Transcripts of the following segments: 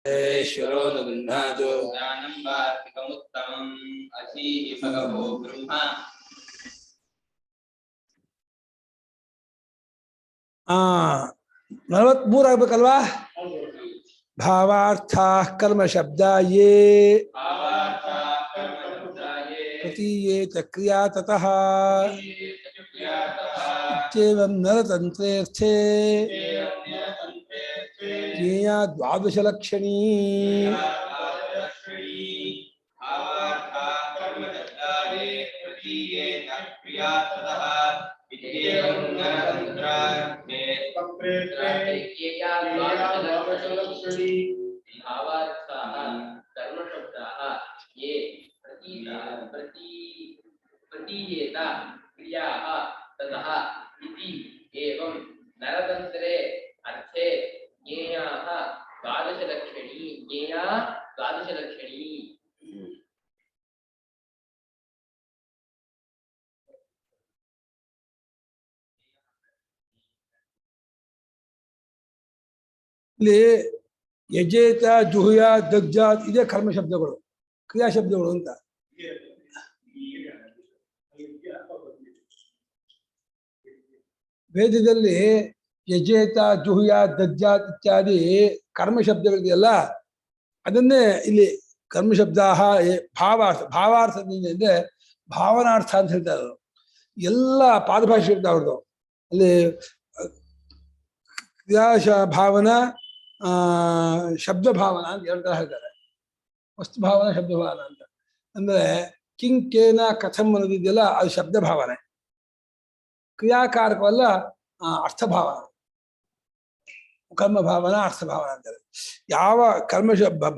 ईश्वरो न गृह्णातु ज्ञानं वार्तिकमुत्तमम् अधीहि भगवो ब्रह्म 43 ಆಗ್ಬೇಕಲ್ವಾ ಭಾವಾರ್ಥ ಕರ್ಮ ಶಬ್ದ ಯೇ ಪ್ರತೀಯೇತ ಕ್ರಿಯಾ ತತಃ इत्येवं नरतन्त्रेऽर्थे ज्ञेया द्वादशलक्षणी ततः इति एवं नरतंत्रे अर्थे ज्ञेयाः द्वादशलक्षणी ज्ञेया द्वादशलक्षणी ಇಲ್ಲಿ ಯಜೇತ ಜುಹುಯ ದಗ್ಜಾತ್ ಇದೇ ಕರ್ಮ ಶಬ್ದಗಳು ಕ್ರಿಯಾ ಶಬ್ದಗಳು ಅಂತ ವೇದದಲ್ಲಿ ಯಜೇತ ಜುಹುಯ ದಗ್ಜಾತ್ ಇತ್ಯಾದಿ ಕರ್ಮ ಶಬ್ದಗಳಿದೆಯಲ್ಲ ಅದನ್ನೇ ಇಲ್ಲಿ ಕರ್ಮ ಶಬ್ದ ಭಾವಾರ್ಥದಿಂದ ಅಂದ್ರೆ ಭಾವನಾರ್ಥ ಅಂತ ಹೇಳ್ತಾರೆ ಎಲ್ಲ ಪಾದಭಾಷೆ ಶಬ್ದ ಅವ್ರದ್ದು ಅಲ್ಲಿ ಕ್ರಿಯಾ ಭಾವನಾ ಶಬ್ದ ಭಾವನಾ ಅಂತ ಹೇಳ್ತಾರೆ ವಸ್ತು ಭಾವನಾ ಶಬ್ದ ಭಾವನಾ ಅಂತ ಅಂದ್ರೆ ಕಿಂಕೇನ ಕಥಂ ಅನ್ನೋದಿದೆಯಲ್ಲ ಅದು ಶಬ್ದ ಭಾವನೆ ಕ್ರಿಯಾಕಾರಕವಲ್ಲ ಅರ್ಥಭಾವನ ಕರ್ಮ ಭಾವನಾ ಅರ್ಥಭಾವನ ಅಂತಾರೆ ಯಾವ ಕರ್ಮ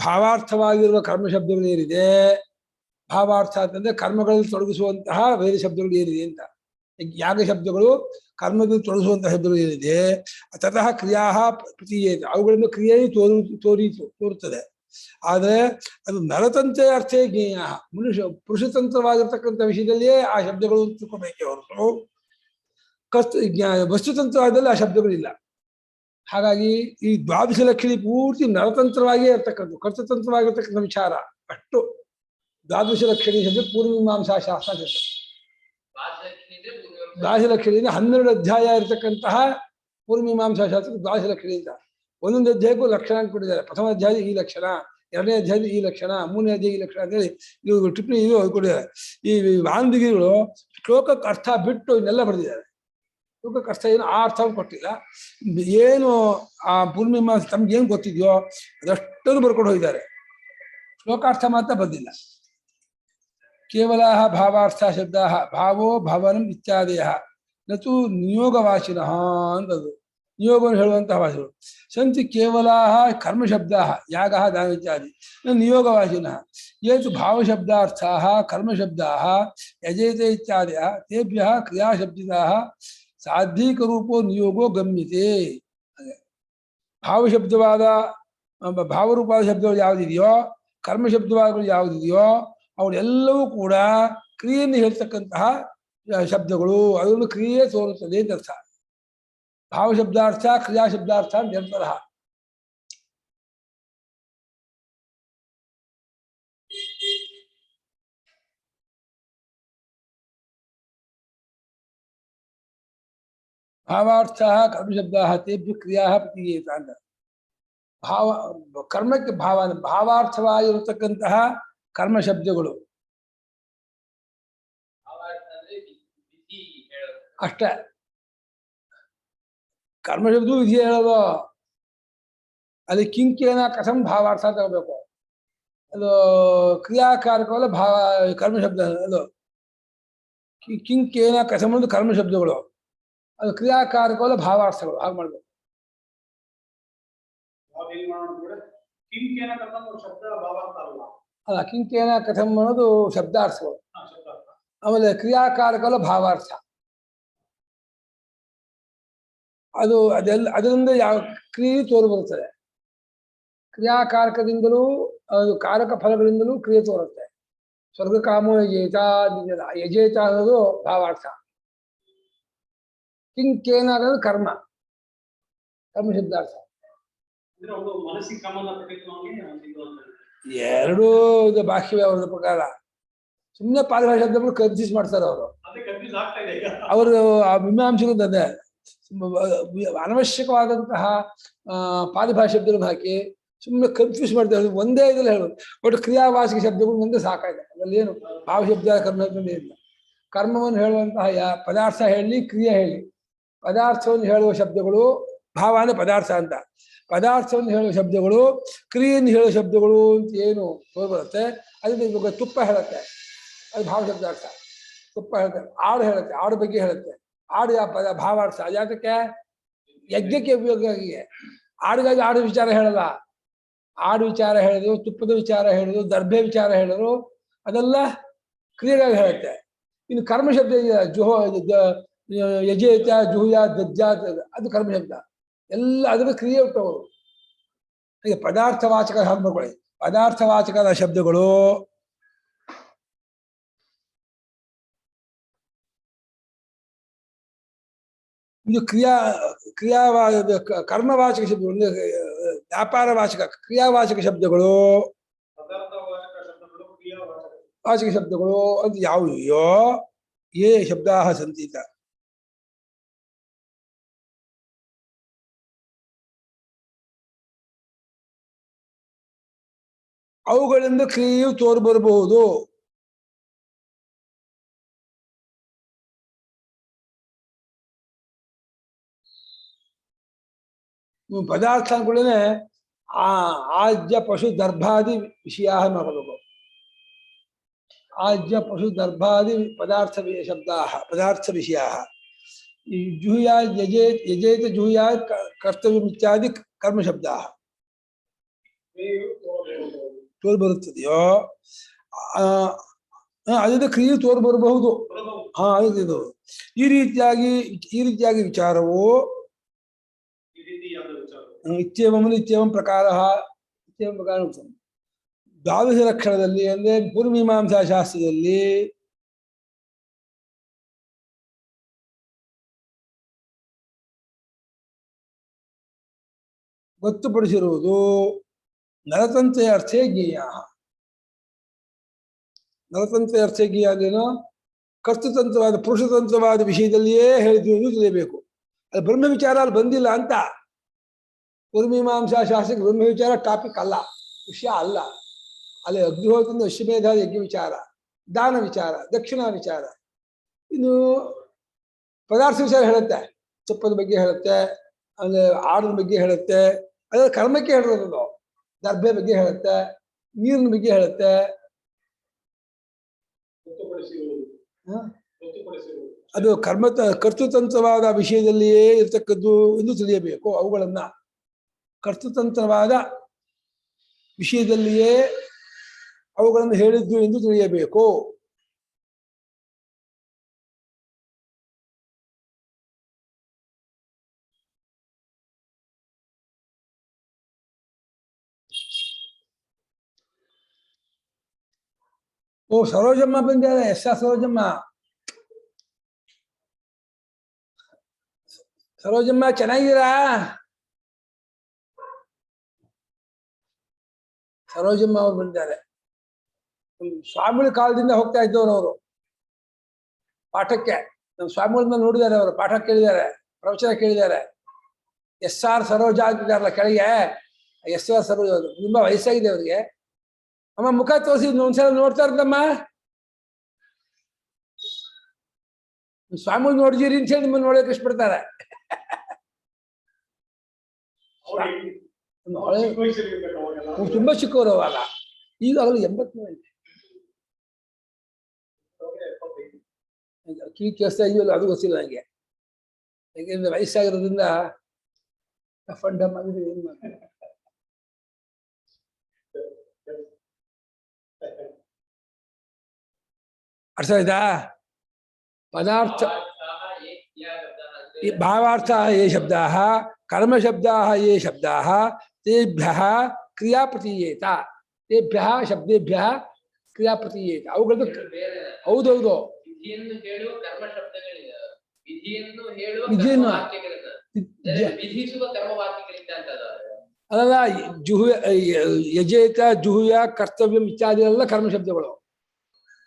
ಭಾವಾರ್ಥವಾಗಿರುವ ಕರ್ಮ ಶಬ್ದಗಳು ಏನಿದೆ ಭಾವಾರ್ಥ ಅಂತಂದ್ರೆ ಕರ್ಮಗಳಲ್ಲಿ ತೊಡಗಿಸುವಂತಹ ವೇದ ಶಬ್ದಗಳು ಏನಿದೆ ಅಂತ ಯಾಗ ಶಬ್ದಗಳು ಕರ್ಮದಲ್ಲಿ ತೊಡಗಿಸುವಂತಹ ಶಬ್ದಗಳು ಏನಿದೆ ತತಃ ಕ್ರಿಯಾ ಪ್ರತೀಯೇತ ಅವುಗಳನ್ನು ಕ್ರಿಯೆಯು ತೋರುತ್ತದೆ ಆದರೆ ಅದು ನರತಂತ್ರ ಅರ್ಥೇ ಜ್ಞೇಯ ಪುರುಷತಂತ್ರವಾಗಿರ್ತಕ್ಕಂಥ ವಿಷಯದಲ್ಲಿಯೇ ಆ ಶಬ್ದಗಳು ತಿಳ್ಕೋಬೇಕೆ ಹೊರತು ವಸ್ತುತಂತ್ರವಾದಲ್ಲಿ ಆ ಶಬ್ದಗಳಿಲ್ಲ ಹಾಗಾಗಿ ಈ ದ್ವಾದಶ ಲಕ್ಷಣಿ ಪೂರ್ತಿ ನರತಂತ್ರವಾಗಿಯೇ ಇರ್ತಕ್ಕಂಥ ಕರ್ತತಂತ್ರವಾಗಿರ್ತಕ್ಕಂಥ ವಿಚಾರ ಅಷ್ಟು ದ್ವಾದಶ ಲಕ್ಷಣಿ ಶಬ್ದ ಪೂರ್ವಮೀಮಾಂಸಾ ಶಾಸ್ತ್ರ ಶಬ್ದ ದ್ವಾದಶ ಲಕ್ಷಣಿಯಿಂದ 12 ಅಧ್ಯಾಯ ಇರತಕ್ಕಂತಹ ಪೂರ್ವಮೀಮಾಂಸಾ ಶಾಸ್ತ್ರ ದ್ವಾದಶ ಲಕ್ಷಣಿ ಅಂತ ಒಂದೊಂದು ಅಧ್ಯಾಯಕ್ಕೂ ಲಕ್ಷಣ ಕೊಟ್ಟಿದ್ದಾರೆ ಪ್ರಥಮ ಅಧ್ಯಾಯ ಈ ಲಕ್ಷಣ ಎರಡನೇ ಅಧ್ಯಾಯದ ಈ ಲಕ್ಷಣ ಮೂರನೇ ಅಧ್ಯಾಯ ಈ ಲಕ್ಷಣ ಅಂತೇಳಿ ಇವು ಟಿಪ್ಪಣಿ ಇದು ಕೊಟ್ಟಿದ್ದಾರೆ ಈ ವಾಂದಿಗಿಗಳು ಶ್ಲೋಕಕ್ಕೆ ಅರ್ಥ ಬಿಟ್ಟು ಇನ್ನೆಲ್ಲ ಬರೆದಿದ್ದಾರೆ ಶ್ಲೋಕಕ್ಕೆ ಅರ್ಥ ಏನು ಆ ಅರ್ಥ ಕೊಟ್ಟಿಲ್ಲ ಏನು ಆ ಪೂರ್ಣಿಮಾಂಸ ತಮ್ಗೆ ಏನು ಗೊತ್ತಿದೆಯೋ ಅದಷ್ಟನ್ನು ಬರ್ಕೊಂಡು ಹೋಗಿದ್ದಾರೆ ಶ್ಲೋಕಾರ್ಥ ಮಾತ್ರ ಬಂದಿಲ್ಲ ಕೇವಲ ಭಾವಾರ್ಥ ಶಬ್ದ ಭಾವೋ ಭವನಂ ಇತ್ಯಾದಯ ನತು ನಿಯೋಗವಾಚಿನಃ ಅಂತದ್ದು ನಿಯೋಗವನ್ನು ಹೇಳುವಂತಹ ಭಾಷೆಗಳು ಸಂತಿ ಕೇವಲ ಕರ್ಮಶಬ್ದ ಯಾಗ ದಾನ ಇತ್ಯಾದಿ ನಿಯೋಗವಾಚಿನಃ ಏತು ಭಾವಶಬ್ದಾರ್ಥಾ ಕರ್ಮಶಬ್ದಾ ಯಜೇತೆ ಇತ್ಯಾದಯ ತೇಭ್ಯ ಕ್ರಿಯಾಶಬ್ದಿತಾ ಸಾಧ್ಯೀಕರೂಪೋ ನಿಯೋಗೋ ಗಮ್ಯತೆ ಭಾವಶಬ್ದವಾದ ಭಾವರೂಪವಾದ ಶಬ್ದಗಳು ಯಾವುದಿದೆಯೋ ಕರ್ಮಶಬ್ದವಾದಗಳು ಯಾವುದಿದೆಯೋ ಅವುಗಳೆಲ್ಲವೂ ಕೂಡ ಕ್ರಿಯೆಯನ್ನು ಹೇಳ್ತಕ್ಕಂತಹ ಶಬ್ದಗಳು ಅದನ್ನು ಕ್ರಿಯೆ ತೋರುತ್ತದೆ ಅಂತ ಅರ್ಥ ಭಾವಶಬ್ದಾರ್ಥ ಕ್ರಿಯಾಶಬ್ದಾರ್ಥ ಅಂತ ಹೇಳ್ತಾರ ಭಾವಾರ್ಥ ಕರ್ಮಶಬ್ದ ತೇಭ್ಯ ಕ್ರಿಯಾ ಪ್ರತೀಯೇತ ಅಂತ ಕರ್ಮಕ್ಕೆ ಭಾವಾರ್ಥವಾಗಿರತಕ್ಕಂತಹ ಕರ್ಮ ಶಬ್ದಗಳು ಅಷ್ಟೇ ಕರ್ಮಶಬ್ದ ವಿಧಿ ಹೇಳೋದು ಅಲ್ಲಿ ಕಿಂಕೇನ ಕಥಂ ಭಾವಾರ್ಥ ತಗೋಬೇಕು ಅದು ಕ್ರಿಯಾಕಾರಕವಲ್ಲ ಕರ್ಮಶಬ್ದ ಅದು ಕಿಂಕೇನ ಕಥಂ ಒಂದು ಕರ್ಮಶಬ್ದಗಳು ಅದು ಕ್ರಿಯಾಕಾರಕವಲ್ಲ ಭಾವಾರ್ಥಗಳು ಹಾಗೆ ಮಾಡ್ಬೇಕು ಅಲ್ಲ ಕಿಂಕೇನ ಕಥಂ ಅನ್ನೋದು ಶಬ್ದಾರ್ಥಗಳು ಆಮೇಲೆ ಕ್ರಿಯಾಕಾರಕವಲ್ಲ ಭಾವಾರ್ಥ ಅದರಿಂದ ಯಾವ ಕ್ರಿಯೆ ತೋರು ಬರುತ್ತದೆ ಕ್ರಿಯಾಕಾರಕದಿಂದಲೂ ಅದು ಕಾರಕ ಫಲಗಳಿಂದಲೂ ಕ್ರಿಯೆ ತೋರುತ್ತೆ ಸ್ವರ್ಗ ಕಾಮೋ ಯಜೇತ ಯಜೇತ ಅನ್ನೋದು ಭಾವಾರ್ಥ ಕಿಂಕೇನ ಅನ್ನೋದು ಕರ್ಮ ಶಬ್ದಾರ್ಥ ಮನಸ್ಸಿಗೆ ಸಂಬಂಧ ಪಟ್ಟಿದ್ದು ಎರಡೂ ಬಾಹ್ಯವೇ ಅವರ ಪ್ರಕಾರ. ಸುಮ್ಮನೆ ಪಾರಿಭಾಷೆ ಶಬ್ದಗಳು ಕನ್ಫ್ಯೂಸ್ ಮಾಡ್ತಾರೆ ಅವರು. ಅವರು ಆ ಮೀಮಾಂಸೆಗಳು ಅದೇ ಅನವಶ್ಯಕವಾದಂತಹ ಪಾರಿಭಾಷೆ ಶಬ್ದಗಳನ್ನು ಹಾಕಿ ಸುಮ್ಮನೆ ಕನ್ಫ್ಯೂಸ್ ಮಾಡ್ತಾರೆ. ಒಂದೇ ಇದ್ರಲ್ಲಿ ಹೇಳೋದು ಒಟ್ಟು ಕ್ರಿಯಾವಾಚಕ ಶಬ್ದಗಳು ಮುಂದೆ ಸಾಕಾಗಿದೆ. ಅದರಲ್ಲಿ ಏನು ಭಾವ ಶಬ್ದ ಕರ್ಮ ಇಲ್ಲ. ಕರ್ಮವನ್ನು ಹೇಳುವಂತಹ ಪದಾರ್ಥ ಹೇಳಿ, ಕ್ರಿಯೆ ಹೇಳಿ. ಪದಾರ್ಥವನ್ನು ಹೇಳುವ ಶಬ್ದಗಳು ಭಾವ ಅಂದ್ರೆ ಪದಾರ್ಥ ಅಂತ. ಪದಾರ್ಥವನ್ನು ಹೇಳುವ ಶಬ್ದಗಳು, ಕ್ರಿಯೆಯನ್ನು ಹೇಳುವ ಶಬ್ದಗಳು ಅಂತ ಏನು ಬರುತ್ತೆ. ಅದಕ್ಕೆ ಇವಾಗ ತುಪ್ಪ ಹೇಳುತ್ತೆ, ಅದು ಭಾವ ಶಬ್ದಾರ್ಥ. ತುಪ್ಪ ಹೇಳುತ್ತೆ. ಆಡು ಹೇಳುತ್ತೆ, ಆಡು ಬಗ್ಗೆ ಹೇಳುತ್ತೆ. ಆಡು ಯಾವ ಪದ ಭಾವಾರ್ಥ. ಯಾತಕ್ಕೆ? ಯಜ್ಞಕ್ಕೆ ಉಪಯೋಗ ಆಗಿದೆ. ಆಡಿಗಾಗಿ ಆಡು ವಿಚಾರ ಹೇಳಲ್ಲ. ಆಡು ವಿಚಾರ ಹೇಳಿದ್ರು, ತುಪ್ಪದ ವಿಚಾರ ಹೇಳಿದ್ರು, ದರ್ಭೆ ವಿಚಾರ ಹೇಳಿದ್ರು, ಅದೆಲ್ಲ ಕ್ರಿಯೆಗಾಗಿ ಹೇಳುತ್ತೆ. ಇನ್ನು ಕರ್ಮ ಶಬ್ದ ಯಜೇತ, ಜುಹುಯ, ದಜ್ಜಾತ, ಅದು ಕರ್ಮ ಶಬ್ದ. ಎಲ್ಲ ಅದರ ಕ್ರಿಯೆ ಹುಟ್ಟವರು. ಈಗ ಪದಾರ್ಥವಾಚಕ ಶಬ್ದಗಳು, ಪದಾರ್ಥವಾಚಕದ ಶಬ್ದಗಳು ಇದು ಕರ್ಮವಾಚಕ ಶಬ್ದಗಳು, ವ್ಯಾಪಾರವಾಚಕ ಕ್ರಿಯಾವಾಚಕ ಶಬ್ದಗಳು, ವಾಚಕ ಶಬ್ದಗಳು ಅಂತ ಯಾವುವೋ ಯೇ ಶಬ್ದಾಹ ಸಂತೀತ. ಅವುಗಳಿಂದ ಕ್ರಿಯೆಯು ತೋರ್ಬರಬಹುದು. ಪದಾರ್ಥ ಅಂದ್ಕೊಳ್ಳೇನೆ ಆಜ್ಯ ಪಶು ದರ್ಭಾದಿ ವಿಷಯ ಮಾಡಬೇಕು. ಆಜ್ಯ ಪಶು ದರ್ಭಾದಿ ಪದಾರ್ಥ ಶಬ್ದ ಪದಾರ್ಥ ವಿಷಯ. ಈ ಜುಹುಯಾತ್ ಯಜೇತ ಜುಹುಯಾತ್ ಕರ್ತವ್ಯಮಿತ್ಯಾದಿ ಕರ್ಮ ಶಬ್ದ ತೋರ್ ಬರುತ್ತದೆಯೋ ಅದರಿಂದ ಕ್ರಿಯೆ ತೋರ್ ಬರಬಹುದು. ಇದು ಈ ರೀತಿಯಾಗಿ ವಿಚಾರವು ಇತ್ಯೇವಂ ಪ್ರಕಾರ ದ್ವಾದಶ ಲಕ್ಷಣದಲ್ಲಿ ಅಂದ್ರೆ ಪೂರ್ವಮೀಮಾಂಸಾ ಶಾಸ್ತ್ರದಲ್ಲಿ ಗೊತ್ತುಪಡಿಸಿರುವುದು ನರತಂತ್ರ ಅರ್ಥೇ ಜ್ಞೇಯ. ನರತಂತ್ರ ಅರ್ಥೇ ಜ್ಞೇಯ ಅಂದ್ರೇನು? ಕರ್ತೃತಂತ್ರವಾದ ಪುರುಷತಂತ್ರವಾದ ವಿಷಯದಲ್ಲಿಯೇ ಹೇಳಿದ್ವಿ ಎಂದು ತಿಳಿಯಬೇಕು. ಅದು ಬ್ರಹ್ಮ ವಿಚಾರ ಅಲ್ಲಿ ಬಂದಿಲ್ಲ ಅಂತ. ಪೂರ್ವಮೀಮಾಂಸಾ ಶಾಸ್ತ್ರಕ್ಕೆ ಬ್ರಹ್ಮ ವಿಚಾರ ಟಾಪಿಕ್ ಅಲ್ಲ, ವಿಷಯ ಅಲ್ಲ. ಅಲ್ಲಿ ಅಗ್ನಿಹೋತ್ರದಿಂದ ಅಶ್ವಮೇಧ ಯಜ್ಞ ವಿಚಾರ, ದಾನ ವಿಚಾರ, ದಕ್ಷಿಣ ವಿಚಾರ. ಇನ್ನು ಪದಾರ್ಥ ವಿಚಾರ ಹೇಳುತ್ತೆ, ತುಪ್ಪದ ಬಗ್ಗೆ ಹೇಳುತ್ತೆ, ಆಮೇಲೆ ಆಡಿನ ಬಗ್ಗೆ ಹೇಳುತ್ತೆ. ಅದ್ರ ಕರ್ಮಕ್ಕೆ ಹೇಳಿರೋದು. ದರ್ಭೆ ಬಗ್ಗೆ ಹೇಳುತ್ತೆ, ನೀರಿನ ಬಗ್ಗೆ ಹೇಳುತ್ತೆ. ಅದು ಕರ್ತೃತಂತ್ರವಾದ ವಿಷಯದಲ್ಲಿಯೇ ಇರ್ತಕ್ಕದ್ದು ಎಂದು ತಿಳಿಯಬೇಕು. ಅವುಗಳನ್ನ ಕರ್ತೃತಂತ್ರವಾದ ವಿಷಯದಲ್ಲಿಯೇ ಅವುಗಳನ್ನು ಹೇಳಿದ್ದು ಎಂದು ತಿಳಿಯಬೇಕು. ಓ ಸರೋಜಮ್ಮ ಬಂದಿದ್ದಾರೆ. ಸರೋಜಮ್ಮ ಸರೋಜಮ್ಮ ಚೆನ್ನಾಗಿದ್ದೀರಾ? ಸರೋಜಮ್ಮ ಅವ್ರು ಬಂದಿದ್ದಾರೆ. ಸ್ವಾಮಿಗಳ ಕಾಲದಿಂದ ಹೋಗ್ತಾ ಇದ್ದವರು ಅವರು ಪಾಠಕ್ಕೆ. ನಮ್ಮ ಸ್ವಾಮಿಗಳನ್ನ ನೋಡಿದ್ದಾರೆ, ಅವರು ಪಾಠ ಕೇಳಿದ್ದಾರೆ, ಪ್ರವಚನ ಕೇಳಿದ್ದಾರೆ. SR ಸರೋಜ ಅಂತಿದ್ದಾರಲ್ಲ ಕೆಳಗೆ, SR ಸರೋಜ ತುಂಬಾ ವಯಸ್ಸಾಗಿದೆ ಅವ್ರಿಗೆ. ಅಮ್ಮ ಮುಖ ತೋರಿಸಿ ಒಂದ್ಸಲ ನೋಡ್ತಾ ಇರ್ತಮ್ಮ. ಸ್ವಾಮಿಗಳು ನೋಡಿದಿರಿ ಅಂತ ಹೇಳಿ ನಿಮ್ಮನ್ನು ನೋಡೋಕೆ ಇಷ್ಟಪಡ್ತಾರೆ. ತುಂಬಾ ಚಿಕ್ಕವರು ಅವಾಗ. ಈಗ ಅವರು 83 ಕೀ ಕೇಳಿಸ್ತಾ ಇದೆಯಲ್ಲ, ಅದು ಗೊತ್ತಿಲ್ಲ ನನಗೆ. ಯಾಕೆಂದ್ರೆ ವಯಸ್ಸಾಗಿರೋದ್ರಿಂದ ಫಂಡ್ ಆಗಿದೆ. ಏನ್ ಮಾಡ್ತಾರೆ? ಅರ್ಥ ಆಯ್ತಾ? ಪದಾರ್ಥ ಭಾವಾರ್ಥ ಯೇ ಶಬ್ದಾ, ಕರ್ಮ ಶಬ್ದಾ ಯೇ ಶಬ್ದಾ, ತೇಭ್ಯಃ ಕ್ರಿಯಾ ಪ್ರತೀಯೇತ. ತೇಭ್ಯಃ ಶಬ್ದೇಭ್ಯಃ ಕ್ರಿಯಾ ಪ್ರತೀಯೇತ. ಅವುಗಳು ಹೌದೌದು. ವಿಧಿಯನ್ನು ಹೇಳುವ ಕರ್ಮ ಶಬ್ದಗಳಿಂದ, ವಿಧಿಯನ್ನು ಹೇಳುವ ವಿಧಿಯನ್ನು ವಾಕ್ಯಗಳಿಂದ, ವಿಧಿಸುವ ಕರ್ಮ ವಾಕ್ಯಗಳಿಂದ ಅಂತ ಅದಲ್ಲ ಜುಹು ಯಜೇತ ಜುಹುಯ ಕರ್ತವ್ಯಂ ಇತ್ಯಾದಿ ಎಲ್ಲ ಕರ್ಮ ಶಬ್ದಗಳು.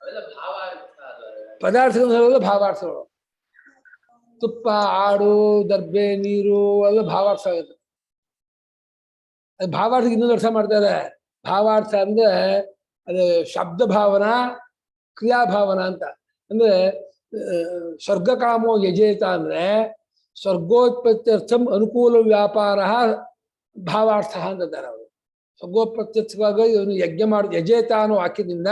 ಅವೆಲ್ಲ ಭಾವಾರ್ಥ ಅದು. ಪದಾರ್ಥಗಳೆಲ್ಲ ಭಾವಾರ್ಥಗಳು. ತುಪ್ಪ, ಆಡು, ದರ್ಬೆ, ನೀರು ಎಲ್ಲ ಭಾವಾರ್ಥ ಆಗುತ್ತೆ. ಅದು ಭಾವಾರ್ಥಕ್ಕೆ ಇನ್ನೊಂದು ಅರ್ಥ ಮಾಡ್ತಾರೆ. ಭಾವಾರ್ಥ ಅಂದ್ರೆ ಅದು ಶಬ್ದ ಭಾವನಾ, ಕ್ರಿಯಾಭಾವನಾ ಅಂತ. ಅಂದ್ರೆ ಸ್ವರ್ಗಕಾಮೋ ಯಜೇತ ಅಂದ್ರೆ ಸ್ವರ್ಗೋತ್ಪತ್ತ್ಯರ್ಥಂ ಅನುಕೂಲ ವ್ಯಾಪಾರ ಭಾವಾರ್ಥ ಅಂತಾರೆ ಅವರು. ಸ್ವರ್ಗೋತ್ಪತ್ತಿಗಾಗಿ ಇವನು ಯಜ್ಞ ಮಾಡಿ ಯಜೇತ ಅನ್ನೋ ವಾಕ್ಯದಿಂದ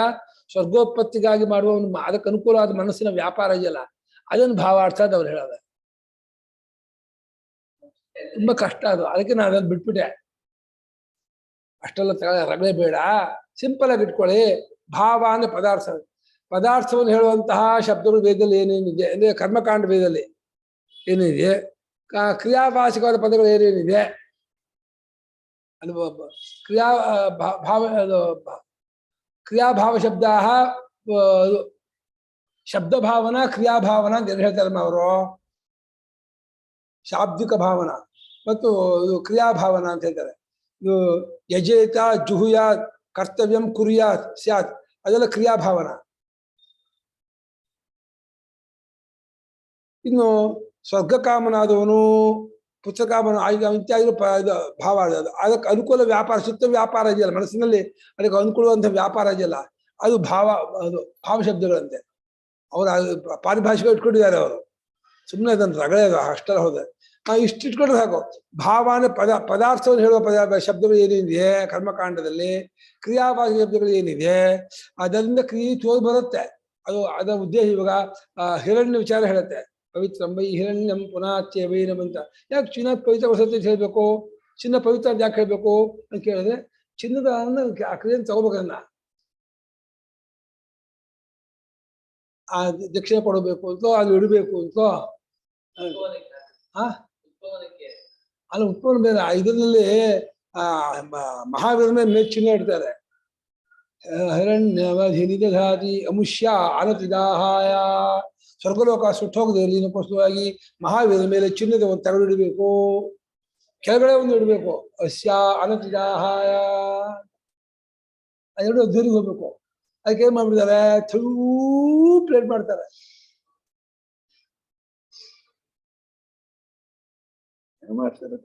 ಸ್ವರ್ಗೋತ್ಪತ್ತಿಗಾಗಿ ಮಾಡುವ ಅದಕ್ಕೆ ಅನುಕೂಲವಾದ ಮನಸ್ಸಿನ ವ್ಯಾಪಾರ ಇದೆಯಲ್ಲ, ಅದನ್ನು ಭಾವಾರ್ಥ ಅಂತ ಅವ್ರು ಹೇಳೋದು. ತುಂಬಾ ಕಷ್ಟ ಅದು, ಅದಕ್ಕೆ ನಾನು ಅದನ್ನು ಬಿಟ್ಬಿಟ್ಟೆ. ಅಷ್ಟೆಲ್ಲ ರಗಳೆ ಬೇಡ, ಸಿಂಪಲ್ ಆಗಿ ಇಟ್ಕೊಳ್ಳಿ. ಭಾವ ಅಂದ್ರೆ ಪದಾರ್ಥ. ಪದಾರ್ಥವನ್ನು ಹೇಳುವಂತಹ ಶಬ್ದಗಳು ವೇದದಲ್ಲಿ ಏನೇನಿದೆ ಅಂದ್ರೆ ಕರ್ಮಕಾಂಡ ವೇದದಲ್ಲಿ ಏನಿದೆ, ಕ್ರಿಯಾಭಾಷಿಕವಾದ ಪದಗಳು ಏನೇನಿದೆ ಅದು ಭಾವ, ಅದು ಕ್ರಿಯಾಭಾವ ಶಬ್ದ, ಶಬ್ದ ಭಾವನಾ ಕ್ರಿಯಾಭಾವನಾ ಅಂತ ಏನು ಹೇಳ್ತಾರೆ ಅವರು. ಶಾಬ್ದಿಕ ಭಾವನಾ ಮತ್ತು ಕ್ರಿಯಾಭಾವನಾ ಅಂತ ಹೇಳ್ತಾರೆ. ಇದು ಯಜೇತ ಜುಹುಯಾತ್ ಕರ್ತವ್ಯಂ ಕುರ್ಯಾತ್ ಸ್ಯಾತ್ ಅದೆಲ್ಲ ಕ್ರಿಯಾಭಾವನಾ. ಇನ್ನು ಸ್ವರ್ಗಕಾಮನಾದವನು ಪುತ್ರಕಾಮನ ಇತ್ಯಾದಿ ಭಾವ. ಅದಕ್ಕೆ ಅನುಕೂಲ ವ್ಯಾಪಾರ, ಸುತ್ತ ವ್ಯಾಪಾರ ಇದೆಯಲ್ಲ ಮನಸ್ಸಿನಲ್ಲಿ, ಅದಕ್ಕೆ ಅನುಕೂಲವಂತ ವ್ಯಾಪಾರ ಇದೆಯಲ್ಲ, ಅದು ಭಾವ, ಅದು ಭಾವಶಬ್ದಗಳಂತೆ. ಅವರು ಪಾರಿಭಾಷಿಕ ಇಟ್ಕೊಂಡಿದ್ದಾರೆ ಅವರು. ಸುಮ್ಮನೆ ಅದನ್ನು ರಗಳೆ ಅಷ್ಟೆಲ್ಲ ಹೋದೆ. ನಾವು ಇಷ್ಟು ಇಟ್ಕೊಂಡ್ರೆ ಸಾಕು. ಭಾವ ಅಂದ್ರೆ ಪದಾರ್ಥವನ್ನು ಹೇಳುವ ಶಬ್ದಗಳು ಏನಿದೆ ಕರ್ಮಕಾಂಡದಲ್ಲಿ, ಕ್ರಿಯಾಭಾಷೆ ಶಬ್ದಗಳು ಏನಿದೆ ಅದರಿಂದ ಕ್ರಿಯೆ ತೋರಿ ಬರುತ್ತೆ. ಅದರ ಉದ್ದೇಶ ಇವಾಗ ಹಿರಣ್ಯ ವಿಚಾರ ಹೇಳುತ್ತೆ. ಪವಿತ್ರಂ ವೈ ಹಿರಣ್ಯಂ ಪುನಾತ್ಯವೈನಂ ಅಂತ. ಯಾಕೆ ಚಿನ್ನ ಪವಿತ್ರ ವಸತಿ ಅಂತ ಹೇಳ್ಬೇಕು, ಚಿನ್ನ ಪವಿತ್ರ ಅಂತ ಯಾಕೆ ಹೇಳ್ಬೇಕು ಅಂತ ಕೇಳಿದ್ರೆ, ಚಿನ್ನದ ಆ ಕ್ರಿಯೆಯನ್ನು ತಗೋಬೇಕನ್ನ, ಆ ದಕ್ಷಿಣೆ ಕೊಡಬೇಕು ಅಂತೋ ಅದು ಇಡಬೇಕು ಅಂತೋ ಅಲ್ಲ ಉತ್ಪನ್ನ ಬೇರೆ. ಇದರಲ್ಲಿ ಮಹಾವೀರ ಮೇಲೆ ಚಿನ್ನ ಇಡ್ತಾರೆ. ಹಿರಣ್ಯಮಧಿನಿದಧಾತಿ ಅಮುಷ್ಯ ಅನತಿದಾಹಾಯ. ಸ್ವರ್ಗಲೋಕ ಸುಟ್ಟೋಗದೆ ಇನ್ನೊಪ್ಪವಾಗಿ ಮಹಾವೀರ ಮೇಲೆ ಚಿನ್ನದ ಒಂದು ತಗಡು ಇಡಬೇಕು, ಕೆಳಗಡೆ ಒಂದು ಇಡಬೇಕು. ಅಸ್ಯ ಅನತಿದಾಹಾಯ ಅದೆರಡು ದೂರಿಗೆ ಹೋಗ್ಬೇಕು. ಅದಕ್ಕೆ ಏನ್ ಮಾಡ್ಬಿಡ್ತಾರೆ, ಥೂ ಪ್ಲೇಟ್ ಮಾಡ್ತಾರೆ. ಮಾಡ್ತಾರೆ.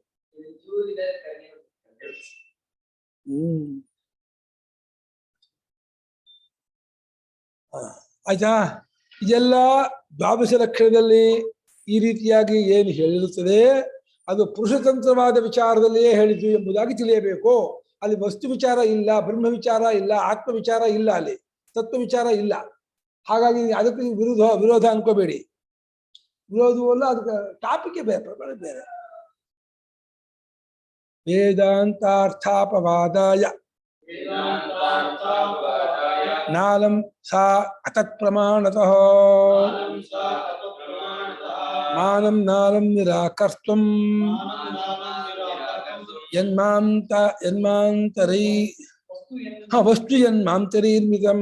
ಆಯ್ತಾ. ಇದೆಲ್ಲ ದ್ವಾದಶ ಲಕ್ಷಣದಲ್ಲಿ ಈ ರೀತಿಯಾಗಿ ಏನು ಹೇಳಿರುತ್ತದೆ ಅದು ಪುರುಷತಂತ್ರವಾದ ವಿಚಾರದಲ್ಲಿಯೇ ಹೇಳಿದ್ದು ಎಂಬುದಾಗಿ ತಿಳಿಯಬೇಕು. ಅಲ್ಲಿ ವಸ್ತು ವಿಚಾರ ಇಲ್ಲ, ಬ್ರಹ್ಮ ವಿಚಾರ ಇಲ್ಲ, ಆತ್ಮ ವಿಚಾರ ಇಲ್ಲ, ಅಲ್ಲಿ ತತ್ವ ವಿಚಾರ ಇಲ್ಲ. ಹಾಗಾಗಿ ಅದಕ್ಕೆ ವಿರೋಧ ಅನ್ಕೋಬೇಡಿ. ವಿರೋಧವಲ್ಲ, ಅದಕ್ಕೆ ಟಾಪಿಕ್ ಬೇರೆ, ಪ್ರಕರಣ ಬೇರೆ. ವೇದಾಂತಾರ್ಥಾಪವಾದಾಯ ನಾಲಂ ಸಾ ಅತತ್ ಪ್ರಮಾಣತಃ ಮಾನಂ ನಾಲಂ ನಿರಾಕರ್ತಂ ಯನ್ಮಾಂತರೈ ವಸ್ತು ಯನ್ಮಾಂತರೈರ್ಮಿತಂ.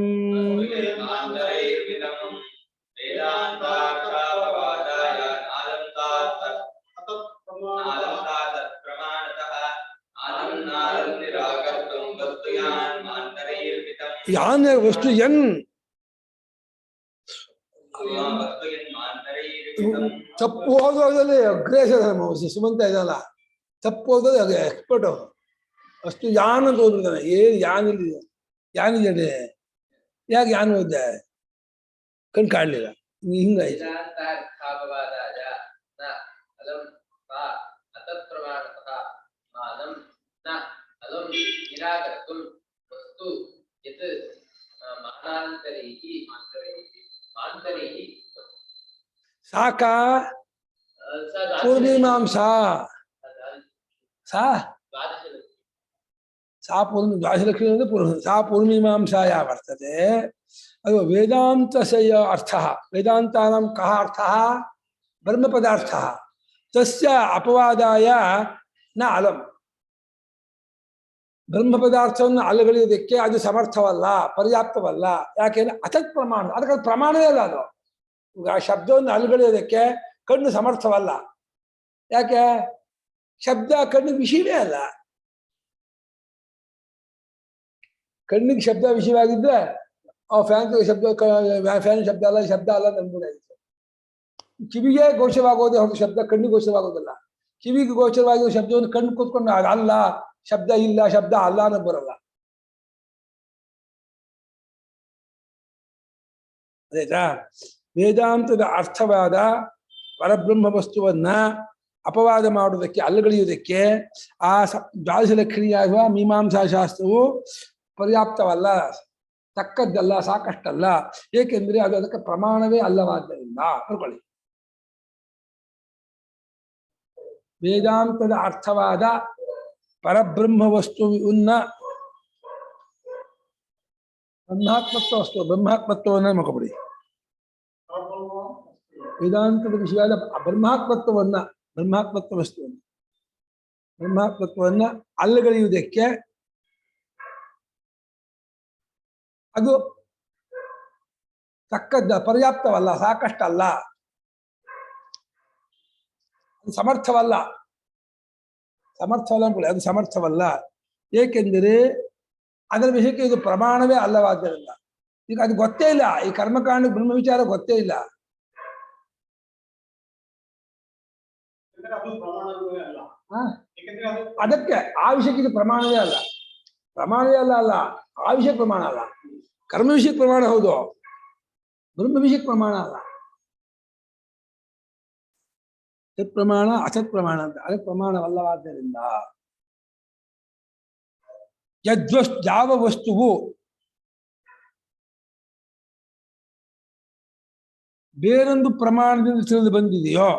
ಯಾನ್ ವಸ್ತು ಯನ್ ತಪ್ಪು ಓದೋದ್ರಲ್ಲಿ ಅಗ್ರೇಸರ್ ಸುಮಂತ ಇದಲ್ಲ, ತಪ್ಪು ಓದೋದು ಎಕ್ಸ್ಪರ್ಟ್ ಅವರು. ಅಷ್ಟು ಯಾನ್ ಅಂತ ಓದ್ಬಿಡ್ತಾನೆ. ಏನ್ ಯಾನಿದೆ ಯಾಕೆ ಯಾನ್ ಓದ್ದೆ ಕಣ್ ಕಾಡ್ಲಿಲ್ಲ, ಹಿಂಗಾಯ್ತು. ಸಾಕ ಪೂರ್ಣಿಮಾಂಸಾ ಸಾ ಪೂರ್ಣಿ ದ್ವಾದಶಲಕ್ಷಣ ಸಾ ಪೂರ್ಣಿಮಾಂಸಾಯ ವರ್ತತೆ. ಅದು ವೇದಾಂತಸ್ಯ ಅರ್ಥಃ. ವೇದಾಂತಾನಾಂ ಕಃ ಅರ್ಥಃ ಬ್ರಹ್ಮಪದಾರ್ಥಃ. ತಸ್ಯ ಅಪವಾದಾಯ ನ ಅಲಂ. ಬ್ರಹ್ಮ ಪದಾರ್ಥವನ್ನು ಅಲಗಳೆಯುವುದಕ್ಕೆ ಅದು ಸಮರ್ಥವಲ್ಲ, ಪರ್ಯಾಪ್ತವಲ್ಲ. ಯಾಕೆಂದ್ರೆ ಅತತ್ ಪ್ರಮಾಣ, ಅದಕ್ಕೆ ಅದು ಪ್ರಮಾಣವೇ ಅಲ್ಲ. ಅದು ಆ ಶಬ್ದವನ್ನು ಅಲಗಳೆಯೋದಕ್ಕೆ ಕಣ್ಣು ಸಮರ್ಥವಲ್ಲ. ಯಾಕೆ? ಶಬ್ದ ಕಣ್ಣು ವಿಷಯವೇ ಅಲ್ಲ. ಕಣ್ಣಿಗೆ ಶಬ್ದ ವಿಷಯವಾಗಿದ್ರೆ ಆ ಫ್ಯಾನ್ ಶಬ್ದ ಫ್ಯಾನ್ ಶಬ್ದ ಅಲ್ಲ ನನ್ಬೋದಾಗಿತ್ತು. ಕಿವಿಗೆ ಗೋಚರವಾಗೋದೇ ಹೊರತು ಶಬ್ದ ಕಣ್ಣಿಗೆ ಗೋಚರವಾಗೋದಿಲ್ಲ. ಕಿವಿಗೆ ಗೋಚರವಾಗಿರೋ ಶಬ್ದವನ್ನು ಕಣ್ಣು ಕೂತ್ಕೊಂಡು ಅಲ್ಲ ಶಬ್ದ ಇಲ್ಲ ಶಬ್ದ ಅಲ್ಲ ಅನ್ನೋದು ಬರಲ್ಲ. ಆಯ್ತಾ? ವೇದಾಂತದ ಅರ್ಥವಾದ ಪರಬ್ರಹ್ಮ ವಸ್ತುವನ್ನ ಅಪವಾದ ಮಾಡುವುದಕ್ಕೆ ಅಲ್ಲಗಳೆಯುವುದಕ್ಕೆ ಆ ದ್ವಾದಶ ಲಕ್ಷಣಿಯಾಗುವ ಮೀಮಾಂಸಾ ಶಾಸ್ತ್ರವು ಪರ್ಯಾಪ್ತವಲ್ಲ, ತಕ್ಕದ್ದಲ್ಲ, ಸಾಕಷ್ಟಲ್ಲ. ಏಕೆಂದ್ರೆ ಅದು ಅದಕ್ಕೆ ಪ್ರಮಾಣವೇ ಅಲ್ಲವಾದ್ದರಿಂದ. ತಿಳ್ಕೊಳ್ಳಿ, ವೇದಾಂತದ ಅರ್ಥವಾದ ಪರಬ್ರಹ್ಮ ವಸ್ತುವನ್ನ ಬ್ರಹ್ಮಾತ್ಮತ್ವ ವಸ್ತು ಬ್ರಹ್ಮಾತ್ಮತ್ವವನ್ನ ನೋಡ್ಕೊಬಿಡಿ. ವೇದಾಂತದ ವಿಷಯವಾದ ಬ್ರಹ್ಮಾತ್ಮತ್ವ ವಸ್ತುವನ್ನ ಅಲ್ಲಗಳೆಯುವುದಕ್ಕೆ ಅದು ತಕ್ಕದ್ದ, ಪರ್ಯಾಪ್ತವಲ್ಲ, ಸಾಕಷ್ಟಲ್ಲ, ಅದು ಸಮರ್ಥವಲ್ಲ ಅದು ಸಮರ್ಥವಲ್ಲ. ಏಕೆಂದರೆ ಅದರ ವಿಷಯಕ್ಕೆ ಇದು ಪ್ರಮಾಣವೇ ಅಲ್ಲವಾದ್ದರಿಂದ. ಈಗ ಅದು ಗೊತ್ತೇ ಇಲ್ಲ, ಈ ಕರ್ಮಕಾಂಡ ಬ್ರಹ್ಮ ವಿಚಾರ ಗೊತ್ತೇ ಇಲ್ಲ. ಅದಕ್ಕೆ ಆ ವಿಷಯಕ್ಕೆ ಇದು ಪ್ರಮಾಣವೇ ಅಲ್ಲ ಆ ವಿಷಯ ಪ್ರಮಾಣ ಅಲ್ಲ. ಕರ್ಮ ವಿಷಯಕ್ಕೆ ಪ್ರಮಾಣ ಹೌದು, ಬ್ರಹ್ಮ ವಿಷಯಕ್ಕೆ ಪ್ರಮಾಣ ಅಲ್ಲ. ಸತ್ ಪ್ರಮಾಣ ಅಸತ್ ಪ್ರಮಾಣ ಅಂತ, ಅದಕ್ಕೆ ಪ್ರಮಾಣವಲ್ಲವಾದ್ದರಿಂದ ಯಾವ ವಸ್ತುವು ಬೇರೊಂದು ಪ್ರಮಾಣದಿಂದ ತಿಳಿದು ಬಂದಿದೆಯೋ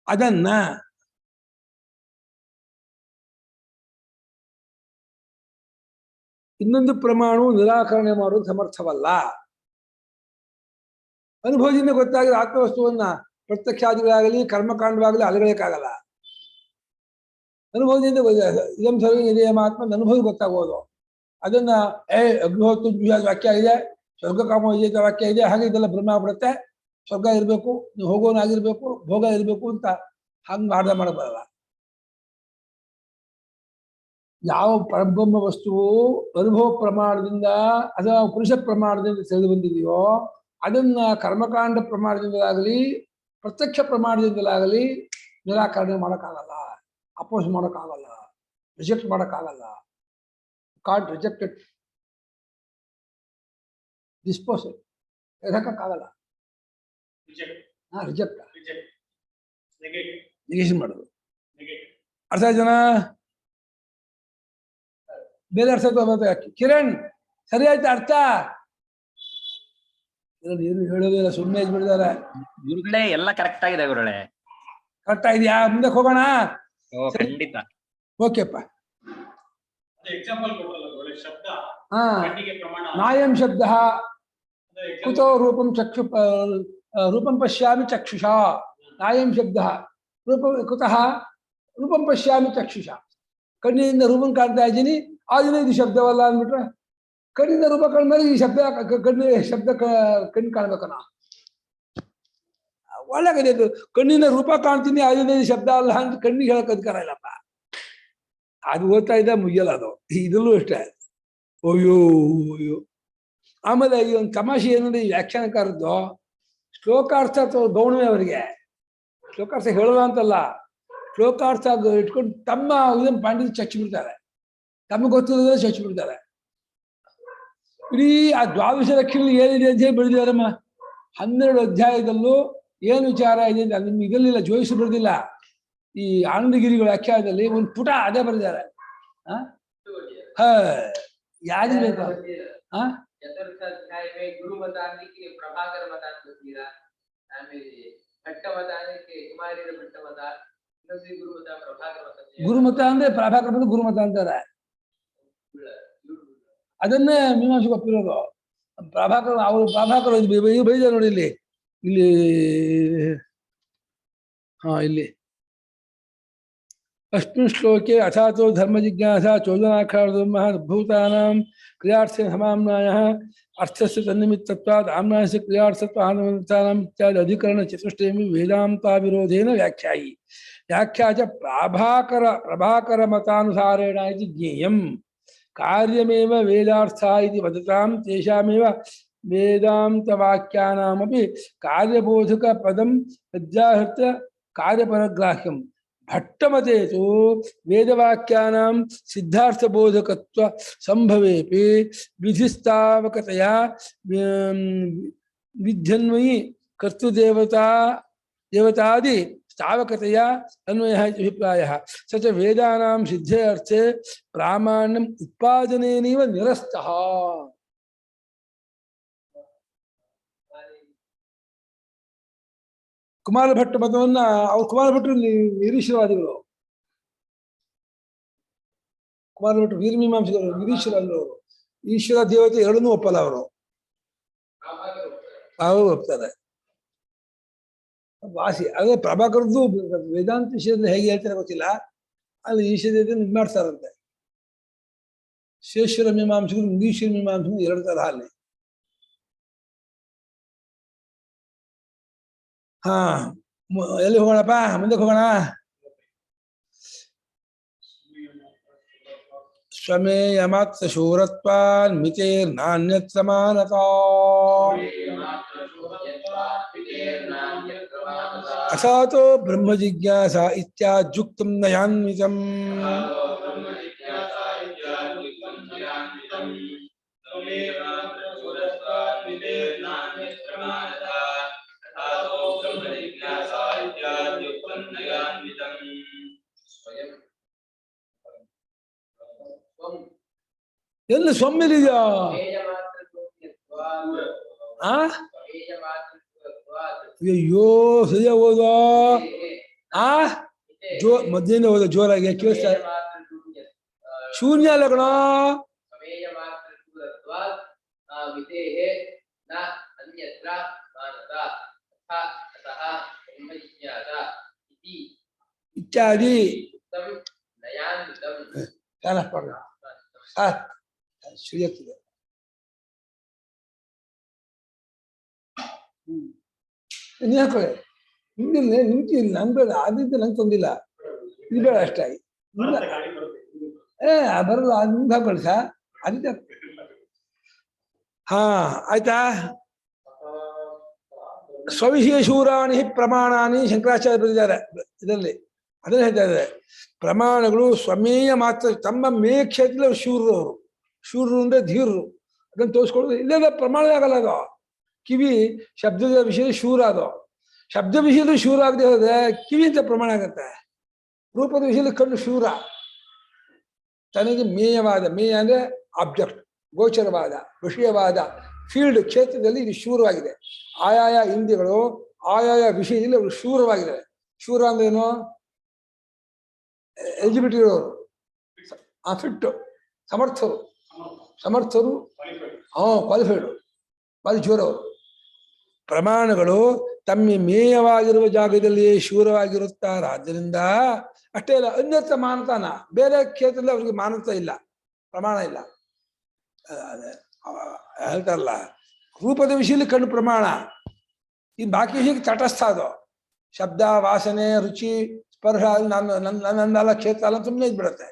ಅದನ್ನ ಇನ್ನೊಂದು ಪ್ರಮಾಣವು ನಿರಾಕರಣೆ ಮಾಡುವುದು ಸಮರ್ಥವಲ್ಲ. ಅನುಭವದಿಂದ ಗೊತ್ತಾಗಿರೋ ಆತ್ಮವಸ್ತುವನ್ನ ಪ್ರತ್ಯಕ್ಷಾದಿಗಳಾಗಲಿ ಕರ್ಮಕಾಂಡವಾಗಲಿ ಅಲಗಳಕ್ಕಾಗಲ್ಲ. ಅನುಭವದಿಂದ ಇದಂ ಸರ್ವ ನಿಯಮಾತ್ಮ ಅನುಭವ ಗೊತ್ತಾಗೋದು. ಅದನ್ನ ಅಗ್ನಿಹೋತ್ರ ವಾಕ್ಯ ಇದೆ, ಸ್ವರ್ಗ ಕಾಮ ವಿಜೇತ ವಾಕ್ಯ ಇದೆ, ಹಾಗೆ ಇದೆಲ್ಲ ಬ್ರಹ್ಮ ಬಿಡುತ್ತೆ, ಸ್ವರ್ಗ ಇರಬೇಕು, ನೀವು ಹೋಗೋನಾಗಿರ್ಬೇಕು, ಭೋಗ ಇರಬೇಕು ಅಂತ ಹಂಗೆ ಮಾಡಬಾರಲ್ಲ. ಯಾವ ಪರಬ್ರಹ್ಮ ವಸ್ತುವು ಅನುಭವ ಪ್ರಮಾಣದಿಂದ ಅಥವಾ ಪುರುಷ ಪ್ರಮಾಣದಿಂದ ತಿಳಿದು ಬಂದಿದೆಯೋ ಅದನ್ನ ಕರ್ಮಕಾಂಡ ಪ್ರಮಾಣದಿಂದಲಾಗಲಿ ಪ್ರತ್ಯಕ್ಷ ಪ್ರಮಾಣದಿಂದಲಾಗಲಿ ನಿರಾಕರಣೆ ಮಾಡೋಕ್ಕಾಗಲ್ಲ, ಅಪೋಸ್ ಮಾಡೋಕ್ಕಾಗಲ್ಲ, ರಿಜೆಕ್ಟ್ ಮಾಡೋಕ್ಕಾಗಲ್ಲ. Can't reject it, dispose it, ಎದಕ್ಕಾಗಲ್ಲ. ರಿಜೆಕ್ಟ್ ನೆಗೆಷನ್ ಮಾಡೋದು. ಅರ್ಥ ಜನ ಬೇರೆ ಅರ್ಥ ತಗೋಬೇಕು. ಕಿರಣ್ ಸರಿ ಆಯ್ತು ಅರ್ಥ? ಏನು ಹೇಳೋದಿಲ್ಲ, ಸುಮ್ಮನೆ ಬಿಡಿದಾರೆ. ಗುರುಗಳೇ ಎಲ್ಲ ಕರೆಕ್ಟ್ ಆಗಿದೆ ಗುರುಗಳೇ. ಕರೆಕ್ಟ್ ಆಗಿದೆಯಾ? ಮುಂದಕ್ಕೆ ಹೋಗೋಣ. ಖಂಡಿತ. ಓಕೆಪ್ಪ. ಎಕ್ಸಾಂಪಲ್ ಕೊಡಲ್ಲ ಗುರುಗಳೇ. ಶಬ್ದ ನಾಯಂ ಶಬ್ದ ಕುತೋ ರೂಪಂ ಚಕ್ಷು ರೂಪಂ ಪಶ್ಯಾಮಿ ಚಕ್ಷುಷಾ. ನಾಯಂ ಶಬ್ದ ರೂಪ ಕುತಃ ರೂಪಂ ಪಶ್ಯಾಮಿ ಚಕ್ಷುಷಾ. ಕಣ್ಣಿನಿಂದ ರೂಪಂ ಕಾಣ್ತಾ ಇದ್ದೀನಿ, ಆದಿನ ಇದು ಶಬ್ದವಲ್ಲ ಅಂದ್ಬಿಟ್ರೆ ಕಣ್ಣಿಂದ ರೂಪ ಕಂಡ್ಮೇಲೆ ಈ ಶಬ್ದ ಕಣ್ಣು ಕಾಣ್ಬೇಕನ? ಒಳ್ಳೆ ಅದು ಕಣ್ಣಿನ ರೂಪ ಕಾಣ್ತೀನಿ, ಆದಿನ ಇದು ಶಬ್ದ ಅಲ್ಲ ಅಂತ ಕಣ್ಣಿಗೆ ಹೇಳಕ್ ಅಧಿಕಾರ ಇಲ್ಲಪ್ಪ. ಅದು ಓದ್ತಾ ಇದ್ದ ಮುಗಿಯಲ್ಲ ಅದು. ಇದರಲ್ಲೂ ಅಷ್ಟೇ. ಅಯ್ಯೋ ಅಯ್ಯೋ. ಆಮೇಲೆ ಈ ಒಂದು ತಮಾಷೆ ಏನಂದ್ರೆ ಈ ವ್ಯಾಖ್ಯಾನಕಾರದ್ದು ಶ್ಲೋಕಾರ್ಥ ಅಥವಾ ಗೌಣವೇ ಅವರಿಗೆ. ಶ್ಲೋಕಾರ್ಥ ಹೇಳೋಲ್ಲ ಅಂತಲ್ಲ, ಶ್ಲೋಕಾರ್ಥ ಇಟ್ಕೊಂಡು ತಮ್ಮ ಇದನ್ನು ಪಾಂಡಿತ್ಯ ಚಚ್ಚಿ ಬಿಡ್ತಾರೆ, ತಮಗೆ ಗೊತ್ತಿರೋದ್ರೆ ಚಚ್ಚಿ ಬಿಡ್ತಾರೆ. ಇಡೀ ಆ ದ್ವಾದಶ ಲಕ್ಷಣಗಳು ಏನಿದೆ ಅಂತ ಹೇಳಿ ಬೆಳೆದಿದ್ದಾರಮ್ಮ. 12 ಅಧ್ಯಾಯದಲ್ಲೂ ಏನು ವಿಚಾರ ಇದೆ ಅಂತ ನಿಮ್ಗೆ ಇದರಲ್ಲಿಲ್ಲ, ಜೋಯಿಸಿ ಬರೆದಿಲ್ಲ. ಈ ಆನಂದಗಿರಿಗಳ ವ್ಯಾಖ್ಯಾನದಲ್ಲಿ ಒಂದು ಪುಟ ಅದೇ ಬರೆದಿದ್ದಾರೆ. ಯಾರಿಗೆ ಬೇಕು? चतुर्थ अध्याय में गुरु बताने के प्रभाकर मतान बतीरा आमेಲೆ ಭಟ್ಟ ಮತಾನಕ್ಕೆ ಕುಮಾರಿಯ ಭಟ್ಟ ಮತ ಇನ್ನೊಂದು ಗುರು ಮತ ಪ್ರಭಾಕರ ಮತ. ಗುರು ಮತ ಅಂದ್ರೆ ಪ್ರಭಾಕರ ಮತ ಗುರು ಮತ ಅಂತಾರೆ. ಅದನ್ನೇ ಮೀಮಾಂಸೆ ಒಪ್ಪಿರೋದು. ಪ್ರಭಾಕರ ಅವರು ಪ್ರಭಾಕರ ಬೈದ ನೋಡಿ ಇಲ್ಲಿ ಇಲ್ಲಿ ಇಲ್ಲಿ अस्मिन् श्लोके अथातो धर्मजिज्ञासा चोदनाक्षरधर्मः भूतानां क्रियार्थे समाम्नायः अर्थस्य तन्निमित्तत्वात् आम्नायस्य क्रियार्थत्वानुमित्तानाम् इत्यादि अधिकरणचतुष्टयं वेदान्ताविरोधेन व्याख्यायि व्याख्या च प्रभाकरमतानुसारेण इति ज्ञेयम् कार्यमेव वेदार्थः इति वदतां तेषामेव वेदान्तवाक्यानामपि कार्यबोधकपदं अध्याहृत्य कार्यपरग्राह्यम् भट्टमते तो वेदवाक्यानां सिद्धार्थबोधकत्व संभवेपि विधिस्तावकतया विध्यन्वयि कर्तृदेवता देवतादि तावकतया अन्वयः इति अभिप्रायः स च वेदानां सिद्धे अर्थे प्रामाण्यम् उत्पादनेनैव निरस्तः ಕುಮಾರ ಭಟ್ಟ ಮತವನ್ನ ಅವ್ರು ಕುಮಾರ ಭಟ್ರು ನಿರೀಶ್ವರವಾದಿಗಳು ಕುಮಾರ ಭಟ್ರು ವೀರಮೀಮಾಂಸಕರು ನಿರೀಶ್ವರವಾದಿಗಳು ಈಶ್ವರ ದೇವತೆ ಎರಡನ್ನೂ ಒಪ್ಪಲ್ಲ ಅವರು ಒಪ್ತಾರೆ ವಾಸಿ ಅದೇ ಪ್ರಭಾಕರದ್ದು ವೇದಾಂತ ವಿಷಯದಲ್ಲಿ ಹೇಗೆ ಹೇಳ್ತಾರೆ ಗೊತ್ತಿಲ್ಲ ಅಲ್ಲಿ ಈಶ್ವರ ದೇವತೆ ಇದು ಮಾಡ್ತಾರಂತೆ ಶೇಶ್ವರ ಮೀಮಾಂಸಕರು ನಿರೀಶ್ವರ ಮೀಮಾಂಸಕರು ಎರಡು ತರ ಅಲ್ಲಿ ಹಾ ಎಲ್ಲಿ ಹೋಗೋಣಪ್ಪ ಮುಂದಕ್ಕೆ ಹೋಗೋಣ ಸ್ವಮೇಯ ಮಾತ್ರ ಶೂರತ್ವಾನ್ ಮಿತೇರ್ನಾನ್ಯತ್ ಸಮಾನತಾ ಅಥಾತೋ ಬ್ರಹ್ಮ ಜಿಜ್ಞಾಸಾ ಇತ್ಯಾಜುಕ್ತಂ ನಯಾನ್ವಿತಂ ಎಲ್ಲ ಸೊಮ್ಮೆಲಿದೆಯಾ ಅಯ್ಯೋ ಸರಿಯ ಓದ ಮಧ್ಯಾಹ್ನ ಓದ ಜೋರಾಗಿ ಕೇಳಿಸ್ತಾ ಶೂನ್ಯ ಲಗ್ನ ಇತ್ಯಾದಿ ಶ್ರೀಯತ್ತಿದೆ ನೀ ಹಾಕೊಳ್ಳಿ ನಿಮ್ಗಿಲ್ಲ ನಿಮ್ಗಿಲ್ಲ ನಂಗೆ ಬೇಡ ಅದಿದ್ದು ನಂಗೆ ತೊಂದಿಲ್ಲ ಇದು ಬೇಡ ಅಷ್ಟಾಗಿ ಬರಲ್ಲ ಅದು ನಿಮ್ಗೆ ಹಾಕೊಳ್ಳಿ ಸಾ ಅದಿದ್ದ ಹಾ ಆಯ್ತಾ ಸ್ವವಿಷಯ ಶೂರಾಣಿ ಪ್ರಮಾಣಾನಿ ಶಂಕರಾಚಾರ್ಯ ಬರೆದಿದ್ದಾರೆ ಇದರಲ್ಲಿ ಅದನ್ನ ಹೇಳ್ತಾ ಇದ್ದಾರೆ ಪ್ರಮಾಣಗಳು ಸ್ವಮೇಯ ಮಾತ್ರ ತಮ್ಮ ಮೇಕ್ಷೇತ್ರದಲ್ಲಿ ಶೂರರು ಅವರು ಶೂರರು ಅಂದ್ರೆ ಧೀರರು ಅದನ್ನು ತೋರಿಸ್ಕೊಳ್ಳೋದು ಇಲ್ಲದ ಪ್ರಮಾಣ ಆಗಲ್ಲ ಅದು ಕಿವಿ ಶಬ್ದದ ವಿಷಯ ಶೂರ ಅದು ಶಬ್ದ ವಿಷಯದಲ್ಲಿ ಶೂರ ಆಗದೆ ಹೋದ್ರೆ ಕಿವಿ ಅಂತ ಪ್ರಮಾಣ ಆಗತ್ತೆ ರೂಪದ ವಿಷಯದಲ್ಲಿ ಕಣ್ಣು ಶೂರ ತನಗೆ ಮೇಯವಾದ ಮೇಯ ಅಂದ್ರೆ ಆಬ್ಜೆಕ್ಟ್ ಗೋಚರವಾದ ವಿಷಯವಾದ ಫೀಲ್ಡ್ ಕ್ಷೇತ್ರದಲ್ಲಿ ಇದು ಶೂರವಾಗಿದೆ ಆಯಾಯ ಇಂದ್ರಿಯಗಳು ಆಯಾಯ ವಿಷಯದಲ್ಲಿ ಅವರು ಶೂರವಾಗಿದ್ದಾರೆ ಶೂರ ಅಂದ್ರೇನು ಎಲಿಜಿಬಿಲಿಟಿ ಇರೋರು ಫಿಟ್ಟು ಸಮರ್ಥರು ಕ್ವಾಲಿಫೈಡು ಭಾರಿ ಜೋರವರು ಪ್ರಮಾಣಗಳು ತಮ್ಮ ಮೇಯವಾಗಿರುವ ಜಾಗದಲ್ಲಿಯೇ ಶೂರವಾಗಿರುತ್ತಾರಾದ್ದರಿಂದ ಅಷ್ಟೇ ಇಲ್ಲ ಅನ್ಯತ್ರ ಮಾನತಾನ ಬೇರೆ ಕ್ಷೇತ್ರದಲ್ಲಿ ಅವ್ರಿಗೆ ಮಾನತ ಇಲ್ಲ ಪ್ರಮಾಣ ಇಲ್ಲ ಹೇಳ್ತಾರಲ್ಲ ರೂಪದ ವಿಷಯದಲ್ಲಿ ಕಣ್ಣು ಪ್ರಮಾಣ ಈ ಬಾಕಿ ವಿಷಯಕ್ಕೆ ತಟಸ್ಥ ಅದು ಶಬ್ದ ವಾಸನೆ ರುಚಿ ಸ್ಪರ್ಶ ನನ್ನಲ್ಲ ಕ್ಷೇತ್ರ ಅಲ್ಲ ಸುಮ್ಮನೆ ಇದ್ಬಿಡತ್ತೆ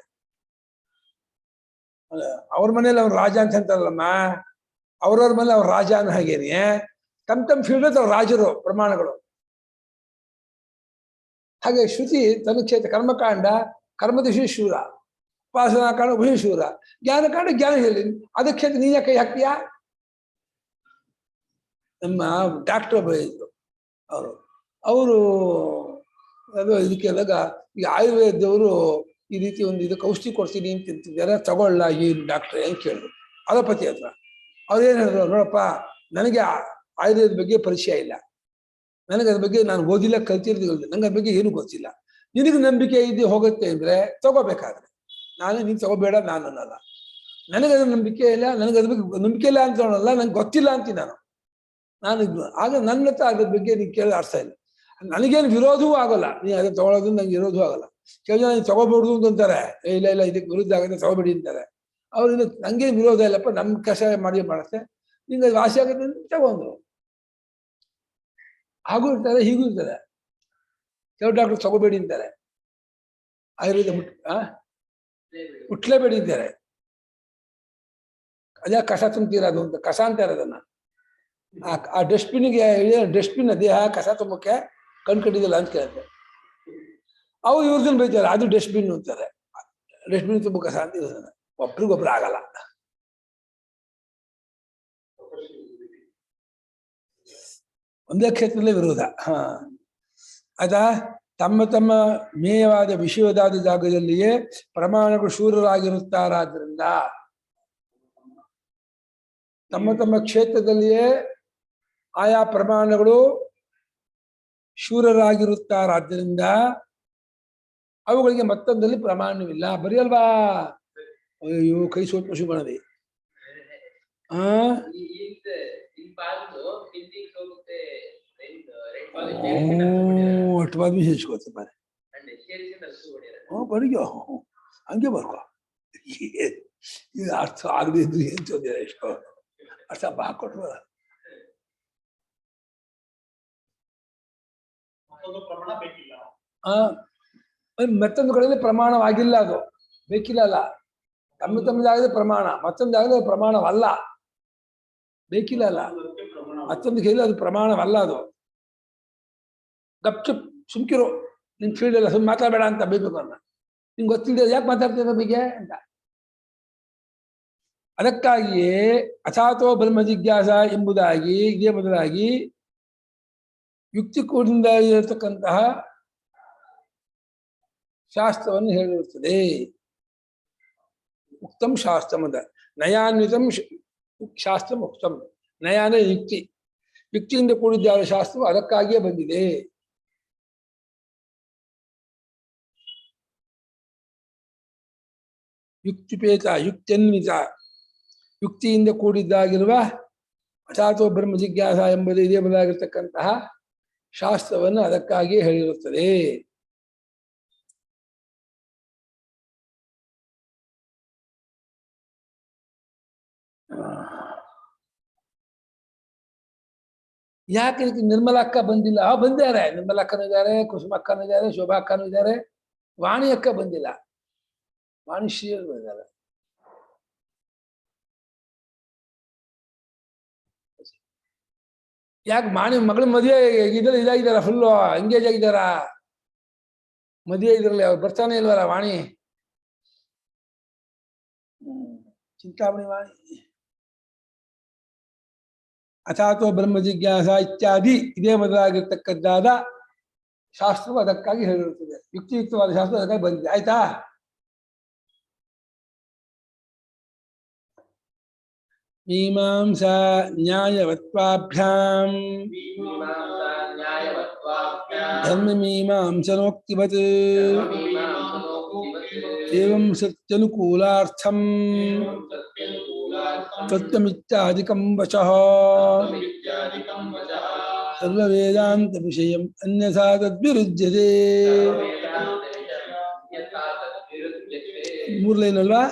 ಅವ್ರ ಮನೇಲಿ ಅವ್ರು ರಾಜ ಅಂತ ಅಂತಾರಲ್ಲಮ್ಮ ಅವ್ರವ್ರ ಮೇಲೆ ಅವ್ರ ರಾಜ ಅನ್ನೋ ಹಾಗೇನೆ ತಮ್ಮ ಫೀಲ್ಡ್ ಅವ್ರ ರಾಜರು ಪ್ರಮಾಣಗಳು ಹಾಗೆ ಶ್ರುತಿ ತನ್ನ ಕ್ಷೇತ್ರ ಕರ್ಮಕಾಂಡ ಕರ್ಮದ ಶೂರ ಉಪಾಸನಾ ಕಾಂಡ ಉಭಯ ಶೂರ ಜ್ಞಾನಕಾಂಡ ಜ್ಞಾನ ಹೇಳಿ ಅದಕ್ಕೆ ಕ್ಷೇತ್ರ ನೀನೇ ಕೈ ಹಾಕ್ತೀಯಾ ನಮ್ಮ ಡಾಕ್ಟರ್ ಬೈದ್ರು ಅವರು ಅದು ಇದಕ್ಕೆಲ್ಲಾಗ ಈ ಆಯುರ್ವೇದದವರು ಈ ರೀತಿ ಒಂದು ಇದಕ್ಕೆ ಔಷಧಿ ಕೊಡ್ತೀನಿ ಅಂತ ತಿಂತಿದ್ದಾರೆ ತಗೊಳ್ಳ ಈ ಡಾಕ್ಟರ್ ಹೆಂಗೆ ಕೇಳಿದ್ರು ಅಲೋಪತಿ ಹತ್ರ ಅವ್ರೇನು ಹೇಳಿದ್ರು ನೋಡಪ್ಪ ನನಗೆ ಆಯುರ್ವೇದ ಬಗ್ಗೆ ಪರಿಚಯ ಇಲ್ಲ ನನಗೆ ಅದ್ರ ಬಗ್ಗೆ ನಾನು ಓದಿಲ್ಲ ಕಲ್ತಿರೋದು ನಂಗೆ ಅದ್ರ ಬಗ್ಗೆ ಏನು ಗೊತ್ತಿಲ್ಲ ನಿನಗೆ ನಂಬಿಕೆ ಇದ್ದು ಹೋಗುತ್ತೆ ಅಂದ್ರೆ ತಗೋಬೇಕಾದ್ರೆ ನೀನು ತಗೋಬೇಡ ನಾನು ಅನ್ನಲ್ಲ ನನಗೆ ಅದ್ರ ನಂಬಿಕೆ ಇಲ್ಲ ನನಗೆ ಅದ್ರ ಬಗ್ಗೆ ನಂಬಿಕೆ ಇಲ್ಲ ಅಂತ ಅನ್ನಲ್ಲ ನಂಗೆ ಗೊತ್ತಿಲ್ಲ ಅಂತೀನಿ ನಾನು ಆಗ ನನ್ನ ಹತ್ರ ಅದ್ರ ಬಗ್ಗೆ ನೀನು ಕೇಳಿ ಅರ್ಥ ಇಲ್ಲ ನನಗೇನು ವಿರೋಧವೂ ಆಗೋಲ್ಲ ನೀ ಅದನ್ನ ತಗೊಳ್ಳೋದು ನಂಗೆ ವಿರೋಧವೂ ಆಗಲ್ಲ ಕೆಲವು ಜನ ತಗೋಬಾರ್ದು ಅಂತಾರೆ. ಇಲ್ಲ ಇಲ್ಲ ಇದಕ್ಕೆ ವಿರುದ್ಧ ಆಗುತ್ತೆ ತಗೋಬೇಡಿ ಅಂತಾರೆ. ಅವ್ರಿಂದ ನಂಗೆ ವಿರೋಧ ಇಲ್ಲಪ್ಪ, ನಮ್ ಕಷಾಯ ಮಾಡಿ ಮಾಡುತ್ತೆ, ನಿಂಗೆ ವಾಸಿ ಆಗುತ್ತೆ ಅಂತ ತಗೊಂಡ್ರು. ಹಾಗೂ ಇರ್ತಾರೆ, ಹೀಗೂ ಇರ್ತಾರೆ. ಕೆಲವು ಡಾಕ್ಟರ್ ತಗೋಬೇಡಿ ಅಂತಾರೆ, ಆಯುರ್ವೇದ ಮುಟ್ಲೇಬೇಡಿ ಅಂತಾರೆ. ಅದೇ ಕಸ ತುಂಬ್ತಿರೋದು ಅಂತ, ಕಸ ಅಂತಾರೆ ಅದನ್ನ. ಆ ಡಸ್ಟ್ಬಿನ್ಗೆ ಡಸ್ಟ್ಬಿನ್ ದೇಹ ಕಸ ತುಂಬಕ್ಕೆ ಕಣ್ಕಟ್ಟಿದಿಲ್ಲ ಅಂತ ಕೇಳುತ್ತೆ. ಅವು ಇವ್ರದನ್ನ ಬೈತಾರೆ, ಅದು ಡಸ್ಟ್ಬಿನ್ ಅಂತಾರೆ. ಡಸ್ಟ್ಬಿನ್ ತುಂಬ ಕಸ ಅಂತ ಇವ್ರನ್ನ. ಒಬ್ರಿಗೊಬ್ರು ಆಗಲ್ಲ. ಒಂದೇ ಕ್ಷೇತ್ರದಲ್ಲೇ ವಿರೋಧ. ಆಯ್ತಾ? ತಮ್ಮ ತಮ್ಮ ಮೇಯವಾದ ವಿಷಯವಾದ ಜಾಗದಲ್ಲಿಯೇ ಪ್ರಮಾಣಗಳು ಶೂರರಾಗಿರುತ್ತಾರಾದ್ರಿಂದ, ತಮ್ಮ ತಮ್ಮ ಕ್ಷೇತ್ರದಲ್ಲಿಯೇ ಆಯಾ ಪ್ರಮಾಣಗಳು ಶೂರರಾಗಿರುತ್ತಾರಾದ್ದರಿಂದ ಅವುಗಳಿಗೆ ಮತ್ತೊಂದಲ್ಲಿ ಪ್ರಮಾಣವಿಲ್ಲ. ಬರೀ ಅಲ್ವಾ? ಅಯ್ಯೋ, ಕೈ ಸೋತ್ ಪಶು ಬಣದಿ. ಅಷ್ಟು ಬಾದ್ಮಿ ಸೇರಿಸ್ಕೋತ ಬಾರೆ. ಬರಿಯೋ ಹಂಗೆ ಬರ್ಕೋ. ಇದು ಅರ್ಥ ಆಗದಿದ್ರು ಏನ್ ತೊಂದರೆ, ಎಷ್ಟು ಅರ್ಥ ಹಾಕೊಟ್ರ ಪ್ರಮಾಣ ಬೇಕಿಲ್ಲ. ಮತ್ತೊಂದು ಕಡೆಯಲ್ಲಿ ಪ್ರಮಾಣವಾಗಿಲ್ಲ, ಅದು ಬೇಕಿಲ್ಲ ಅಲ್ಲ. ತಮ್ಮ ತಮ್ಮದಾಗದೆ ಪ್ರಮಾಣ, ಮತ್ತೊಂದಾಗದೆ ಪ್ರಮಾಣವಲ್ಲ. ಬೇಕಿಲ್ಲ ಅಲ್ಲ, ಮತ್ತೊಂದು ಕೈಲಿ ಅದು ಪ್ರಮಾಣವಲ್ಲ. ಅದು ಗಪ್ ಸುಮ್ಕಿರು, ನಿನ್ ಫೀಲ್ಡ್ ಎಲ್ಲ ಸುಮ್ಮನೆ ಮಾತಾಡಬೇಡ ಅಂತ ಬೈಬೇಕು ಅನ್ನ. ನಿಮ್ಗೆ ಗೊತ್ತಿಲ್ಲ ಯಾಕೆ ಮಾತಾಡ್ತೀರ ಬಗ್ಗೆ ಅಂತ. ಅದಕ್ಕಾಗಿಯೇ ಅಥಾತೋ ಬ್ರಹ್ಮ ಜಿಜ್ಞಾಸ ಎಂಬುದಾಗಿ ಇದೇ ಮೊದಲಾಗಿ ಯುಕ್ತಿ ಕೂಡಿಂದ ಇರತಕ್ಕಂತಹ ಶಾಸ್ತ್ರವನ್ನು ಹೇಳಿರುತ್ತದೆ. ಉಕ್ತಂ ಶಾಸ್ತ್ರಂ ಅಂತ, ನಯಾನ್ವಿತಂ ಶಾಸ್ತ್ರಂ ಉಕ್ತಂ. ನಯಾನ ಯುಕ್ತಿ, ಯುಕ್ತಿಯಿಂದ ಕೂಡಿದ್ದ ಶಾಸ್ತ್ರವು ಅದಕ್ಕಾಗಿಯೇ ಬಂದಿದೆ. ಯುಕ್ತಿಪೇತ, ಯುಕ್ತ್ಯನ್ವಿತ, ಯುಕ್ತಿಯಿಂದ ಕೂಡಿದ್ದಾಗಿರುವ ಅಥಾತೋ ಬ್ರಹ್ಮ ಜಿಜ್ಞಾಸ ಎಂಬುದು ಇದೇ ಬದಲಾಗಿರ್ತಕ್ಕಂತಹ ಶಾಸ್ತ್ರವನ್ನು ಅದಕ್ಕಾಗಿಯೇ ಹೇಳಿರುತ್ತದೆ. ಯಾಕೆ ನಿರ್ಮಲ ಅಕ್ಕ ಬಂದಿಲ್ಲ? ಬಂದಿದ್ದಾರೆ, ನಿರ್ಮಲ ಅಕ್ಕನೂ ಇದ್ದಾರೆ, ಕುಸುಮ ಅಕ್ಕನೂ ಇದ್ದಾರೆ, ಶೋಭಾ ಅಕ್ಕನೂ ಇದ್ದಾರೆ. ವಾಣಿ ಅಕ್ಕ ಬಂದಿಲ್ಲ, ವಾಣಿ ಶ್ರೀಯರು ಬಂದಿದ್ದಾರೆ. ಯಾಕೆ ವಾಣಿ ಮಗಳ ಮದುವೆ ಇದ್ರಲ್ಲಿ ಇದಾಗಿದ್ದಾರ, ಫುಲ್ಲು ಎಂಗೇಜ್ ಆಗಿದ್ದಾರ, ಮದುವೆ ಇದ್ರಲ್ಲಿ ಅವ್ರು ಬರ್ತಾನೆ ಇಲ್ವಲ್ಲ ವಾಣಿ. ಚಿಂತಾಮಣಿ ವಾಣಿ. ಅಥಾತೋ ಬ್ರಹ್ಮ ಜಿಜ್ಞಾಸ ಇತ್ಯಾದಿ ಇದೇ ಮೊದಲಾಗಿರ್ತಕ್ಕದ್ದಾದ ಶಾಸ್ತ್ರವು ಅದಕ್ಕಾಗಿ ಹೇಳಿರುತ್ತದೆ. ಯುಕ್ತಿಯುಕ್ತವಾದ ಶಾಸ್ತ್ರ ಅದಕ್ಕಾಗಿ ಬಂದಿದೆ. ಆಯ್ತಾ? ಮೀಮಾಂಸಾ ನ್ಯಾಯವತ್ವಾಭ್ಯಾಂ ಧರ್ಮ ಮೀಮಾಂಸನೋಕ್ತಿವತ್ ಏವಂ ಸತ್ಯನುಕೂಲಾರ್ಥಂ ತತ್ವಮಿತ್ಯಾದಿಕಂ ವಚಃ ಸರ್ವವೇದಾಂತ ವಿಷಯಂ ಅನ್ಯಥಾ ತದ್ವಿರುಜ್ಯತೆ. ಮೂರು ಲೈನ್ ಅಲ್ವಾ?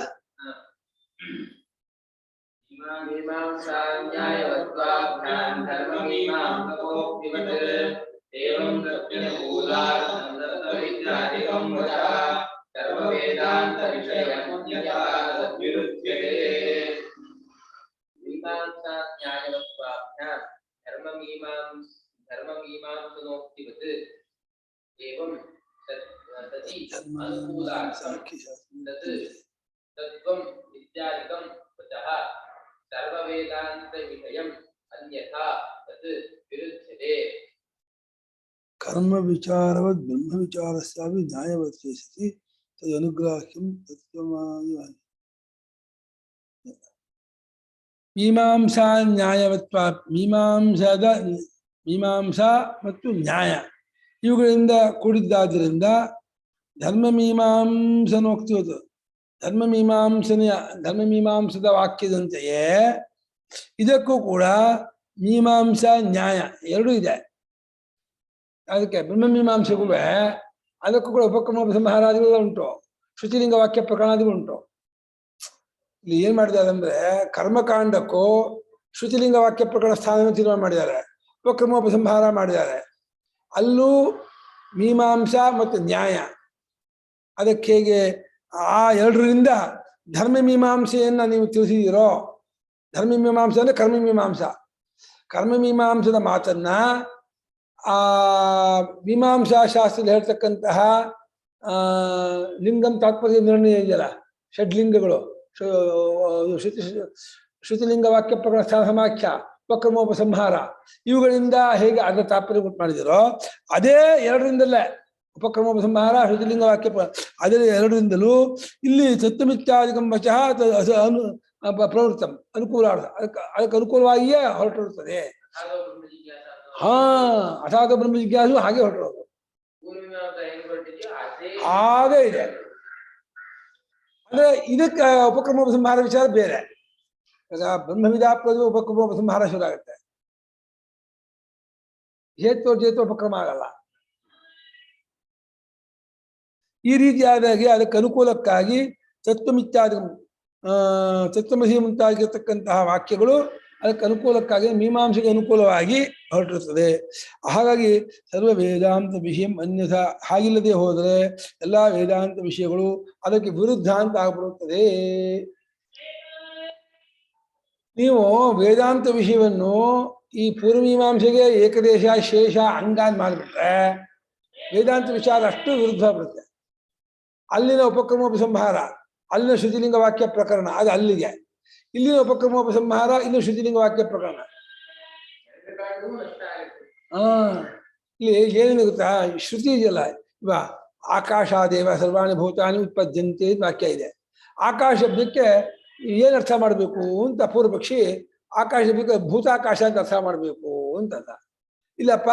ಕರ್ಮ ವಿಚಾರವದ್ ಬ್ರಹ್ಮ ವಿಚಾರಸ್ಯಾಪಿ ನ್ಯಾಯವತ್ ಸತಿ ತದನುಗ್ರಾಹ್ಯಂ ತತ್ವಮಾಯ. ಮೀಮಾಂಸಾ ನ್ಯಾಯವತ್ವ, ಮೀಮಾಂಸಾ ಮತ್ತು ನ್ಯಾಯ ಇವುಗಳಿಂದ ಕೂಡಿದ್ದಾದ್ದರಿಂದ ಧರ್ಮಮೀಮಾಂಸನೋಕ್ತಿವತ್ತು, ಧರ್ಮಮೀಮಾಂಸದ ವಾಕ್ಯದಂತೆಯೇ ಇದಕ್ಕೂ ಕೂಡ ಮೀಮಾಂಸಾ ನ್ಯಾಯ ಎರಡೂ ಇದೆ. ಅದಕ್ಕೆ ಬ್ರಹ್ಮಮೀಮಾಂಸೆಗೂ ಅದಕ್ಕೂ ಕೂಡ ಉಪಕ್ರಮೋಪಸಂಹಾರಾದಿಗಳು ಉಂಟು, ಶ್ರುತಿಲಿಂಗ ವಾಕ್ಯ ಪ್ರಕರಣಗಳು ಉಂಟು. ಇಲ್ಲಿ ಏನ್ ಮಾಡಿದ್ದಾರೆ ಅಂದ್ರೆ ಕರ್ಮಕಾಂಡಕ್ಕೂ ಶ್ರುತಿಲಿಂಗ ವಾಕ್ಯ ಪ್ರಕರಣ ಸ್ಥಾನವನ್ನು ತೀರ್ಮಾನ ಮಾಡಿದ್ದಾರೆ, ಉಪಕ್ರಮೋಪಸಂಹಾರ ಮಾಡಿದ್ದಾರೆ. ಅಲ್ಲೂ ಮೀಮಾಂಸಾ ಮತ್ತು ನ್ಯಾಯ. ಅದಕ್ಕೆ ಹೇಗೆ ಆ ಎರಡರಿಂದ ಧರ್ಮ ಮೀಮಾಂಸೆಯನ್ನ ನೀವು ತಿಳಿಸಿದಿರೋ, ಧರ್ಮ ಮೀಮಾಂಸ ಅಂದ್ರೆ ಕರ್ಮ ಮೀಮಾಂಸ. ಕರ್ಮ ಮೀಮಾಂಸದ ಮಾತನ್ನ ಆ ಮೀಮಾಂಸಾ ಶಾಸ್ತ್ರದಲ್ಲಿ ಹೇಳ್ತಕ್ಕಂತಹ ಲಿಂಗಂ ತಾತ್ಪರ್ಯ ನಿರ್ಣಯ ಇದೆಯಲ್ಲ, ಷಡ್ಲಿಂಗಗಳು, ಶ್ರುತಿಲಿಂಗ ವಾಕ್ಯ ಪ್ರಕರಣ ಸ್ಥಾನ ಸಮಾಖ್ಯ, ಉಪಕ್ರಮೋಪಸಂಹಾರ, ಇವುಗಳಿಂದ ಹೇಗೆ ಅದರ ತಾತ್ಪರ್ಯ ಉಂಟು ಮಾಡಿದಿರೋ ಅದೇ ಎರಡರಿಂದಲೇ ಉಪಕ್ರಮೋಪಸಂಹಾರ ಶ್ರುತಿಲಿಂಗ ವಾಕ್ಯ ಅದೇ ಎರಡರಿಂದಲೂ ಇಲ್ಲಿ ತತ್ವಮಿತ್ಯಾದಿಕಂ ವಚಃ ಪ್ರವೃತ್ತಂ ಅನುಕೂಲಾರ್ಥ, ಅದಕ್ಕೆ ಅನುಕೂಲವಾಗಿಯೇ ಹೊರಟಿರುತ್ತದೆ. ಹಾ, ಅಸಾಧ ಬ್ರಹ್ಮ ಜಿಜ್ಞಾಸು ಹಾಗೆ ಹೊರಟಿರೋದು ಹಾಗೆ ಇದೆ. ಅಂದ್ರೆ ಇದಕ್ಕೆ ಉಪಕ್ರಮೋಪಸಂಹಾರ ವಿಚಾರ ಬೇರೆ. ಈಗ ಬ್ರಹ್ಮವಿದಾಪ್ರದ ಉಪಕ್ರಮೋಪಸಂಹಾರ ಶುರು ಆಗುತ್ತೆ, ಹೇತ್ವ ಉಪಕ್ರಮ ಆಗಲ್ಲ. ಈ ರೀತಿಯಾದಾಗಿ ಅದಕ್ಕೆ ಅನುಕೂಲಕ್ಕಾಗಿ ತತ್ವಮಿತ್ಯಾದಿ ತತ್ವಮಸಿ ಮುಂತಾಗಿರ್ತಕ್ಕಂತಹ ವಾಕ್ಯಗಳು ಅದಕ್ಕೆ ಅನುಕೂಲಕ್ಕಾಗಿ ಮೀಮಾಂಸೆಗೆ ಅನುಕೂಲವಾಗಿ ಹೊರಟಿರುತ್ತದೆ. ಹಾಗಾಗಿ ಸರ್ವ ವೇದಾಂತ ವಿಷಯ ಅನ್ಯಥಾ, ಹಾಗಿಲ್ಲದೆ ಹೋದರೆ ಎಲ್ಲ ವೇದಾಂತ ವಿಷಯಗಳು ಅದಕ್ಕೆ ವಿರುದ್ಧ ಅಂತ ಆಗ್ಬಿಡುತ್ತದೆ. ನೀವು ವೇದಾಂತ ವಿಷಯವನ್ನು ಈ ಪೂರ್ವಮೀಮಾಂಸೆಗೆ ಏಕದೇಶ ಶೇಷ ಅಂಗ ಮಾಡಿಬಿಟ್ರೆ ವೇದಾಂತ ವಿಚಾರ ಅಷ್ಟು ವಿರುದ್ಧ ಆಗ್ಬಿಡುತ್ತೆ. ಅಲ್ಲಿನ ಉಪಕ್ರಮೋಪಸಂಹಾರ, ಅಲ್ಲಿನ ಶ್ರುತಿಲಿಂಗ ವಾಕ್ಯ ಪ್ರಕರಣ ಅದು ಅಲ್ಲಿಗೆ, ಇಲ್ಲಿನ ಉಪಕ್ರಮೋಪಸಂಹಾರ ಇನ್ನು ಶ್ರುತಿಲಿಂಗ ವಾಕ್ಯ ಪ್ರಕರಣ. ಇಲ್ಲಿ ಏನೇನು ಗೊತ್ತಾ, ಶ್ರುತಿ ಇದೆಯಲ್ಲ, ಇವ ಆಕಾಶಾದೇವ ಸರ್ವಾಣಿ ಭೂತಾನಿ ಉತ್ಪದ್ಯಂತೆ ವಾಕ್ಯ ಇದೆ. ಆಕಾಶ ಶಬ್ದಕ್ಕೆ ಏನ್ ಅರ್ಥ ಮಾಡಬೇಕು ಅಂತ ಪೂರ್ವಪಕ್ಷಿ ಆಕಾಶ ಶಬ್ದಕ್ಕೆ ಭೂತಾಕಾಶ ಅಂತ ಅರ್ಥ ಮಾಡಬೇಕು ಅಂತಲ್ಲ. ಇಲ್ಲಪ್ಪ,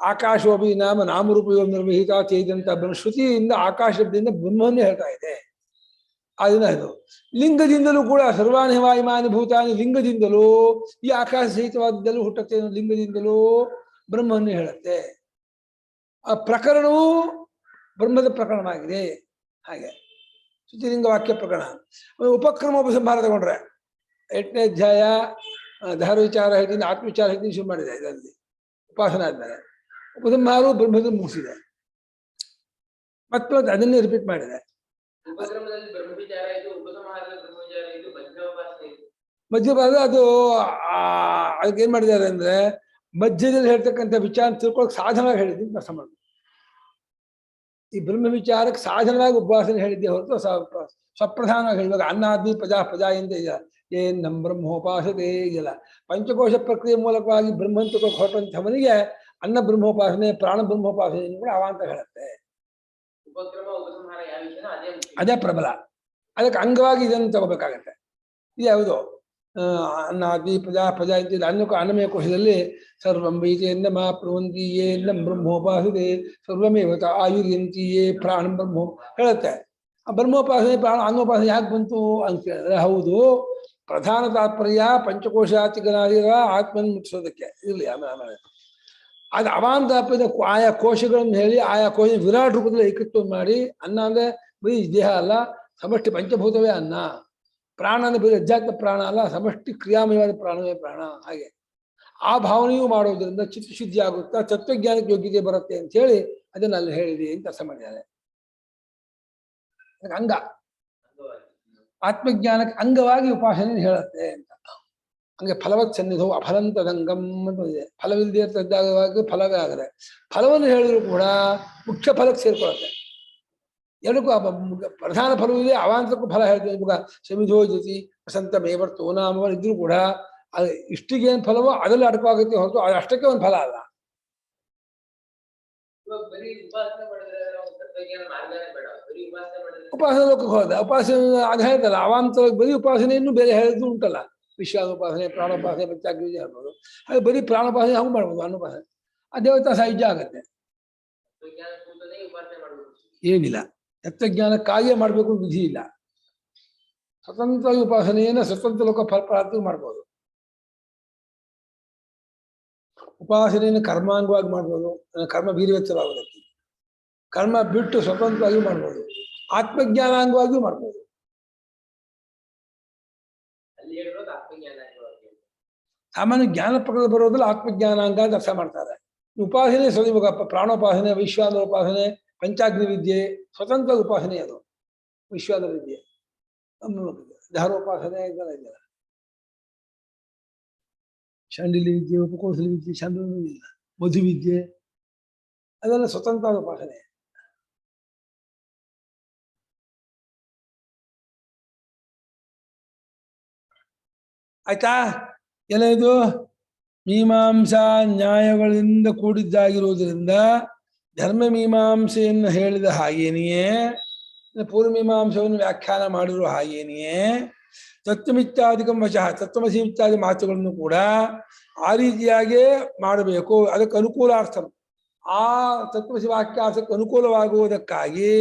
ಆಕಾಶೋಪಿ ನಾಮರೂಪಯೋ ನಿರ್ವಹಿತ ಚೇದಂತ ಶ್ರುತಿಯಿಂದ ಆಕಾಶ ಶಬ್ದದಿಂದ ಬ್ರಹ್ಮವನ್ನೇ ಹೇಳ್ತಾ ಇದೆ. ಅದನ್ನ ಇದು ಲಿಂಗದಿಂದಲೂ ಕೂಡ ಸರ್ವಾಣಿ ವಾಯುಮಾನಿ ಭೂತಾನಿ, ಲಿಂಗದಿಂದಲೂ ಈ ಆಕಾಶ ಸಹಿತವಾದದ್ದಲ್ಲೂ ಹುಟ್ಟುತ್ತೆ, ಲಿಂಗದಿಂದಲೂ ಬ್ರಹ್ಮವನ್ನೇ ಹೇಳುತ್ತೆ. ಆ ಪ್ರಕರಣವು ಬ್ರಹ್ಮದ ಪ್ರಕರಣವಾಗಿದೆ. ಹಾಗೆ ಶ್ರುತಿಲಿಂಗ ವಾಕ್ಯ ಪ್ರಕರಣ. ಉಪಕ್ರಮೋಪಸಂಹಾರ ತಗೊಂಡ್ರೆ 8ನೇ ಅಧ್ಯಾಯ ಧಾರ ವಿಚಾರ ಹೇಳ್ತೀನಿ, ಆತ್ಮವಿಚಾರ ಹೇಳ್ತೀನಿ ಶುರು ಮಾಡಿದೆ. ಇದರಲ್ಲಿ ಉಪಾಸನ ಆದ್ಮೇಲೆ ಉಪಸಂಹಾರವು ಬ್ರಹ್ಮದ ಮುಗಿಸಿದೆ, ಮತ್ತೆ ಅದನ್ನೇ ರಿಪೀಟ್ ಮಾಡಿದೆ. ಮಧ್ಯಭಾಗ ಅದು ಅದಕ್ಕೆ ಏನ್ ಮಾಡಿದ್ದಾರೆ ಅಂದ್ರೆ ಮಧ್ಯದಲ್ಲಿ ಹೇಳ್ತಕ್ಕಂಥ ವಿಚಾರ ತಿಳ್ಕೊಳಕ್ ಸಾಧನವಾಗಿ ಹೇಳಿದ್ದು ಅರ್ಥ ಮಾಡ್ಬೇಕು. ಈ ಬ್ರಹ್ಮ ವಿಚಾರಕ್ಕೆ ಸಾಧನವಾಗಿ ಉಪವಾಸನೆ ಹೇಳಿದ್ದೆ ಹೊರತು ಸ್ವಪ್ರಧಾನವಾಗಿ ಹೇಳಿದಾಗ ಅನ್ನಾದಿ ಪ್ರಜಾ ಎಂದ ಏನ್ ನಮ್ ಬ್ರಹ್ಮೋಪಾಸತೆ ಇದೆಯಲ್ಲ. ಪಂಚಕೋಶ ಪ್ರಕ್ರಿಯೆ ಮೂಲಕವಾಗಿ ಬ್ರಹ್ಮಂತ ಹೊರಟಂಥವನಿಗೆ ಅನ್ನ ಬ್ರಹ್ಮೋಪಾಸನೆ, ಪ್ರಾಣ ಬ್ರಹ್ಮೋಪಾಸನೆ ಕೂಡ ಅವಾಂತ ಹೇಳುತ್ತೆ. ಅದೇ ಪ್ರಬಲ. ಅದಕ್ಕೆ ಅಂಗವಾಗಿ ಇದನ್ನು ತಗೋಬೇಕಾಗತ್ತೆ. ಇದು ಯಾವುದು ಅನ್ನಾದಿ ಪ್ರಜಾ ಇದ್ದಿಲ್ಲ. ಅನ್ನಮಯ ಕೋಶದಲ್ಲಿ ಸರ್ವಂ ವೈಜೇನ್ನ ಮಾ ಪ್ರವಂತಿ ಯೇ ನಂ ಬ್ರಹ್ಮೋಪಾಸತೆ ಸರ್ವಮೇವ ಆಯುರ್ಯಂತಿ ಯೇ ಪ್ರಾಣ ಬ್ರಹ್ಮೋ ಹೇಳುತ್ತೆ. ಆ ಬ್ರಹ್ಮೋಪಾಸನೆ ಪ್ರಾಣ ಅನ್ನೋಪಾಸನೆ ಯಾಕೆ ಬಂತು ಅಂತ ಹೇಳಿದ್ರೆ, ಹೌದು, ಪ್ರಧಾನ ತಾತ್ಪರ್ಯ ಪಂಚಕೋಶಾತಿಗನಾದಿರ ಆತ್ಮನ ಮುಟ್ಟಿಸೋದಕ್ಕೆ ಇರಲಿ. ಆಮೇಲೆ ಅದು ಅವಾಂತ ತಾತ್ಪರ್ಯ ಆಯಾ ಕೋಶಗಳನ್ನು ಹೇಳಿ ಆಯಾ ಕೋಶ ವಿರಾಟ್ ರೂಪದಲ್ಲಿ ಏಕತ್ವ ಮಾಡಿ, ಅನ್ನ ಅಂದ್ರೆ ಬರೀ ದೇಹ ಅಲ್ಲ, ಸಮಷ್ಟಿ ಪಂಚಭೂತವೇ ಅನ್ನ. ಪ್ರಾಣ ಅಂದ್ರೆ ಬರೀ ಅಧ್ಯಾತ್ಮ ಪ್ರಾಣ ಅಲ್ಲ, ಸಮಷ್ಟಿ ಕ್ರಿಯಾಮಯವಾದ ಪ್ರಾಣವೇ ಪ್ರಾಣ. ಹಾಗೆ ಆ ಭಾವನೆಯೂ ಮಾಡೋದ್ರಿಂದ ಚಿತ್ತಶುದ್ಧಿ ಆಗುತ್ತಾ ತತ್ವಜ್ಞಾನಕ್ಕೆ ಯೋಗ್ಯತೆ ಬರುತ್ತೆ ಅಂತ ಹೇಳಿ ಅದನ್ನ ಅಲ್ಲಿ ಹೇಳಿದೆ ಅಂತ ಅರ್ಥ ಮಾಡಿದ್ದಾರೆ. ಅಂಗ ಆತ್ಮಜ್ಞಾನಕ್ಕೆ ಅಂಗವಾಗಿ ಉಪಾಸನೆ ಹೇಳುತ್ತೆ ಅಂತ. ಹಂಗೆ ಫಲವತ್ ಸನ್ನಿಧವು ಅಫಲಂತದಂಗಂ ಅಂತ ಇದೆ. ಫಲವಿಲ್ಲದೆ ಇರ್ತದ್ದಾಗವಾಗಿ ಫಲವೇ ಆಗದೆ, ಫಲವನ್ನು ಹೇಳಿದ್ರು ಕೂಡ ಮುಖ್ಯ ಫಲಕ್ಕೆ ಸೇರ್ಕೊಳ್ಳುತ್ತೆ. ಎರಡಕ್ಕೂ ಪ್ರಧಾನ ಫಲವಿದೆ, ಅವಾಂತರಕ್ಕೂ ಫಲ ಹೇಳ್ತೀವಿ. ಇವಾಗ ಸಮಿಧೋ ಜೊತೆ ವಸಂತ ಮೇವರ್ತೋ ನಾಮ ಇದ್ರೂ ಕೂಡ ಅದು ಇಷ್ಟಿಗೇನು ಫಲವೋ ಅದರಲ್ಲಿ ಅಡಕವಾಗುತ್ತೆ ಹೊರತು ಅದು ಅಷ್ಟಕ್ಕೆ ಒಂದು ಫಲ ಅಲ್ಲ. ಉಪಾಸನೆ ಲೋಕಕ್ಕೆ ಹೋದ ಉಪಾಸನೆ ಅದು ಹೇಳ್ತಲ್ಲ, ಅವಾಂತರವಾಗಿ ಬರೀ ಉಪಾಸನೆಯನ್ನು ಬೇರೆ ಹೇಳಿದ್ರು ಉಂಟಲ್ಲ. ವಿಶ್ವಾಸೋಪಾಸನೆ, ಪ್ರಾಣೋಪಾಸನೆ, ಪ್ರತ್ಯಾಗ್ರಹ ಹೇಳ್ಬೋದು. ಅದು ಬರೀ ಪ್ರಾಣೋಪಾಸನೆ ಹಂಗೆ ಮಾಡ್ಬೋದು. ಅನ್ನೋಪಾಸನೆ ಆ ದೇವತಾ ಸಾಹಿತ್ಯ ಆಗತ್ತೆ. ಏನಿಲ್ಲ, ತತ್ವಜ್ಞಾನಕ್ಕಾಗಿಯೇ ಮಾಡಬೇಕು ವಿಧಿ ಇಲ್ಲ. ಸ್ವತಂತ್ರ ಉಪಾಸನೆಯನ್ನು ಸ್ವತಂತ್ರ ಲೋಕ ಫಲಪ್ರಾಪ್ತಿ ಮಾಡ್ಬೋದು. ಉಪಾಸನೆಯನ್ನು ಕರ್ಮಾಂಗವಾಗಿ ಮಾಡ್ಬೋದು, ಕರ್ಮ ಬೀರ್ಯವೆಚ್ಚವಾಗುವುದಕ್ಕೆ. ಕರ್ಮ ಬಿಟ್ಟು ಸ್ವತಂತ್ರವಾಗಿಯೂ ಮಾಡ್ಬೋದು, ಆತ್ಮಜ್ಞಾನಾಂಗವಾಗಿಯೂ ಮಾಡ್ಬೋದು. ಅಲ್ಲಿ ಹೇಳಿರೋದು ಆತ್ಮಜ್ಞಾನ ಇರುವಾಗ. ಸಾಮಾನ್ಯ ಜ್ಞಾನ ಪ್ರಕೃತಿ ಬರೋದ್ರಲ್ಲಿ ಆತ್ಮಜ್ಞಾನಾಂಗ ಅಂತ ಅರ್ಥ ಮಾಡ್ತಾರೆ. ಉಪಾಸನೆ ಇವಾಗ ಪ್ರಾಣೋಪಾಸನೆ, ವಿಶ್ವಾನ ಉಪಾಸನೆ, ಪಂಚಾಗ್ನಿ ವಿದ್ಯೆ ಸ್ವತಂತ್ರ ಉಪಾಸನೆ ಅದು ವಿಶ್ವಾನ ವಿದ್ಯೆ. ಧಾರೋಪಾಸನೆ ಇದೆಲ್ಲ ಇದೆಯಲ್ಲ, ಶಾಂಡಿಲ್ಯ ವಿದ್ಯೆ, ಉಪಕೋಶಲ ವಿದ್ಯೆ, ಶಾಂಡಿಲ್ಯ ಮಧು ವಿದ್ಯೆ ಅದೆಲ್ಲ ಸ್ವತಂತ್ರ ಉಪಾಸನೆ. ಆಯ್ತಾ? ಎಲ್ಲ ಇದು ಮೀಮಾಂಸಾ ನ್ಯಾಯಗಳಿಂದ ಕೂಡಿದ್ದಾಗಿರುವುದರಿಂದ ಧರ್ಮ ಮೀಮಾಂಸೆಯನ್ನು ಹೇಳಿದ ಹಾಗೇನೆಯೇ, ಪೂರ್ವಮೀಮಾಂಸವನ್ನು ವ್ಯಾಖ್ಯಾನ ಮಾಡಿರುವ ಹಾಗೇನೆಯೇ ತತ್ವಮಿತ್ಯಾದಿಕಂ ವಶಃ, ತತ್ವಮಸಿ ಇತ್ಯಾದಿ ಮಾತುಗಳನ್ನು ಕೂಡ ಆ ರೀತಿಯಾಗೇ ಮಾಡಬೇಕು. ಅದಕ್ಕೆ ಅನುಕೂಲಾರ್ಥ, ಆ ತತ್ವಮಸಿ ವಾಕ್ಯಾರ್ಥಕ್ಕೆ ಅನುಕೂಲವಾಗುವುದಕ್ಕಾಗಿ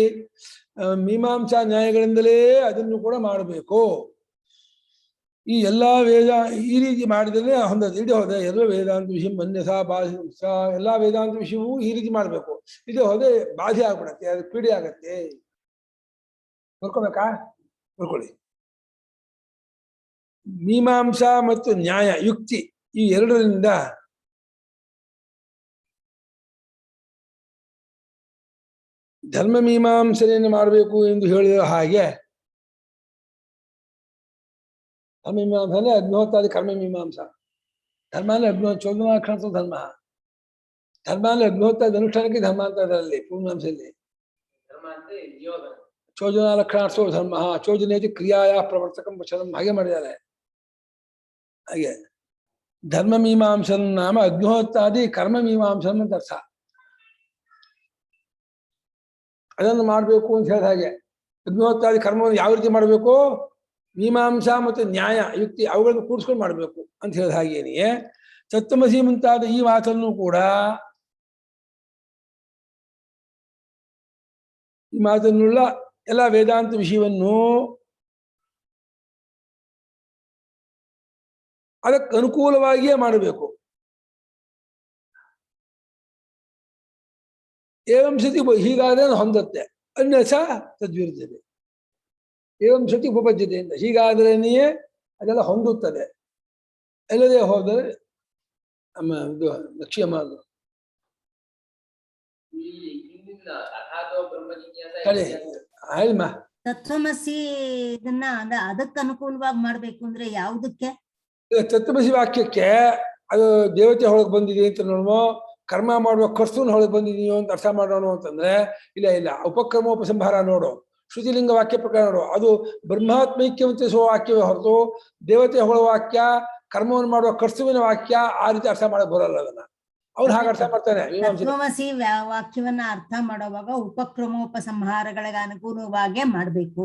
ಮೀಮಾಂಸಾ ನ್ಯಾಯಗಳಿಂದಲೇ ಅದನ್ನು ಕೂಡ ಮಾಡಬೇಕು. ಈ ಎಲ್ಲ ಈ ರೀತಿ ಮಾಡಿದ್ರೆ ಹೊಂದದು. ಇದೇ ಹೋದೆ ಎಲ್ಲ ವೇದಾಂತ ವಿಷಯ ಮನ್ಯಸಾ ಬಾಧಿ ಎಲ್ಲ ವೇದಾಂತ ವಿಷಯವೂ ಈ ರೀತಿ ಮಾಡಬೇಕು. ಇದೇ ಹೋದೆ ಬಾಧೆ ಆಗ್ಬಿಡತ್ತೆ, ಅದು ಪೀಡೆ ಆಗತ್ತೆ. ಬರ್ಕೋಬೇಕಾ? ಬರ್ಕೊಳ್ಳಿ. ಮೀಮಾಂಸಾ ಮತ್ತು ನ್ಯಾಯ ಯುಕ್ತಿ ಈ ಎರಡರಿಂದ ಧರ್ಮ ಮೀಮಾಂಸೆಯನ್ನು ಮಾಡಬೇಕು ಎಂದು ಹೇಳಿದ ಹಾಗೆ, ಧರ್ಮಮೀಮಾಂಸ ಅಂದ್ರೆ ಅಗ್ನಿಹೋತ್ರಾದಿ ಕರ್ಮ ಮೀಮಾಂಸಾ. ಧರ್ಮ ಅಂದ್ರೆ ಚೋದನಾಕ್ಷಣ ಧರ್ಮ, ಧರ್ಮ ಅಂದ್ರೆ ಅಗ್ನಿಹೋತ್ರಾದಿ ಅನುಷ್ಠಾನಕ್ಕೆ ಧರ್ಮ ಅಂತ ಅದರಲ್ಲಿ ಪೂರ್ಣಾಂಶದಲ್ಲಿ. ಧರ್ಮ ಅಂದ್ರೆ ನಿಯೋಗ, ಚೋದನಾ ಲಕ್ಷಣಾರ್ಥೋ ಧರ್ಮ, ಚೋದನೇತಿ ಕ್ರಿಯಾಯ ಪ್ರವರ್ತಕಂ ವಚನಂ ಹಾಗೆ ಮಾಡಿದ್ದಾರೆ. ಹಾಗೆ ಧರ್ಮ ಮೀಮಾಂಸನ ನಾಮ ಅಗ್ನಿಹೋತ್ರಾದಿ ಕರ್ಮ ಮೀಮಾಂಸನ ಅಂತ ಅರ್ಥ. ಅದನ್ನು ಮಾಡಬೇಕು ಅಂತ ಹೇಳಿದ ಹಾಗೆ ಅಗ್ನಿಹೋತ್ರಾದಿ ಕರ್ಮವನ್ನು ಯಾವ ರೀತಿ ಮಾಡಬೇಕು, ಮೀಮಾಂಸಾ ಮತ್ತು ನ್ಯಾಯ ಯುಕ್ತಿ ಅವುಗಳನ್ನು ಕೂಡಿಸ್ಕೊಂಡು ಮಾಡಬೇಕು ಅಂತ ಹೇಳಿದ ಹಾಗೇನೆಯೇ ತತ್ವಮಸಿ ಮುಂತಾದ ಈ ಮಾತನ್ನು ಕೂಡ, ಈ ಮಾತನ್ನುಳ್ಳ ಎಲ್ಲ ವೇದಾಂತ ವಿಷಯವನ್ನು ಅದಕ್ಕೆ ಅನುಕೂಲವಾಗಿಯೇ ಮಾಡಬೇಕು. ಏವಂ ಸತಿ ಹೀಗಾದ್ರೆ ಹೊಂದತ್ತೆ, ಅನ್ಯಥಾ ತದ್ವಿರುದ್ಧತೆ. ಏವಂ ಸತಿ ಉಪಪದ್ಯತೆ ಅಂತ, ಹೀಗಾದ್ರೇನೆಯೇ ಅದೆಲ್ಲ ಹೊಂದುತ್ತದೆ, ಎಲ್ಲದೇ ಹೋದರೆ ನಮ್ಮ ಇದು ಲಕ್ಷ್ಯಮ ಅದು. ಇಲ್ಲಿ ಹಿಂದಿನ ಅಥಾತೋ ಬ್ರಹ್ಮ ಜಿಜ್ಞಾಸ ಕಡೆ ಹೇಳಿಮ್ಮ, ತತ್ವಮಸಿ ಇದನ್ನ ಅದಕ್ಕೆ ಅನುಕೂಲವಾಗಿ ಮಾಡ್ಬೇಕು ಅಂದ್ರೆ ಯಾವುದಕ್ಕೆ? ತತ್ವಮಸಿ ವಾಕ್ಯಕ್ಕೆ ಅದು ದೇವತೆ ಹೊಳಗೆ ಬಂದಿದೆ ಅಂತ ನೋಡುವ, ಕರ್ಮ ಮಾಡುವ ಕರ್ತೂನ್ ಹೊಳಗೆ ಬಂದಿದೆಯೋ ಅಂತ ಅರ್ಥ ಮಾಡೋಣ ಅಂತಂದ್ರೆ ಇಲ್ಲ ಇಲ್ಲ, ಉಪಕ್ರಮೋಪಸಂಹಾರ ನೋಡು, ಶ್ರುತಿಲಿಂಗ ವಾಕ್ಯ ಪ್ರಕಾರ ನೋಡು, ಅದು ಬ್ರಹ್ಮಾತ್ಮೈಕ್ಯವಂತಿಸುವ ವಾಕ್ಯವೇ ಹೊರತು ದೇವತೆ ಹೊಳ ವಾಕ್ಯ, ಕರ್ಮವನ್ನು ಮಾಡುವ ಕರ್ತುವಿನ ವಾಕ್ಯ ಆ ರೀತಿ ಅರ್ಥ ಮಾಡಕ್ ಬರಲ್ಲ. ಅದನ್ನ ಅವ್ರು ಹಾಗೆ ಅರ್ಥ ಮಾಡ್ತಾನೆ. ತತ್ವಮಸಿ ವಾಕ್ಯವನ್ನ ಅರ್ಥ ಮಾಡುವಾಗ ಉಪಕ್ರಮೋಪಸಂಹಾರಗಳಿಗೆ ಅನುಕೂಲವಾಗೇ ಮಾಡ್ಬೇಕು.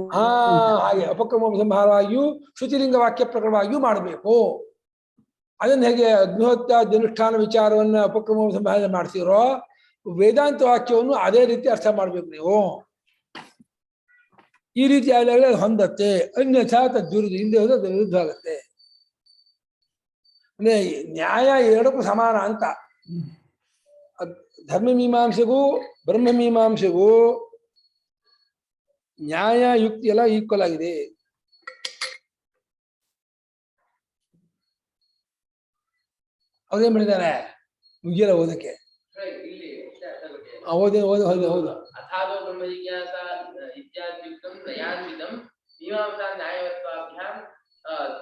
ಹಾಗೆ ಉಪಕ್ರಮೋಪಸಂಹಾರವಾಗಿಯೂ ಶ್ರುತಿಲಿಂಗ ವಾಕ್ಯ ಪ್ರಕಾರವಾಗಿಯೂ ಮಾಡಬೇಕು. ಅದನ್ನ ಹೇಗೆ ಅಗ್ನಿಹೋತ್ರಾದಿ ಅನುಷ್ಠಾನ ವಿಚಾರವನ್ನ ಉಪಕ್ರಮೋಪಸಂಹಾರ ಮಾಡ್ತೀರೋ, ವೇದಾಂತ ವಾಕ್ಯವನ್ನು ಅದೇ ರೀತಿ ಅರ್ಥ ಮಾಡ್ಬೇಕು ನೀವು. ಈ ರೀತಿ ಆದಾಗಲೇ ಅದು ಹೊಂದತ್ತೆ, ಅನ್ಯಥಾ ತದ್ವಿರುದ್ಧ, ಹಿಂದೆ ಹೋದ್ರೆ ಅದು ವಿರುದ್ಧ ಆಗುತ್ತೆ. ಅಂದ್ರೆ ನ್ಯಾಯ ಎರಡಕ್ಕೂ ಸಮಾನ ಅಂತ. ಧರ್ಮ ಮೀಮಾಂಸೆಗೂ ಬ್ರಹ್ಮ ಮೀಮಾಂಸೆಗೂ ನ್ಯಾಯ ಯುಕ್ತಿ ಎಲ್ಲ ಈಕ್ವಲ್ ಆಗಿದೆ. ಅವ್ರೇನ್ ಮಾಡಿದ್ದಾರೆ ಮುಗಿಯಲ್ಲ ಓದಕ್ಕೆ. ಇಲ್ಲಿ ಹೌದು ಅಥಾತೋ ಬ್ರಹ್ಮ ಜಿಜ್ಞಾಸ ಇತ್ಯಾದ್ಯುಕ್ತಂ ನಯಾನ್ವಿತಂ ಮೀಮಾಂಸಾ ನ್ಯಾಯವತ್ವಾಭ್ಯಾಂ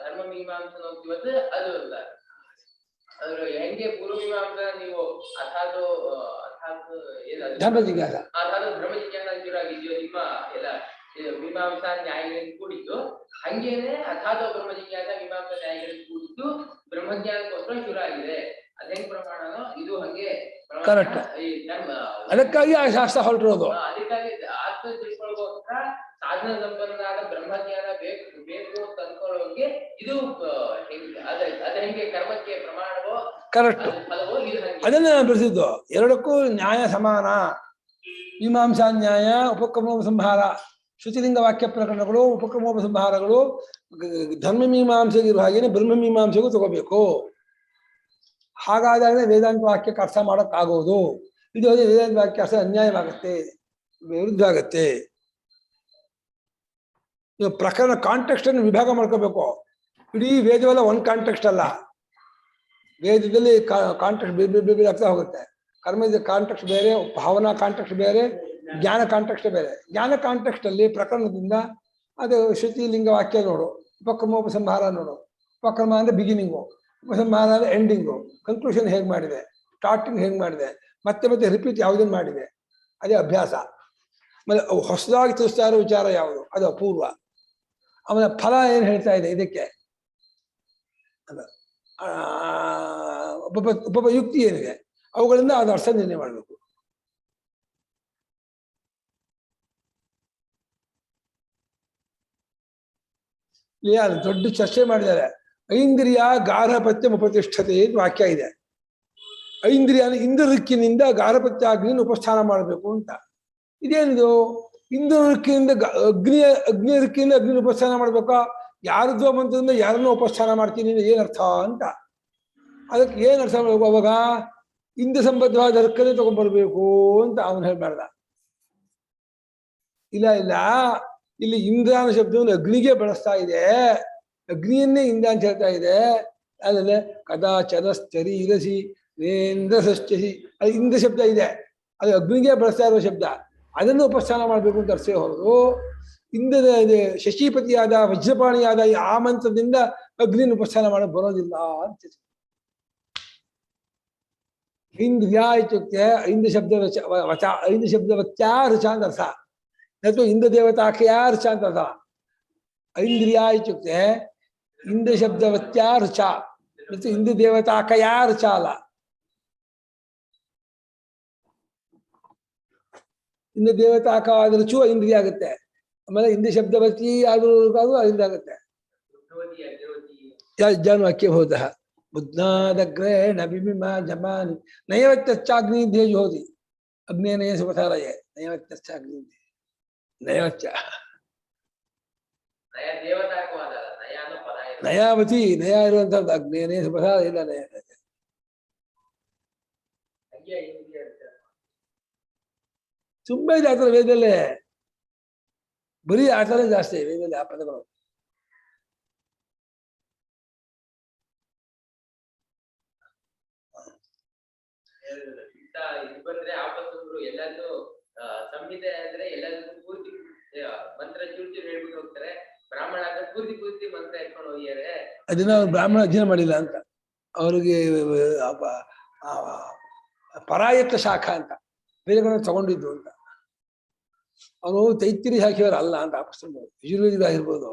ಧರ್ಮ ಮೀಮಾಂಸನೋಕ್ತಿವತ್ ಅದು ಅದ್ರ ಹೆಂಗೆ ಪೂರ್ವ ಮೀಮಾಂಸಾ ನೀವು ಅಥಾತೋ ಧರ್ಮ ಜಿಜ್ಞಾಸ, ಅಥಾತೋ ಬ್ರಹ್ಮ ಜಿಜ್ಞಾಸ ಶುರುವಾಗಿದ್ಯೋ ನಿಮ್ಮ ಎಲ್ಲ ಮೀಮಾಂಸಾ ನ್ಯಾಯಗಳನ್ನು ಕೂಡಿದ್ದು, ಹಂಗೇನೆ ಅಥಾತೋ ಬ್ರಹ್ಮ ಜಿಜ್ಞಾಸ ಮೀಮಾಂಸಾ ನ್ಯಾಯಗಳನ್ನು ಕೂಡಿದ್ದು ಬ್ರಹ್ಮಜ್ಞಾನಕ್ಕೋಸ್ಕರ ಶುರು ಆಗಿದೆ. ಅದೇನ್ ಪ್ರಮಾಣನೋ ಇದು ಹಂಗೆ ಕರೆಕ್ಟ್. ಅದಕ್ಕಾಗಿ ಆ ಶಾಸ್ತ್ರ ಹೊರಟಿರೋದು. ಅದಕ್ಕಾಗಿ ಆತ್ಮ ತಿಳ್ಕೊಳ್ಳೋಕೋಸ್ಕರ ಸಾಧನ ಸಂಪನ್ನನಾದ ಬ್ರಹ್ಮಜ್ಞಾನ ಬೇಕು ಅಂತ ಅನ್ಕೊಳ್ಳೋಕೆ ಇದು ಅದ ಹೆಂಗೆ ಕರ್ಮಕ್ಕೆ ಪ್ರಮಾಣವೋ ಕರೆಕ್ಟ್. ಅದನ್ನ ಬಿಡಿಸಿದ್ದು. ಎರಡಕ್ಕೂ ನ್ಯಾಯ ಸಮಾನ. ಮೀಮಾಂಸಾ ನ್ಯಾಯ, ಉಪಕ್ರಮೋಪಸಂಹಾರ, ಶ್ರುತಿಲಿಂಗ ವಾಕ್ಯ ಪ್ರಕರಣಗಳು, ಉಪಕ್ರಮೋಪಸಂಹಾರಗಳು ಧರ್ಮ ಮೀಮಾಂಸೆಗಿರುವ ಹಾಗೇನೆ ಬ್ರಹ್ಮ ಮೀಮಾಂಸೆಗೂ ತಗೋಬೇಕು. ಹಾಗಾದಾಗಲೇ ವೇದಾಂತ ವಾಕ್ಯಕ್ಕೆ ಅರ್ಥ ಮಾಡೋಕ್ಕಾಗೋದು. ಇದು ವೇದಾಂತ ವಾಕ್ಯ ಅರ್ಥ ಅನ್ಯಾಯವಾಗುತ್ತೆ. ವಿರುದ್ಧ ಆಗತ್ತೆ. ನೀವು ಪ್ರಕರಣ ಕಾಂಟೆಕ್ಸ್ಟ್ ಅನ್ನು ವಿಭಾಗ ಮಾಡ್ಕೋಬೇಕು. ಇಡೀ ವೇದವೆಲ್ಲ ಒಂದು ಕಾಂಟೆಕ್ಸ್ಟ್ ಅಲ್ಲ. ವೇದದಲ್ಲಿ ಕಾಂಟೆಕ್ಸ್ಟ್ ಬೇರೆ ಬೇರೆ ಆಗ್ತಾ ಹೋಗುತ್ತೆ. ಕರ್ಮದ ಕಾಂಟೆಕ್ಸ್ಟ್ ಬೇರೆ, ಭಾವನಾ ಕಾಂಟೆಕ್ಸ್ಟ್ ಬೇರೆ, ಜ್ಞಾನ ಕಾಂಟೆಕ್ಸ್ಟ್ ಬೇರೆ. ಜ್ಞಾನ ಕಾಂಟೆಕ್ಸ್ಟ್ ಅಲ್ಲಿ ಪ್ರಕರಣದಿಂದ ಅದು ಶ್ರುತಿ ಲಿಂಗ ವಾಕ್ಯ ನೋಡು, ಉಪಕ್ರಮ ಉಪಸಂಹಾರ ನೋಡು. ಉಪಕ್ರಮ ಅಂದ್ರೆ ಬಿಗಿನಿಂಗು, ಉಪಸಂಹಾರ ಅಂದ್ರೆ ಎಂಡಿಂಗು, ಕನ್ಕ್ಲೂಷನ್ ಹೇಗೆ ಮಾಡಿದೆ, ಸ್ಟಾರ್ಟಿಂಗ್ ಹೇಗೆ ಮಾಡಿದೆ, ಮತ್ತೆ ಮತ್ತೆ ರಿಪೀಟ್ ಯಾವುದನ್ನು ಮಾಡಿದೆ, ಅದೇ ಅಭ್ಯಾಸ. ಆಮೇಲೆ ಹೊಸದಾಗಿ ತಿಳಿಸ್ತಾ ಇರೋ ವಿಚಾರ ಯಾವುದು, ಅದು ಅಪೂರ್ವ. ಆಮೇಲೆ ಫಲ ಏನು ಹೇಳ್ತಾ ಇದೆ ಇದಕ್ಕೆ, ಉಪಯುಕ್ತಿ ಏನಿದೆ, ಅವುಗಳಿಂದ ಅದು ಅರ್ಥ ನಿರ್ಣಯ ಮಾಡಬೇಕು. ಅದು ದೊಡ್ಡ ಚರ್ಚೆ ಮಾಡಿದ್ದಾರೆ. ಐಂದ್ರಿಯ ಗಾರ್ಹಪತ್ಯ ಉಪತಿಷ್ಠತೆ ಅಂತ ವಾಕ್ಯ ಇದೆ. ಐಂದ್ರಿಯ ಇಂದ್ರರಿಕ್ಕಿನಿಂದ ಗಾರ್ಹಪತ್ಯಾಗ್ನಿಯನ್ನು ಉಪಸ್ಥಾನ ಮಾಡಬೇಕು ಅಂತ. ಇದೇನಿದು? ಇಂದ್ರರಿಕ್ಕಿನಿಂದ ಅಗ್ನಿಯ ರಿಕ್ಕಿಯಿಂದ ಅಗ್ನಿ ಉಪಸ್ಥಾನ ಮಾಡ್ಬೇಕಾ? ಯಾರದ್ದೋ ಮಂತ್ರದಿಂದ ಯಾರನ್ನೋ ಉಪಸ್ಥಾನ ಮಾಡ್ತೀನಿ ಏನರ್ಥ ಅಂತ. ಅದಕ್ಕೆ ಏನ್ ಅರ್ಥ ಮಾಡ್ಬೇಕು? ಅವಾಗ ಇಂದ್ರ ಸಂಬದ್ಧವಾದ ಅರ್ಕನೇ ತಗೊಂಡ್ಬರ್ಬೇಕು ಅಂತ ಅವನು ಹೇಳ್ಬಾರ್ದ. ಇಲ್ಲ ಇಲ್ಲ, ಇಲ್ಲಿ ಇಂದ್ರ ಅನ್ನೋ ಶಬ್ದವನ್ನು ಅಗ್ನಿಗೆ ಬಳಸ್ತಾ ಇದೆ, ಅಗ್ನಿಯನ್ನೇ ಇಂದ್ರ ಅಂತ ಹೇಳ್ತಾ ಇದೆ. ಆಮೇಲೆ ಕದಾಚನಸ್ತರಿ ಇರಸಿ ನೇಂದ್ರ ಸಶ್ಚಿ, ಅದು ಇಂದ್ರ ಶಬ್ದ ಇದೆ, ಅದು ಅಗ್ನಿಗೆ ಬಳಸ್ತಾ ಇರೋ ಶಬ್ದ. ಅದನ್ನು ಉಪಸ್ಥಾನ ಮಾಡಬೇಕು ಅಂತ ಅರ್ಥ ಹೊರತು ಇಂದ್ರದ ಶಶಿಪತಿಯಾದ ವಜ್ರಪಾಣಿಯಾದ ಆ ಮಂತ್ರದಿಂದ ಅಗ್ನಿಯನ್ನು ಉಪಸ್ಥಾನ ಮಾಡಕ್ ಬರೋದಿಲ್ಲ ಅಂತ. ಇಂದ್ರಿಯ ಇತ್ಯುಕ್ತೆ ಐಂದ್ರ ಶಬ್ದ ವಚ, ಐಂದ್ರ ಶಬ್ದ ವತ್ಯಾ ಋಚ ಅಂತ ಅರ್ಥ. ಅಥವಾ ಇಂದ್ರ ದೇವತಾಖೆಯಾ ಋಚ ಅಂತ ಅರ್ಥ. ಐಂದ್ರಿಯ ಇತ್ಯುಕ್ತೆ ಇಂದ್ರ ಶಬ್ದ ವತ್ಯಾ ಋಚ ಮತ್ತು ಇಂದ್ರ ದೇವತಾಖಯಾ ಋಚ ಅಲ್ಲ. ಇಂದ್ರ ದೇವತಾಕವಾದ ರುಚು ಇಂದ್ರಿಯ ಆಗುತ್ತೆ. ಆಮೇಲೆ ಇಂದ್ರ ಶಬ್ದವತಿ ಆದ್ರೂ ಇಂದ್ರ ಆಗುತ್ತೆ. ಜಾನುವಾಕ್ಯ ಹೋದ ಬುದ್ಧಾದಗ್ರೇಣ ಬಿಂಬಿಮ ಜಮಾನಿ ನೈವತ್ಯಚ್ಚಾಗ್ನಿ ಧ್ಯೇಯೋತಿ ಅಗ್ನೇ ನಯ ಸುಪಥಾಲಯ ನೈವತ್ಯಚ್ಚಾಗ್ನಿ ನೈವತ್ಯ ನಯಾವತಿ ನಯ ಇರುವಂತದ್ದು ಅಗ್ನೇ ನಯ ಸುಪಥಾಲ ಇಲ್ಲ. ನಯ ತುಂಬಾ ಇದೆ ಆತರ ವೇದಲ್ಲೇ, ಬರೀ ಆತರ ಜಾಸ್ತಿ ವೇದದಲ್ಲಿ ಆ ಪದಗಳು. ಇದು ಬಂದ್ರೆ ಆಪತ್ತರು ಎಲ್ಲಾದ್ರೂ ಸಂಹಿತೆ ಅಂದ್ರೆ ಎಲ್ಲಾದ್ರೂ ಪೂರ್ತಿ ಮಂತ್ರ ಚೂರ್ಚೂರು ಹೇಳ್ಬಿಟ್ಟು ಹೋಗ್ತಾರೆ. ಬ್ರಾಹ್ಮಣ ಅಂದ್ರೆ ಪೂರ್ತಿ ಮಂತ್ರ ಇಟ್ಕೊಂಡು ಹೋಗ್ಯಾರೆ. ಅದನ್ನ ಅವ್ರು ಬ್ರಾಹ್ಮಣ ಅಧ್ಯಯನ ಮಾಡಿಲ್ಲ ಅಂತ, ಅವ್ರಿಗೆ ಪರಾಯತ್ತ ಶಾಖ ಅಂತ ಬೇರೆಗಳನ್ನ ತಗೊಂಡಿದ್ದು ಅಂತ. ಅವನು ತೈತ್ತಿರಿ ಶಾಖೆಯವರು ಅಲ್ಲ ಅಂತ ಪುಸ್ತಕ ಯಜುರ್ವೇದಿಗಳಾಗಿರ್ಬೋದು,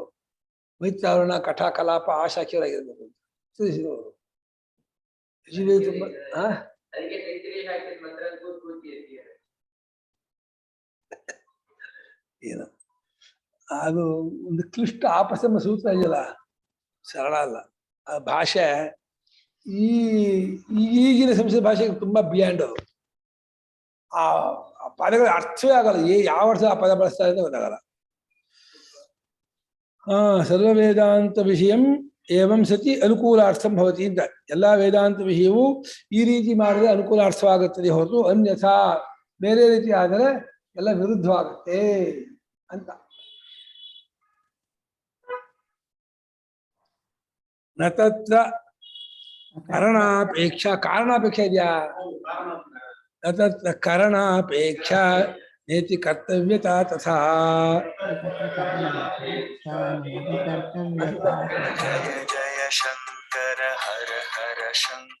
ಮೈತ್ರಾವರಣ ಕಠ ಕಲಾಪ ಆ ಶಾಖೆಯವರಾಗಿರ್ಬೇಕು ಅಂತ ತಿಳಿಸಿದವರು. ಯಜುರ್ವೇದ ತುಂಬಾ ಅದಕ್ಕೆ ತೈತ್ತಿರಿ ಶಾಖೆ ಮಂತ್ರ ಪೂರ್ತಿ ಏನು ಅದು ಒಂದು ಕ್ಲಿಷ್ಟ ಆಪಸಮ ಸೂತ್ರ ಇದೆಯಲ್ಲ, ಸರಳ ಅಲ್ಲ ಆ ಭಾಷೆ. ಈಗಿನ ಸಂಸ್ಕೃತ ಭಾಷೆಗೆ ತುಂಬಾ ಬಿಯಾಂಡ್ ಅದು. ಆ ಪದಗಳ ಅರ್ಥವೇ ಆಗಲ್ಲ, ಯಾವ ಅರ್ಥ ಆ ಪದ ಬಳಸ್ತಾ ಇದೆ ಗೊತ್ತಾಗಲ್ಲ. ಸರ್ವ ವೇದಾಂತ ವಿಷಯಂ ಏವಂ ಸತಿ ಅನುಕೂಲಾರ್ಥಂ ಭವತಿ ಅಂತ. ಎಲ್ಲಾ ವೇದಾಂತ ವಿಷಯವೂ ಈ ರೀತಿ ಮಾಡಿದ್ರೆ ಅನುಕೂಲಾರ್ಥವಾಗುತ್ತದೆ ಹೊರತು ಅನ್ಯಥಾ ಬೇರೆ ರೀತಿ ಆದರೆ ಎಲ್ಲ ವಿರುದ್ಧವಾಗುತ್ತೆ ಅಂತ. ನ ತತ್ರ ಕರಣಾಪೇಕ್ಷಾ, ಕಾರಣಾಪೇಕ್ಷೆ ಇದೆಯಾ? ನ ತತ್ರ ಕರಣಾಪೇಕ್ಷಾ ನೇತಿ ಕರ್ತವ್ಯತಾ ತಥಾ. ಜಯ ಜಯ ಶಂಕರ ಹರ ಹರ ಶಂಕರ.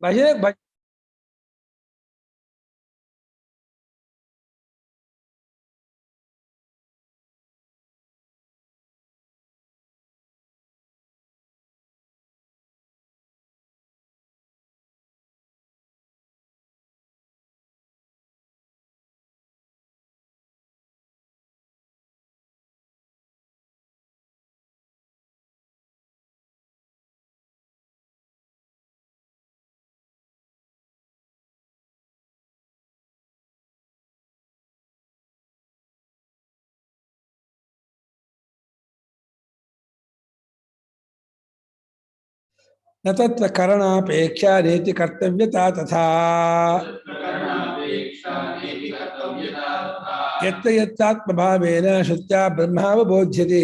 ಭಜನೆ न तत्र करणापेक्षा नेति कर्तव्यता तथा यत्र यत्रात्मभावेन श्रुत्या ब्रह्मावबोध्यते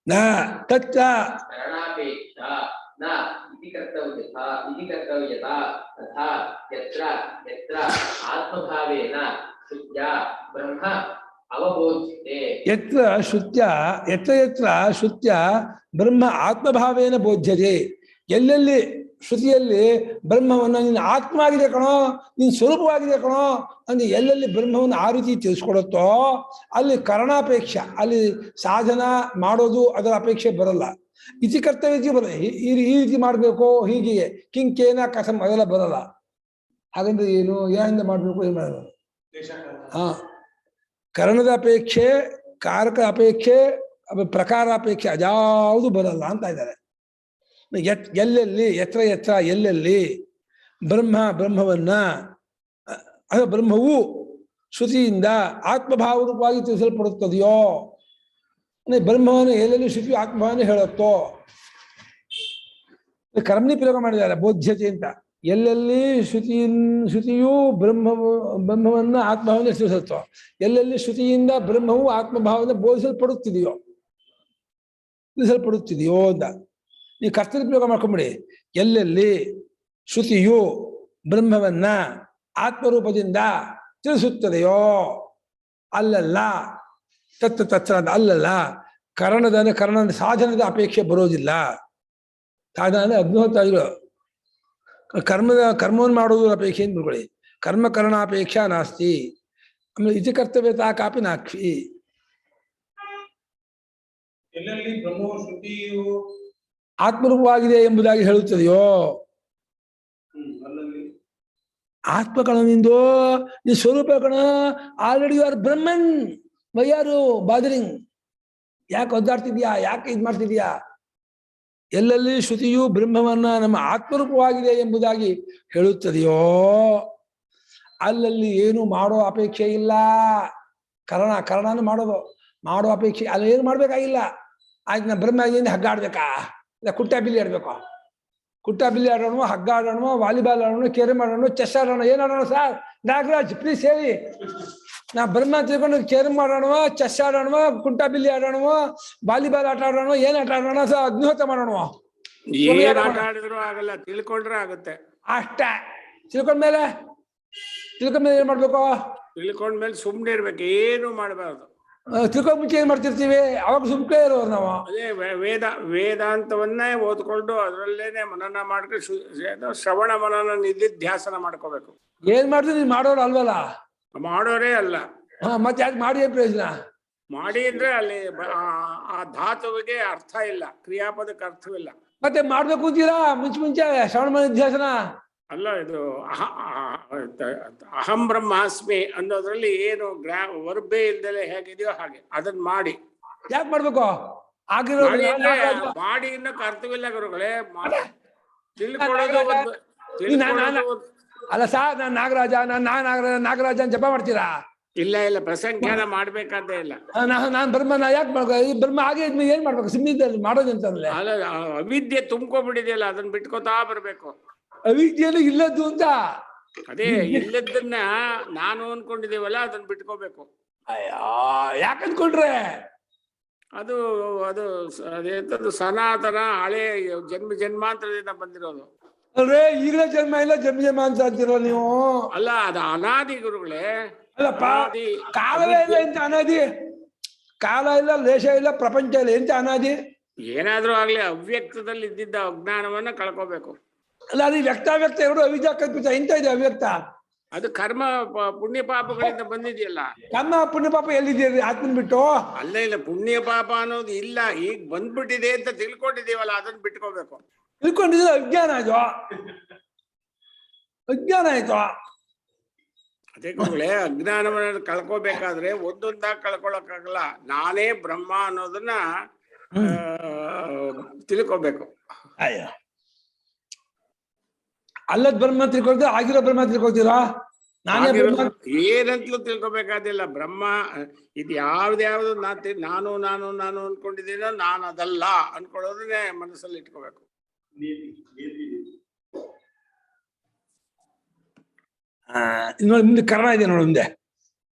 न तत्र इति कर्तव्यता तथा यत्र यत्र आत्मभावेन श्रुत्या ब्रह्म अवबोध्यते यत्र श्रुत्या ಬ್ರಹ್ಮ ಆತ್ಮಭಾವೇನ ಬೋಧ್ಯತೆ ಎಲ್ಲೆಲ್ಲಿ ಶ್ರುತಿಯಲ್ಲಿ ಬ್ರಹ್ಮವನ್ನು ನೀನು ಆತ್ಮ ಆಗಿದೆ ಕಣೋ ನೀನು ಸ್ವರೂಪವಾಗಿದೆ ಕಣೋ ಅಂದ್ರೆ ಎಲ್ಲೆಲ್ಲಿ ಬ್ರಹ್ಮವನ್ನು ಆ ರೀತಿ ತಿಳಿಸ್ಕೊಡುತ್ತೋ ಅಲ್ಲಿ ಕರಣಾಪೇಕ್ಷ ಅಲ್ಲಿ ಸಾಧನ ಮಾಡೋದು ಅದರ ಅಪೇಕ್ಷೆ ಬರಲ್ಲ. ಇತಿ ಕರ್ತವ್ಯ ಬರಲ್ಲ. ಈ ರೀತಿ ಮಾಡಬೇಕು ಹೀಗೆ ಕಿಂಕೇನ ಕಥಂ ಅದೆಲ್ಲ ಬರಲ್ಲ. ಹಾಗಂದ್ರೆ ಏನು ಯಾರಿಂದ ಮಾಡಬೇಕು ಏನು ಮಾಡಲ್ಲ. ಹಾ, ಕರಣದ ಅಪೇಕ್ಷೆ, ಕಾರಕ ಅಪೇಕ್ಷೆ, ಪ್ರಕಾರಾಪೇಕ್ಷೆ ಅದ್ಯಾವುದು ಬರಲ್ಲ ಅಂತ ಇದ್ದಾರೆ. ಎಲ್ಲೆಲ್ಲಿ ಯತ್ರ ಎಲ್ಲೆಲ್ಲಿ ಬ್ರಹ್ಮವನ್ನ ಬ್ರಹ್ಮವು ಶ್ರುತಿಯಿಂದ ಆತ್ಮಭಾವರೂಪವಾಗಿ ತಿಳಿಸಲ್ಪಡುತ್ತದೆಯೋ, ಬ್ರಹ್ಮವನ್ನು ಎಲ್ಲೆಲ್ಲಿ ಶ್ರುತಿ ಆತ್ಮಭಾವನೆ ಹೇಳುತ್ತೋ, ಕರ್ಮನಿ ಪ್ರಯೋಗ ಮಾಡಿದ್ದಾರೆ ಬೋಧ್ಯತೆ ಅಂತ. ಎಲ್ಲೆಲ್ಲಿ ಶ್ರುತಿಯು ಬ್ರಹ್ಮವನ್ನ ಆತ್ಮಭಾವನೆ ತಿಳಿಸುತ್ತೋ, ಎಲ್ಲೆಲ್ಲಿ ಶ್ರುತಿಯಿಂದ ಬ್ರಹ್ಮವು ಆತ್ಮಭಾವನೆ ಬೋಧಿಸಲ್ಪಡುತ್ತಿದೆಯೋ ಅಂತ ಈ ಕರ್ತವ್ಯ ಪ್ರಯೋಗ ಮಾಡ್ಕೊಂಬಿಡಿ. ಎಲ್ಲೆಲ್ಲಿ ಶ್ರುತಿಯು ಬ್ರಹ್ಮವನ್ನ ಆತ್ಮರೂಪದಿಂದ ತಿಳಿಸುತ್ತದೆಯೋ ಅಲ್ಲೆಲ್ಲ ತತ್ರ ಅಲ್ಲೆಲ್ಲ ಕರ್ಣದ ಸಾಧನದ ಅಪೇಕ್ಷೆ ಬರೋದಿಲ್ಲ. ಸಾಧನ ಅಗ್ನಿಹೋತ್ರಾದಿಗಳು ಕರ್ಮವನ್ನು ಮಾಡೋದು ಅಪೇಕ್ಷೆ ಅಂತ ಬಿಡ್ಕೊಳ್ಳಿ. ಕರ್ಮಕರಣಾಪೇಕ್ಷಾ ನಾಸ್ತಿ. ಆಮೇಲೆ ಇತಿ ಕರ್ತವ್ಯತಾ ಕಾಪಿ ನಾಕ್ಷಿ. ಎಲ್ಲೆಲ್ಲಿ ಬ್ರಹ್ಮವು ಶ್ರುತಿಯು ಆತ್ಮರೂಪವಾಗಿದೆ ಎಂಬುದಾಗಿ ಹೇಳುತ್ತದೆಯೋ, ಆತ್ಮಕಣನಿಂದು ನೀ ಸ್ವರೂಪ ಕಣ, already you are Brahman, why are you bothering, ಯಾಕೆ ಒದ್ದಾಡ್ತಿದ್ಯಾ, ಯಾಕೆ ಇದು ಮಾಡ್ತಿದ್ಯಾ? ಎಲ್ಲೆಲ್ಲಿ ಶ್ರುತಿಯು ಬ್ರಹ್ಮವನ್ನ ನಮ್ಮ ಆತ್ಮರೂಪವಾಗಿದೆ ಎಂಬುದಾಗಿ ಹೇಳುತ್ತದೆಯೋ ಅಲ್ಲಲ್ಲಿ ಏನು ಮಾಡೋ ಅಪೇಕ್ಷೆ ಇಲ್ಲ. ಕರ್ಣನ ಮಾಡೋ ಅಪೇಕ್ಷೆ ಅಲ್ಲಿ ಏನು ಮಾಡ್ಬೇಕಾಗಿಲ್ಲ. ಆಯ್ತು, ನಾ ಬ್ರಹ್ಮ ಹಗ್ಗ ಆಡ್ಬೇಕಾ, ಇಲ್ಲ ಕುಟ್ಟ ಬಿಲ್ಲಿ ಆಡ್ಬೇಕು, ಕುಟ್ಟ ಬಿಲ್ಲಿ ಆಡೋಣ, ಹಗ್ಗ ಆಡೋಣ, ವಾಲಿಬಾಲ್ ಆಡೋಣ, ಕೇರಂ ಆಡೋಣ, ಚೆಸ್ ಆಡೋಣ, ಏನ್ ಆಡೋಣ ಸರ್? ನಾಗರಾಜ್ ಪ್ಲೀಸ್ ಹೇಳಿ. ನಾ ಬ್ರಹ್ಮ ತಿಳ್ಕೊಂಡು ಕೇರಂ ಆಡೋಣ, ಚೆಸ್ ಆಡೋಣ, ಕುಂಟ ಬಿಲ್ಲಿ ಆಡೋಣ, ವಾಲಿಬಾಲ್ ಆಟ ಆಡೋಣ, ಏನ್ ಆಟ ಆಡೋಣ ಸರ್? ಅಗ್ನಿಹೋತ್ರ ಮಾಡೋಣ. ಏನ್ ಆಟ ಆಡಿದ್ರು ಆಗಲ್ಲ, ತಿಳ್ಕೊಂಡ್ರೆ ಆಗುತ್ತೆ ಅಷ್ಟೇ. ತಿಳ್ಕೊಂಡ್ಮೇಲೆ ಏನ್ ಮಾಡ್ಬೇಕು? ತಿಳ್ಕೊಂಡ್ಮೇಲೆ ಸುಮ್ನೆ ಇರ್ಬೇಕು, ಏನು ಮಾಡಬಾರ್ದು. ತಿಳ್ಕೊಂಡ್ ಮುಂಚೆ ಏನ್ ಮಾಡ್ತಿರ್ತೀವಿ? ಅವಾಗ ಸುಮ್ಕೆ ಇರೋರು ನಾವು. ಅದೇ ವೇದಾಂತವನ್ನೇ ಓದ್ಕೊಂಡು ಅದರಲ್ಲೇನೆ ಮನನ ಮಾಡ್ಕೊಂಡು ಶ್ರವಣ ಮನನ ನಿಧಿಧ್ಯಾಸನ ಮಾಡ್ಕೋಬೇಕು. ಏನ್ ಮಾಡಿದ್ರು ನೀನ್ ಮಾಡೋರು ಅಲ್ವಲ್ಲ, ಮಾಡೋರೇ ಅಲ್ಲ. ಮತ್ತೆ ಯಾಕೆ ಮಾಡಿ ಏನ್ ಪ್ರಯೋಜನ? ಮಾಡಿ ಅಂದ್ರೆ ಅಲ್ಲಿ ಆ ಧಾತುವಿಗೆ ಅರ್ಥ ಇಲ್ಲ, ಕ್ರಿಯಾಪದಕ್ಕೆ ಅರ್ಥವಿಲ್ಲ. ಮತ್ತೆ ಮಾಡ್ಬೇಕು ಅಂತೀರಾ ಮುಂಚೆ ಶ್ರವಣ ಮನ ನಿಧ್ಯಾಸನ ಅಲ್ಲ. ಇದು ಅಹಂ ಬ್ರಹ್ಮಾಸ್ಮಿ ಅನ್ನೋದ್ರಲ್ಲಿ ಏನು ವರ್ಬೇ ಇಲ್ದಲೆ ಹೇಗಿದೆಯೋ ಹಾಗೆ ಅದನ್ನ ಮಾಡಿ. ಯಾಕೆ ಮಾಡ್ಬೇಕು? ಮಾಡಿ ಇನ್ನೂ ಅರ್ಥವಿಲ್ಲ ಗುರುಗಳೇ. ತಿಳ್ಕೊಳ್ಳೋದು ಅಲ್ಲ ಸರ್, ನಾಗರಾಜ ಅಂತ ಜಪ ಮಾಡ್ತೀರಾ? ಇಲ್ಲ, ಪ್ರಸಂಖ್ಯಾನ ಮಾಡ್ಬೇಕಾದ್ದೇ ಇಲ್ಲ. ನಾನ್ ಬ್ರಹ್ಮ, ನಾ ಯಾಕೆ ಮಾಡ್ಬೇಕು? ಈ ಬ್ರಹ್ಮ ಹಾಗೆ ಇದ್ಮೇಲೆ ಏನ್ ಮಾಡ್ಬೇಕು? ಸಿಮ್ಮಿದ್ದಲ್ಲಿ ಮಾಡೋದಂತಂದ್ರೆ ಅಲ್ಲ, ಅವಿದ್ಯೆ ತುಂಬ್ಕೊಬಿಟ್ಟಿದೆಯಲ್ಲ, ಅದನ್ನ ಬಿಟ್ಕೋತಾ ಬರ್ಬೇಕು. ಅವಿದ್ಯೆಯಲ್ಲಿ ಇಲ್ಲದ್ದು ಅಂತ. ಅದೇ ಇಲ್ಲದನ್ನ ನಾನು ಅನ್ಕೊಂಡಿದ್ದೀವಲ್ಲ, ಅದನ್ನ ಬಿಟ್ಕೋಬೇಕು. ಯಾಕೆ ಅನ್ಕೊಂಡ್ರೆ ಅದು ಅದೇಂತದ್ದು ಸನಾತನ ಹಳೆ ಜನ್ಮಾಂತರದಿಂದ ಬಂದಿರೋದು. ಅಲ್ರೇ ಈಗಲೇ ಜನ್ಮ ಇಲ್ಲ ಜನ್ಮ ಅಂತ ಅಂತೀರ ನೀವು. ಅಲ್ಲ ಅದು ಅನಾದಿ ಗುರುಗಳೇ. ಅಲ್ಲಪ್ಪ ಅನಾದಿ ಕಾಲವೇ ಇಲ್ಲ ಎಂತ ಅನಾದಿ, ಕಾಲ ಇಲ್ಲ ಲೇಷ ಇಲ್ಲ ಪ್ರಪಂಚ ಇಲ್ಲ ಎಂತ ಅನಾದಿ. ಏನಾದ್ರೂ ಆಗ್ಲಿ ಅವ್ಯಕ್ತದಲ್ಲಿ ಇದ್ದಿದ್ದ ಅಜ್ಞಾನವನ್ನ ಕಳ್ಕೋಬೇಕು. ಅಲ್ಲ ಅದು ವ್ಯಕ್ತ ಎರಡು ಅವಿದ್ಯಾ ಕಲ್ಪಿತ ಎಂತ ಇದೆ ಅವ್ಯಕ್ತ. ಅದು ಕರ್ಮ ಪುಣ್ಯ ಪಾಪಗಳಿಂದ ಬಂದಿದೆಯಲ್ಲ. ಕರ್ಮ ಪುಣ್ಯ ಪಾಪ ಎಲ್ಲಿದ್ದೀರಿ ಆತ್ಮನ್ ಬಿಟ್ಟು? ಅಲ್ಲ ಇಲ್ಲ ಪುಣ್ಯ ಪಾಪ ಅನ್ನೋದು ಇಲ್ಲ, ಈಗ ಬಂದ್ಬಿಟ್ಟಿದೆ ಅಂತ ತಿಳ್ಕೊಂಡಿದೀವಲ್ಲ ಅದನ್ನ ಬಿಟ್ಕೋಬೇಕು. ತಿಳ್ಕೊಂಡಿದ್ರೆ ಅಜ್ಞಾನ ಆಯ್ತು, ಅಜ್ಞಾನ ಆಯ್ತು. ಅದೇ ಗುರುಗಳೇ, ಅಜ್ಞಾನವನ್ನ ಕಳ್ಕೋಬೇಕಾದ್ರೆ ಒಂದೊಂದಾಗಿ ಕಳ್ಕೊಳಕ್ಕಾಗಲ್ಲ. ನಾನೇ ಬ್ರಹ್ಮ ಅನ್ನೋದನ್ನ ತಿಳ್ಕೋಬೇಕು. ಅಯ್ಯ ಅಲ್ಲದ್ ಬ್ರಹ್ಮ ತಿಳ್ಕೊಳ್ತೀರ, ಆಗಿರೋ ಬ್ರಹ್ಮ ತಿಳ್ಕೊಳ್ತೀರಾ? ನಾನೇ ಬ್ರಹ್ಮ ಏನಂತಲೂ ತಿಳ್ಕೊಬೇಕಾದಿಲ್ಲ. ಬ್ರಹ್ಮ ಇದು ಯಾವ್ದು ನಾನು ನಾನು ನಾನು ಅನ್ಕೊಂಡಿದ್ದೀನೋ ನಾನು ಅದಲ್ಲ ಅನ್ಕೊಳ್ಳೋದನ್ನೇ ಮನಸ್ಸಲ್ಲಿ ಇಟ್ಕೋಬೇಕು. ನೋಡಿ ಮುಂದೆ ಕರ್ಣ ಇದೆ ನೋಡಿ ಮುಂದೆ.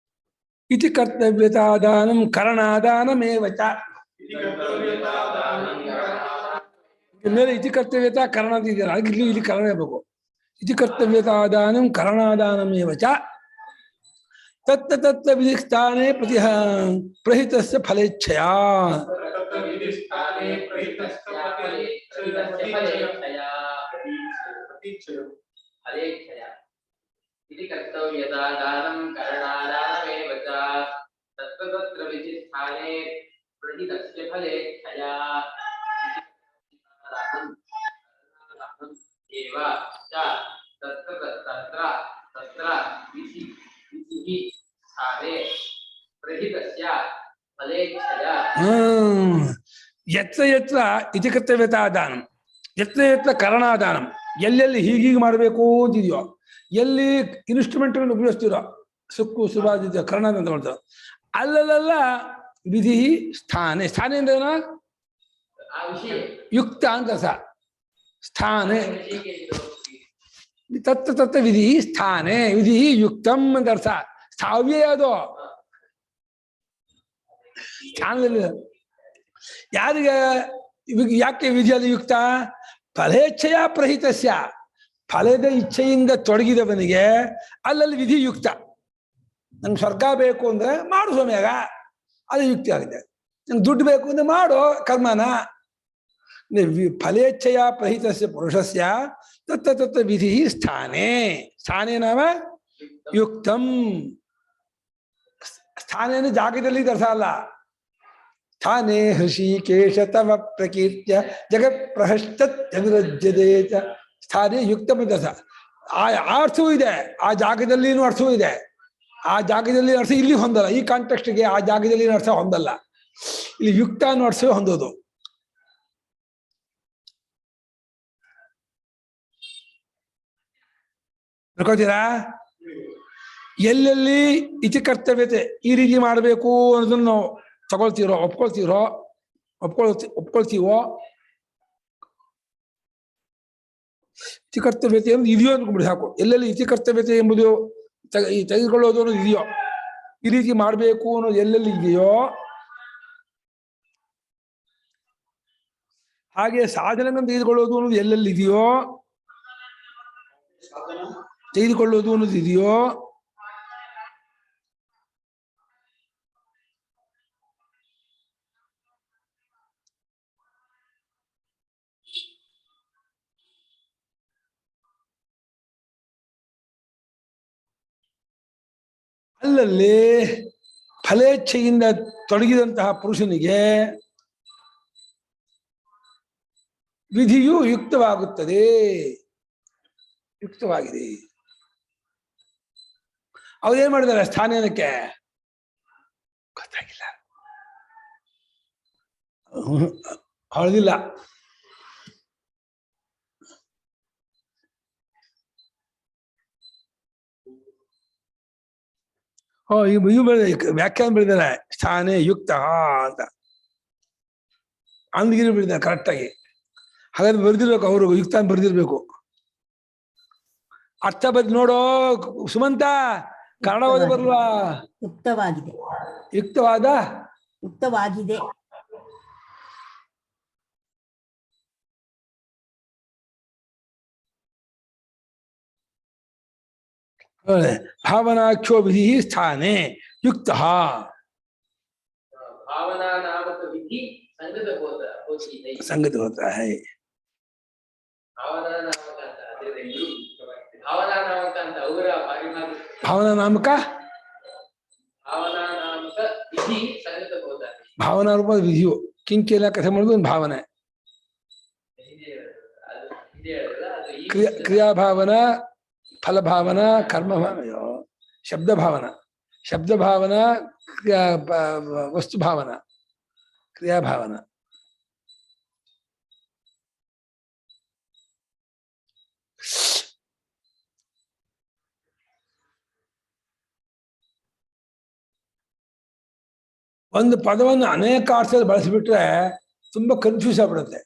ಇತಿ ಕರ್ತವ್ಯತಾದಾನಂ ಕರಣಾದಾನಮೇವಚ. ಮೇಲೆ ಇತಿ ಕರ್ತವ್ಯತಾ ಕರ್ಣ ಅಂತ ಇದೆಯಲ್ಲ, ಹಾಗೆ ಇಲ್ಲಿ ಕರ್ಣ ಇರಬೇಕು. ಇತಿ ಕರ್ತವ್ಯತಾದಾನಂ ಕರಣಾದಾನಮೇವಚ ತತ್ತ ತತ್ತ ವಿಧಿ ಸ್ಥಾನೇ ಪ್ರಹಿತಸ್ಯ ಫಲೇಚ್ಛಯ. इति कर्तव्यदानं करणादानमेव च तत्र विधिस्थाने प्रहितस्य फलेच्छया एव च तत्र विधिः स्थाने प्रहितस्य फलेच्छया. ಯತ್ರ ಯತ್ರ ಇತಿ ಕರ್ತವ್ಯತಾದಾನಂ ಯತ್ರ ಯತ್ರ ಕರಣಾದಾನಂ, ಎಲ್ಲೆಲ್ಲಿ ಹೀಗೀಗೆ ಮಾಡಬೇಕು ಅಂತಿದೆಯೋ, ಎಲ್ಲಿ ಇನ್ಸ್ಟ್ರೂಮೆಂಟ್ಗಳನ್ನು ಉಪಯೋಗಿಸ್ತೀರೋ, ಸುಕ್ಕು ಸುಭಾದಿತ್ಯ ಕರ್ಣ ಅಂತ ಮಾಡ್ತಾರೆ, ಅಲ್ಲೆಲ್ಲ ವಿಧಿ ಸ್ಥಾನೆ. ಸ್ಥಾನ ಅಂದ್ರೆ ಯುಕ್ತ ಅಂತ ಸ ಸ್ಥಾನೆ. ತತ್ತ ತತ್ತ ವಿಧಿ ಸ್ಥಾನೆ, ವಿಧಿ ಯುಕ್ತಂ ಅಂತ ಅರ್ಥ. ಸ್ಥಾವ್ಯ ಅದು ಸ್ಥಾನದಲ್ಲಿ. ಯಾರಿಗೆ ಯಾಕೆ ವಿಧಿಯಲ್ಲಿ ಯುಕ್ತ? ಫಲೇಚ್ಛೆಯ ಪ್ರಹಿತಸ್ಯ, ಫಲದ ಇಚ್ಛೆಯಿಂದ ತೊಡಗಿದವನಿಗೆ ಅಲ್ಲಲ್ಲಿ ವಿಧಿ ಯುಕ್ತ. ನಂಗೆ ಸ್ವರ್ಗ ಬೇಕು ಅಂದ್ರೆ ಮಾಡು ಸ್ವಾಮಿಯಾಗ, ಅದು ಯುಕ್ತಿ ಆಗಿದೆ. ನಂಗೆ ದುಡ್ಡು ಬೇಕು ಅಂದ್ರೆ ಮಾಡೋ ಕರ್ಮನ. ಫಲೇಚ್ಛೆಯ ಪ್ರಹಿತಸ್ಯ ಪುರುಷಸ್ಯ ತತ್ತ ತತ್ತ ವಿಧಿ ಸ್ಥಾನೇ. ಸ್ಥಾನೇ ನಾಮ ಯುಕ್ತಂ. ಸ್ಥಾನೇನ ಜಾಗದಲ್ಲಿ ಅರ್ಥ ಅಲ್ಲ. ಸ್ಥಾನೇ ಹೃಷಿಕೇಶ ತವ ಪ್ರಕೀರ್ತ್ಯ ಜಗತ್ ಪ್ರಹಷ್ಟತ್ಯನುರಜ್ಯತೆ ಚ. ಸ್ಥಾನೇ ಯುಕ್ತಂ ಅಂತ ಅರ್ಥ. ಆ ಅರ್ಥವೂ ಇದೆ, ಆ ಜಾಗದಲ್ಲಿನೂ ಅರ್ಥವೂ ಇದೆ. ಆ ಜಾಗದಲ್ಲಿ ಅರ್ಥ ಇಲ್ಲಿ ಹೊಂದಲ್ಲ, ಈ ಕಾಂಟೆಕ್ಸ್ಟ್ಗೆ ಆ ಜಾಗದಲ್ಲಿ ಅರ್ಥ ಹೊಂದಲ್ಲ. ಇಲ್ಲಿ ಯುಕ್ತ ಅನ್ನೋ ಅರ್ಥವೇ ಹೊಂದೋದು. ತಿಳ್ಕೊತೀರಾ? ಎಲ್ಲೆಲ್ಲಿ ಇತಿ ಕರ್ತವ್ಯತೆ ಈ ರೀತಿ ಮಾಡಬೇಕು ಅನ್ನೋದನ್ನು ನಾವು ತಗೊಳ್ತೀರೋ, ಒಪ್ಕೊಳ್ತೀವೋ. ಇತಿ ಕರ್ತವ್ಯತೆ ಎಂಬುದು ಇದೆಯೋ ಅಂದ್ಕೊಂಡ್ಬಿಡಿ ಸಾಕು. ಎಲ್ಲೆಲ್ಲಿ ಇತಿ ಕರ್ತವ್ಯತೆ ಎಂಬುದು ತೆಗೆದುಕೊಳ್ಳೋದು ಅನ್ನೋದು ಇದೆಯೋ, ಈ ರೀತಿ ಮಾಡಬೇಕು ಅನ್ನೋದು ಎಲ್ಲೆಲ್ಲಿ ಇದೆಯೋ, ಹಾಗೆ ಸಾಧನೆಯನ್ನು ತೆಗೆದುಕೊಳ್ಳೋದು ಅನ್ನೋದು ಎಲ್ಲೆಲ್ಲಿ ಇದೆಯೋ, ತೆಗೆದುಕೊಳ್ಳೋದು ಅನ್ನೋದು ಇದೆಯೋ, ಅಲ್ಲಲ್ಲಿ ಫಲೇಚ್ಛೆಯಿಂದ ತೊಡಗಿದಂತಹ ಪುರುಷನಿಗೆ ವಿಧಿಯು ಯುಕ್ತವಾಗುತ್ತದೆ, ಯುಕ್ತವಾಗಿದೆ. ಅವ್ರೇನ್ ಮಾಡಿದಾರೆ ಸ್ಥಾನಕ್ಕೆ ಗೊತ್ತಾಗಿಲ್ಲ, ಹೊಳೆದಿಲ್ಲ. ಇವು ವ್ಯಾಖ್ಯಾನ ಬೆಳೆದಾರೆ, ಸ್ಥಾನೇ ಯುಕ್ತ ಅಂತ ಅಂದ್ಗಿರಿ ಬೆಳೆದಾರೆ ಕರೆಕ್ಟಾಗಿ. ಹಾಗಾದ್ರೆ ಬರ್ದಿರ್ಬೇಕು, ಅವರು ಯುಕ್ತ ಅಂತ ಬರ್ದಿರ್ಬೇಕು. ಅರ್ಥ ಬದ್ ನೋಡೋ ಸುಮಂತ, ಕನ್ನಡ ಓದಿ ಬರಲ್ವಾ? ಯುಕ್ತವಾಗಿದೆ, ಯುಕ್ತವಾಗಿದೆ. ಭಾವನಾಖ್ಯೋ ವಿಧಿ ಸ್ಥಾನೆ ಯುಕ್ತ भावना नामक विधि संगत होती है। संगत होता है। भावना नामक ಅಂತ ಅದೇ ಭಾವನಾ ನಾಮಕ ಅಂತ ಅವರ ಪಾರಿಭಾಷೆ ಭಾವನಾ ನಾಮಕ ಭಾವನಾ ನಾಮಕ ವಿಧಿ ಸಂಗತ ಹೋದ ಭಾವನಾ ರೂಪ ವಿಧಿಯು ಕಿಂಕೆಲ್ಲ ಕಥೆ ಮಾಡೋದು ಒಂದು ಭಾವನೆ. ಕ್ರಿಯಾಭಾವನಾ ಫಲಭಾವನಾ ಕರ್ಮ ಶಬ್ದ ಭಾವನಾ ಶಬ್ದ ಭಾವನಾ ಕ್ರಿಯಾ ವಸ್ತು ಭಾವನಾ ಕ್ರಿಯಾ ಭಾವನಾ. ಒಂದು ಪದವನ್ನು ಅನೇಕ ಅರ್ಥದಲ್ಲಿ ಬಳಸಿಬಿಟ್ರೆ ತುಂಬಾ ಕನ್ಫ್ಯೂಸ್ ಆಗ್ಬಿಡುತ್ತೆ.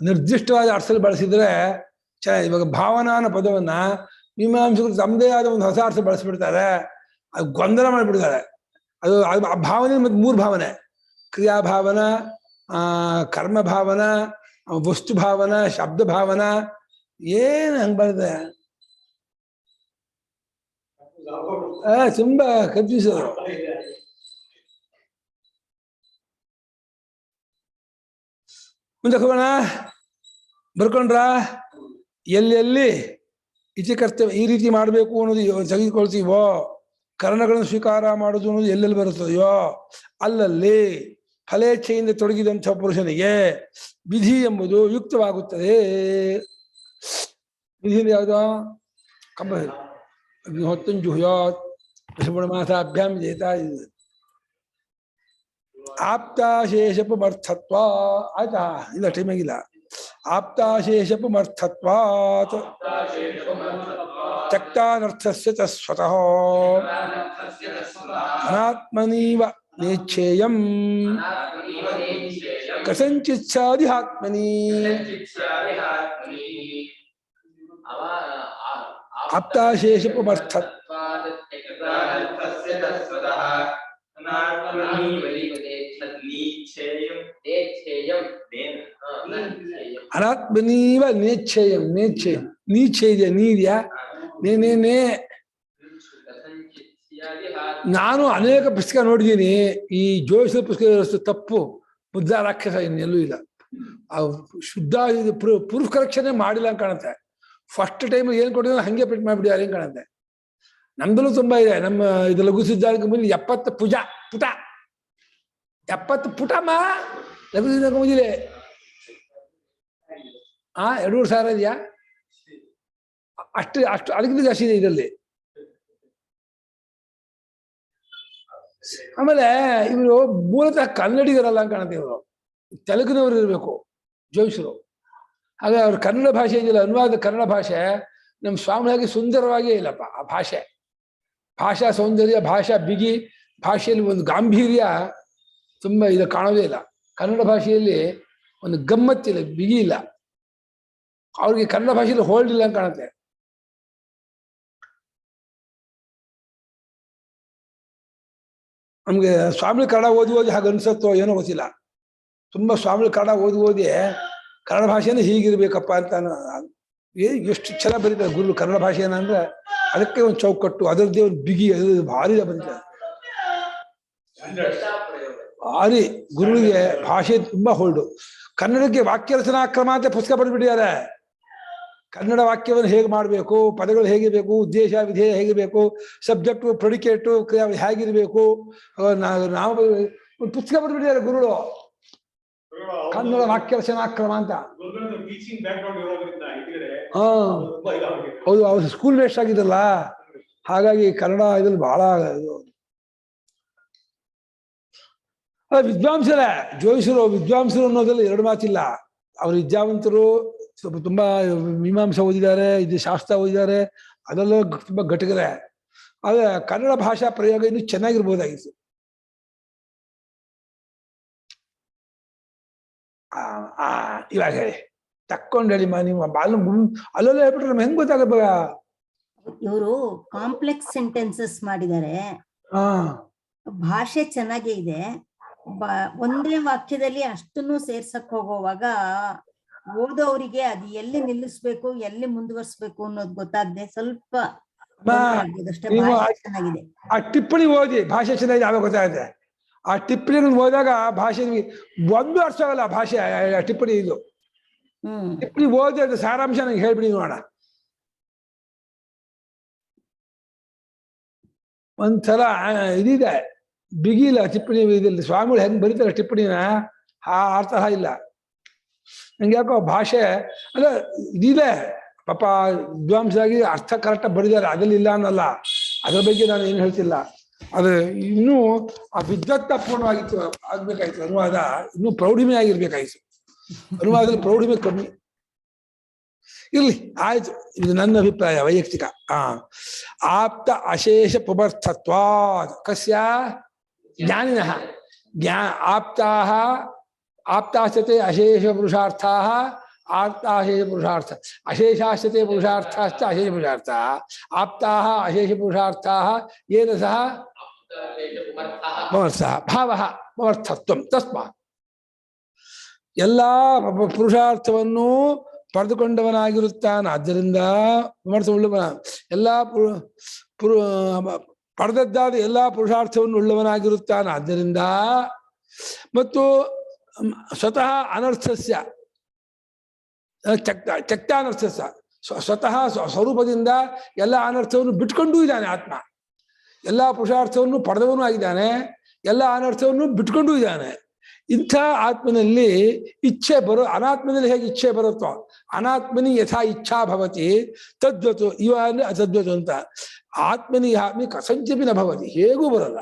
ನಿರ್ದಿಷ್ಟವಾದ ಅರ್ಥದಲ್ಲಿ ಬಳಸಿದ್ರೆ ಚೆನ್ನಾಗಿ. ಇವಾಗ ಭಾವನಾ ಅನ್ನೋ ಪದವನ್ನ ಮೀಮಾಂಸಕರು ತಮ್ಮದೇ ಆದ ಒಂದು ಹೊಸ ಅರ್ಥ ಬಳಸಿಬಿಡ್ತಾರೆ, ಅದು ಗೊಂದಲ ಮಾಡಿಬಿಡ್ತಾರೆ. ಅದು ಆ ಭಾವನೆ ಮತ್ತು ಮೂರು ಭಾವನೆ, ಕ್ರಿಯಾಭಾವನಾ, ಕರ್ಮ ಭಾವನಾ, ವಸ್ತು ಭಾವನಾ, ಶಬ್ದ ಭಾವನಾ, ಏನು ಹಂಗೆ ಬರುತ್ತೆ, ತುಂಬಾ ಕನ್ಫ್ಯೂಸ್ ಅವರು. ಮುಂದೆ ಹೋಗೋಣ. ಬರ್ಕೊಂಡ್ರ ಎಲ್ಲೆಲ್ಲಿ ಇತಿ ಕರ್ತವ್ಯ ಈ ರೀತಿ ಮಾಡಬೇಕು ಅನ್ನೋದು ತೆಗೆದುಕೊಳ್ತೀವೋ, ಕರ್ಣಗಳನ್ನು ಸ್ವೀಕಾರ ಮಾಡೋದು ಅನ್ನೋದು ಎಲ್ಲೆಲ್ಲಿ ಬರುತ್ತದೆಯೋ ಅಲ್ಲಲ್ಲಿ ಫಲೇಚ್ಛೆಯಿಂದ ತೊಡಗಿದಂಥ ಪುರುಷನಿಗೆ ವಿಧಿ ಎಂಬುದು ಯುಕ್ತವಾಗುತ್ತದೆ. ವಿಧಿ ಯಾವುದು? ಅಗ್ನಿಹೋತ್ತಂಜುಹುಯಾತ್ ಮಾಸಾಭ್ಯಾಂ ಜೇತಾ ಆಪ್ತಾಶೇಷಪಮರ್ಥತ್ವ. ಆಯ್ತಾ? ಇಲ್ಲ, ಟೈಮ್ ಆಗಿಲ್ಲ. ಆಪ್ತಾಶೇಷಪಮರ್ಥತ್ವಾತ್ ತ್ಯಕ್ತಾನರ್ಥಸ್ಯ ತಸ್ವತಃ ಅನಾತ್ಮನೀವ ನೇಚ್ಛೇಯಂ ಕಸಂಚಿತ್ಸಾದಿಹಾತ್ಮನಿ. ಆಪ್ತಾಶೇಷಪಮರ್ಥತ್ವಾತ್ ಅನಾತ್ಮನೀವ ನೇಚ್ಛೇಯಂ. ನೇಚ್ಛೇಯಂ ನೀಚ್ಛೆ ಇದೆಯಾ? ನೀ ಇದೆಯಾ? ನೇ. ನಾನು ಅನೇಕ ಪುಸ್ತಕ ನೋಡಿದ್ದೀನಿ. ಈ ಜೋಯಿಸರ ಪುಸ್ತಕ ತಪ್ಪು, ಮುದ್ರಾ ರಾಕ್ಷಸ ಇನ್ನೆಲ್ಲೂ ಇಲ್ಲ. ಶುದ್ಧ ಪ್ರೂಫ್ ಕರೆಕ್ಷನ್ ಮಾಡಿಲ್ಲ ಅಂತ ಕಾಣುತ್ತೆ. ಫಸ್ಟ್ ಟೈಮ್ ಏನ್ ಕೊಟ್ಟಿದ್ರು ಹಂಗೆ ಪ್ರಿಂಟ್ ಮಾಡಿಬಿಡಿ ಹೆಂಗ್ ಕಾಣುತ್ತೆ. ನಮ್ದಲ್ಲೂ ತುಂಬಾ ಇದೆ. ನಮ್ಮ ಇದು ಲಘು ಸಿದ್ಧಾಂತ ಮುಂದೆ 70 ಪುಟ 70 ಪುಟಮ್ಮ ಲಘು ಸಿದ್ಧಾಂತ ಮುಂದಿದೆ. 2,500 ಇದೆಯಾ? ಅಷ್ಟು ಅದಕ್ಕಿಂತ ಜಾಸ್ತಿ ಇದೆ ಇದರಲ್ಲಿ. ಆಮೇಲೆ ಇವರು ಮೂಲತಃ ಕನ್ನಡಿಗರಲ್ಲ ಅಂತ ಕಾಣುತ್ತೆ. ಇವರು ತೆಲುಗಿನವರು ಇರಬೇಕು ಜೋಯಿಸರು. ಹಾಗೆ ಅವ್ರ ಕನ್ನಡ ಭಾಷೆ ಇದೆಯಲ್ಲ, ಅನುವಾದ ಕನ್ನಡ ಭಾಷೆ ನಮ್ಮ ಸ್ವಾಮಿಯಾಗಿ ಸುಂದರವಾಗಿಯೇ ಇಲ್ಲಪ್ಪ. ಆ ಭಾಷೆ, ಭಾಷಾ ಸೌಂದರ್ಯ, ಭಾಷಾ ಬಿಗಿ, ಭಾಷೆಯಲ್ಲಿ ಒಂದು ಗಾಂಭೀರ್ಯ ತುಂಬಾ ಇದು ಕಾಣೋದೇ ಇಲ್ಲ. ಕನ್ನಡ ಭಾಷೆಯಲ್ಲಿ ಒಂದು ಗಮ್ಮತ್ತಿಲ್ಲ, ಬಿಗಿ ಇಲ್ಲ. ಅವ್ರಿಗೆ ಕನ್ನಡ ಭಾಷೆಯಲ್ಲಿ ಹೋಲ್ಡ್ ಇಲ್ಲ ಅಂತ ಕಾಣುತ್ತೆ. ನಮ್ಗೆ ಸ್ವಾಮಿ ಕನ್ನಡ ಓದಿ ಹಾಗೆ ಅನ್ಸತ್ತೋ ಏನೋ ಗೊತ್ತಿಲ್ಲ. ತುಂಬಾ ಸ್ವಾಮಿ ಕನ್ನಡ ಓದಿ ಕನ್ನಡ ಭಾಷೆನೇ ಹೀಗಿರ್ಬೇಕಪ್ಪ ಅಂತ ಎಷ್ಟು ಚೆನ್ನಾಗಿ ಬರೀತಾರೆ ಗುರು ಕನ್ನಡ ಭಾಷೆನ. ಅಂದ್ರೆ ಅದಕ್ಕೆ ಒಂದು ಚೌಕಟ್ಟು, ಅದರದ್ದೇ ಒಂದು ಬಿಗಿ, ಅದು ಭಾರಿ ಬರೀತಾರೆ. ಭಾರಿ ಗುರುವಿಗೆ ಭಾಷೆ ತುಂಬಾ ಹೋಲ್ಡು. ಕನ್ನಡಕ್ಕೆ ವಾಕ್ಯ ರಚನಾ ಕ್ರಮ ಅಂತ ಪುಸ್ತಕ ಬರೆದ್ಬಿಟ್ಟಿದ್ದಾರೆ. ಕನ್ನಡ ವಾಕ್ಯವನ್ನು ಹೇಗೆ ಮಾಡಬೇಕು, ಪದಗಳು ಹೇಗಿರಬೇಕು, ಉದ್ದೇಶ ವಿಧೇಯ ಹೇಗಿರಬೇಕು, ಸಬ್ಜೆಕ್ಟು ಪ್ರೆಡಿಕೇಟು ಕ್ರಿಯಾ ಹೇಗಿರಬೇಕು, ನಾವು ಒಂದು ಪುಸ್ತಕ ಬರೆದ್ಬಿಟ್ಟಿದ್ದಾರೆ ಗುರುಗಳು, ಕನ್ನಡ ವಾಕ್ಯ ರಚನಾ ಕ್ರಮ ಅಂತ. ಹೌದು, ಅವ್ರು ಸ್ಕೂಲ್ ವೇಸ್ಟ್ ಆಗಿದ್ದಲ್ಲ, ಹಾಗಾಗಿ ಕನ್ನಡ ಇದ್ರಲ್ಲಿ ಬಹಳ ವಿದ್ವಾಂಸರೇ. ಜೋಯಿಸರು ವಿದ್ವಾಂಸರು ಅನ್ನೋದ್ರಲ್ಲಿ ಎರಡು ಮಾತಿಲ್ಲ. ಅವ್ರು ವಿದ್ಯಾವಂತರು, ಸ್ವಲ್ಪ ತುಂಬಾ ಮೀಮಾಂಸೆ ಓದಿದ್ದಾರೆ, ಇದು ಶಾಸ್ತ್ರ ಓದಿದ್ದಾರೆ, ಅದರಲ್ಲೂ ತುಂಬಾ ಘಟಕರೇ. ಆದ್ರೆ ಕನ್ನಡ ಭಾಷಾ ಪ್ರಯೋಗ ಇನ್ನೂ ಚೆನ್ನಾಗಿರ್ಬೋದಾಗಿತ್ತು. ಇವಾಗ ಹೇಳಿ, ತಕ್ಕೊಂಡು ಹೇಳಿ ನಿಮ್ಮ ಅಲ್ಲೆಲ್ಲ ಹೇಳ್ಬಿಟ್ರೆ ನಮ್ಗೆ ಹೆಂಗ್ ಗೊತ್ತಾಗಬೇಕ? ಇವರು ಕಾಂಪ್ಲೆಕ್ಸ್ ಸೆಂಟೆನ್ಸಸ್ ಮಾಡಿದ್ದಾರೆ. ಭಾಷೆ ಚೆನ್ನಾಗೇ ಇದೆ. ಒಂದೇ ವಾಕ್ಯದಲ್ಲಿ ಅಷ್ಟನ್ನು ಸೇರ್ಸಕ್ ಹೋಗುವಾಗ ಓದೋರಿಗೆ ಅದು ಎಲ್ಲಿ ನಿಲ್ಲಿಸ್ಬೇಕು ಎಲ್ಲಿ ಮುಂದುವರ್ಸ್ಬೇಕು ಅನ್ನೋದು ಗೊತ್ತಾಗದೆ ಸ್ವಲ್ಪ ಅಮ್ಮ, ತೊಂದ್ರೆ ಆಗ್ಬೋದು ಅಷ್ಟೇ. ನೀವು ಭಾಷೆ ಚೆನ್ನಾಗಿದೆ. ಆ ಟಿಪ್ಪಣಿ ಓದಿ ಭಾಷೆ ಚೆನ್ನಾಗಿ ಯಾವಾಗ ಗೊತ್ತಾಗುತ್ತೆ. ಆ ಟಿಪ್ಪಣಿಗಳನ್ನು ಓದಿದಾಗ ಭಾಷೆ ನಿಮಗೆ ಒಂದು ಅರ್ಥ ಆಗಲ್ಲ. ಭಾಷೆ ಆ ಟಿಪ್ಪಣಿ ಇದು ಟಿಪ್ಪಣಿ ಓದಿ ಅದು ಸಾರಾಂಶ ನಂಗೆ ಹೇಳ್ಬಿಡಿ ನೋಡೋಣ. ಒಂದ್ಸಲ ಇದಿದೆ ಬಿಗಿಲ್ಲ ಟಿಪ್ಪಣಿ ಇದಿಲ್ಲ. ಸ್ವಾಮಿಗಳು ಹೆಂಗ್ ಬರೀತಾರೆ ಟಿಪ್ಪಣಿನ ಆ ತರಹ ಇಲ್ಲ. ನಂಗೆ ಯಾಕೋ ಭಾಷೆ ಅಲ್ಲ ಇದಿದೆ ಪಾಪ ವಿದ್ವಾಂಸರಾಗಿ ಅರ್ಥ ಕರೆಕ್ಟಾಗಿ ಬರೀತಾರೆ, ಅದ್ರಲ್ಲಿ ಇಲ್ಲ ಅನ್ನಲ್ಲ. ಅದ್ರ ಬಗ್ಗೆ ನಾನು ಏನು ಹೇಳ್ತಿಲ್ಲ. ಅದು ಇನ್ನೂ ಆ ವಿದ್ವತ್ತಪೂರ್ಣವಾಗಿತ್ತು ಆಗ್ಬೇಕಾಯ್ತು. ಅನುವಾದ ಇನ್ನೂ ಪ್ರೌಢಿಮೆ ಆಗಿರ್ಬೇಕಾಯ್ತು. ಅನುವಾದದಲ್ಲಿ ಪ್ರೌಢಿಮೆ ಕಮ್ಮಿ. ಇರ್ಲಿ ಆಯ್ತು, ಇದು ನನ್ನ ಅಭಿಪ್ರಾಯ ವೈಯಕ್ತಿಕ. ಆಪ್ತ ಅಶೇಷ ಪುಮರ್ಥತ್ವಾ ಕಸ್ಯ ಜ್ಞಾನಿನಃ ಆಪ್ತಾಹ ಆಪ್ತಾಶ್ಚತೆ ಅಶೇಷ ಪುರುಷಾರ್ಥಾಃ ಆಪ್ತಾಶೇಷ ಪುರುಷಾರ್ಥ ಅಶೇಷಾಶ್ಚತೆ ಪುರುಷಾರ್ಥಾಶ್ಚ ಅಶೇಷ ಪುರುಷಾರ್ಥ ಆಪ್ತಾಃ ಅಶೇಷ ಪುರುಷಾರ್ಥಾಃ ಯೇನ ಸಹ ಮಮರ್ಥಃ ಭಾವಃ ಮಮರ್ಥತ್ವಂ ತಸ್ಮಾತ್ ಎಲ್ಲಾ ಪುರುಷಾರ್ಥವನ್ನು ಪಡೆದುಕೊಂಡವನಾಗಿರುತ್ತಾನ. ಆದ್ದರಿಂದ ಉಳ್ಳವನ ಎಲ್ಲಾ ಪಡೆದದ್ದಾದ ಎಲ್ಲಾ ಪುರುಷಾರ್ಥವನ್ನು ಉಳ್ಳವನಾಗಿರುತ್ತಾನ. ಆದ್ದರಿಂದ ಮತ್ತು ಸ್ವತಃ ಅನರ್ಥಸ್ಯ ಚಕ್ತಾನರ್ಥಸ್ಯ ಸ್ವತಃ ಸ್ವರೂಪದಿಂದ ಎಲ್ಲ ಅನರ್ಥವನ್ನು ಬಿಟ್ಕೊಂಡೂ ಇದ್ದಾನೆ ಆತ್ಮ. ಎಲ್ಲ ಪುರುಷಾರ್ಥವನ್ನು ಪಡೆದವನು ಆಗಿದ್ದಾನೆ, ಎಲ್ಲ ಅನರ್ಥವನ್ನು ಬಿಟ್ಕೊಂಡೂ ಇದ್ದಾನೆ. ಇಂಥ ಆತ್ಮನಲ್ಲಿ ಇಚ್ಛೆ ಅನಾತ್ಮನಲ್ಲಿ ಹೇಗೆ ಇಚ್ಛೆ ಬರುತ್ತೋ, ಅನಾತ್ಮನಿ ಯಥಾ ಇಚ್ಛಾ ಭವತಿ ತದ್ವತು ಇವ ಅಂದ್ರೆ ಅತದ್ವತು ಅಂತ. ಆತ್ಮನಿ ಆತ್ಮಿ ಕಸಂಚಪಿ ನ ಭವತಿ, ಹೇಗೂ ಬರಲ್ಲ.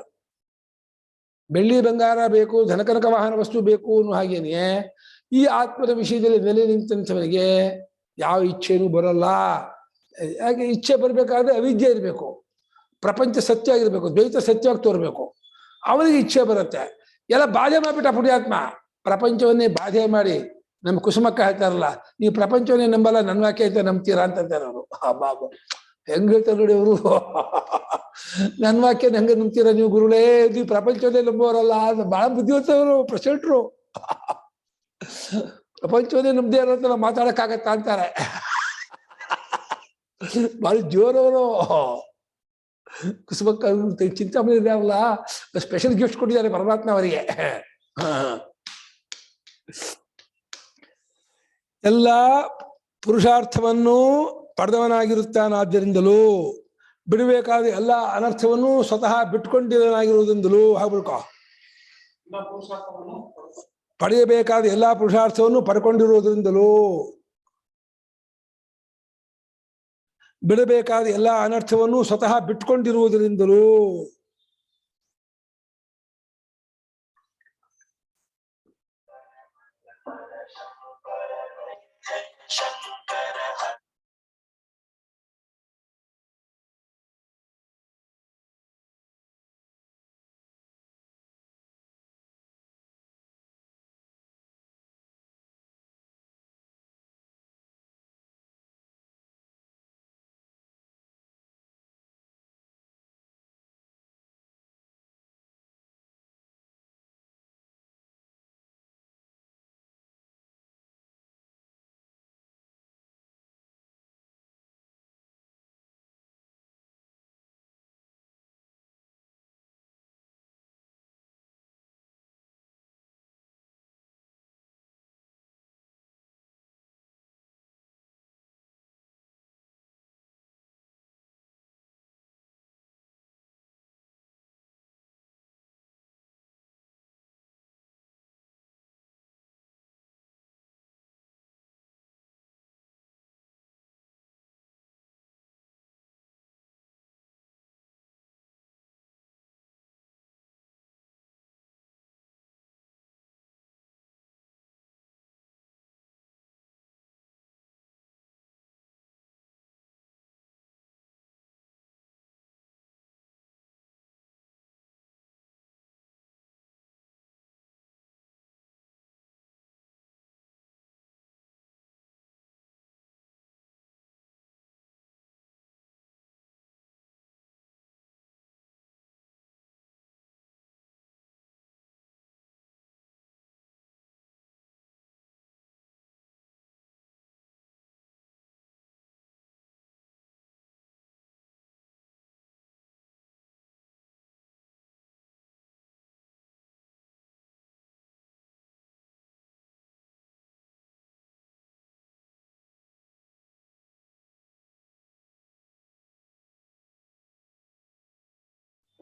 ಬೆಳ್ಳಿ ಬಂಗಾರ ಬೇಕು, ಧನಕನಕ ವಾಹನ ವಸ್ತು ಬೇಕು ಅನ್ನೋ ಹಾಗೇನೆ ಈ ಆತ್ಮದ ವಿಷಯದಲ್ಲಿ ನೆಲೆ ನಿಂತವನಿಗೆ ಯಾವ ಇಚ್ಛೆನೂ ಬರಲ್ಲ. ಯಾಕೆ ಇಚ್ಛೆ ಬರಬೇಕಾದ್ರೆ ಅವಿದ್ಯೆ ಇರಬೇಕು, ಪ್ರಪಂಚ ಸತ್ಯ ಆಗಿರ್ಬೇಕು, ದ್ವೈತ ಸತ್ಯವಾಗಿ ತೋರ್ಬೇಕು, ಅವನಿಗೆ ಇಚ್ಛೆ ಬರುತ್ತೆ. ಎಲ್ಲ ಬಾಧೆ ಮಾಡ್ಬಿಟ್ಟ ಪುಣ್ಯಾತ್ಮ, ಪ್ರಪಂಚವನ್ನೇ ಬಾಧೆ ಮಾಡಿ. ನಮ್ಮ ಕುಸುಮಕ್ಕ ಹೇಳ್ತಾರಲ್ಲ, ನೀವು ಪ್ರಪಂಚವನ್ನೇ ನಂಬಲ್ಲ, ನನ್ನ ವಾಕ್ಯ ಅಂತ ನಂಬ್ತೀರಾ ಅಂತಂತಾರೆ ಅವರು. ಬಾಬು ಹೆಂಗ್ ಹೇಳ್ತಾರೆ ನೋಡಿ ಅವರು, ನನ್ನ ವಾಕ್ಯ ಹೆಂಗೆ ನಂಬ್ತೀರಾ ನೀವು ಗುರುಗಳೇ, ನೀವು ಪ್ರಪಂಚವನ್ನೇ ನಂಬೋರಲ್ಲ ಅಂತ. ಬಹಳ ಬುದ್ಧಿವಂತವರು ಪ್ರಸೆಂಟ್ರು. ಪ್ರಪಂಚವನ್ನೇ ನಂಬದೇ ಇರೋಂತ ಮಾತಾಡಕ್ಕಾಗತ್ತ ಅಂತಾರೆ. ಬಹಳ ಜೋರವರು. ಕುಸುಮಕ್ಕ ಚಿಂತಾಮಣಿ ಇದಾವಲ್ಲ, ಸ್ಪೆಷಲ್ ಗಿಫ್ಟ್ ಕೊಟ್ಟಿದ್ದಾರೆ ಪರಮಾತ್ಮ ಅವರಿಗೆ. ಎಲ್ಲ ಪುರುಷಾರ್ಥವನ್ನು ಪಡೆದವನಾಗಿರುತ್ತಾನಾದ್ದರಿಂದಲೂ ಬಿಡಬೇಕಾದ ಎಲ್ಲ ಅನರ್ಥವನ್ನು ಸ್ವತಃ ಬಿಟ್ಕೊಂಡಿರೋನಾಗಿರುವುದರಿಂದಲೂ ಆಗ್ಬಿಡ್ಕೋ. ಪಡೆಯಬೇಕಾದ ಎಲ್ಲಾ ಪುರುಷಾರ್ಥವನ್ನು ಪಡ್ಕೊಂಡಿರುವುದರಿಂದಲೂ ಬಿಡಬೇಕಾದ ಎಲ್ಲ ಅನರ್ಥವನ್ನು ಸ್ವತಃ ಬಿಟ್ಕೊಂಡಿರುವುದರಿಂದಲೂ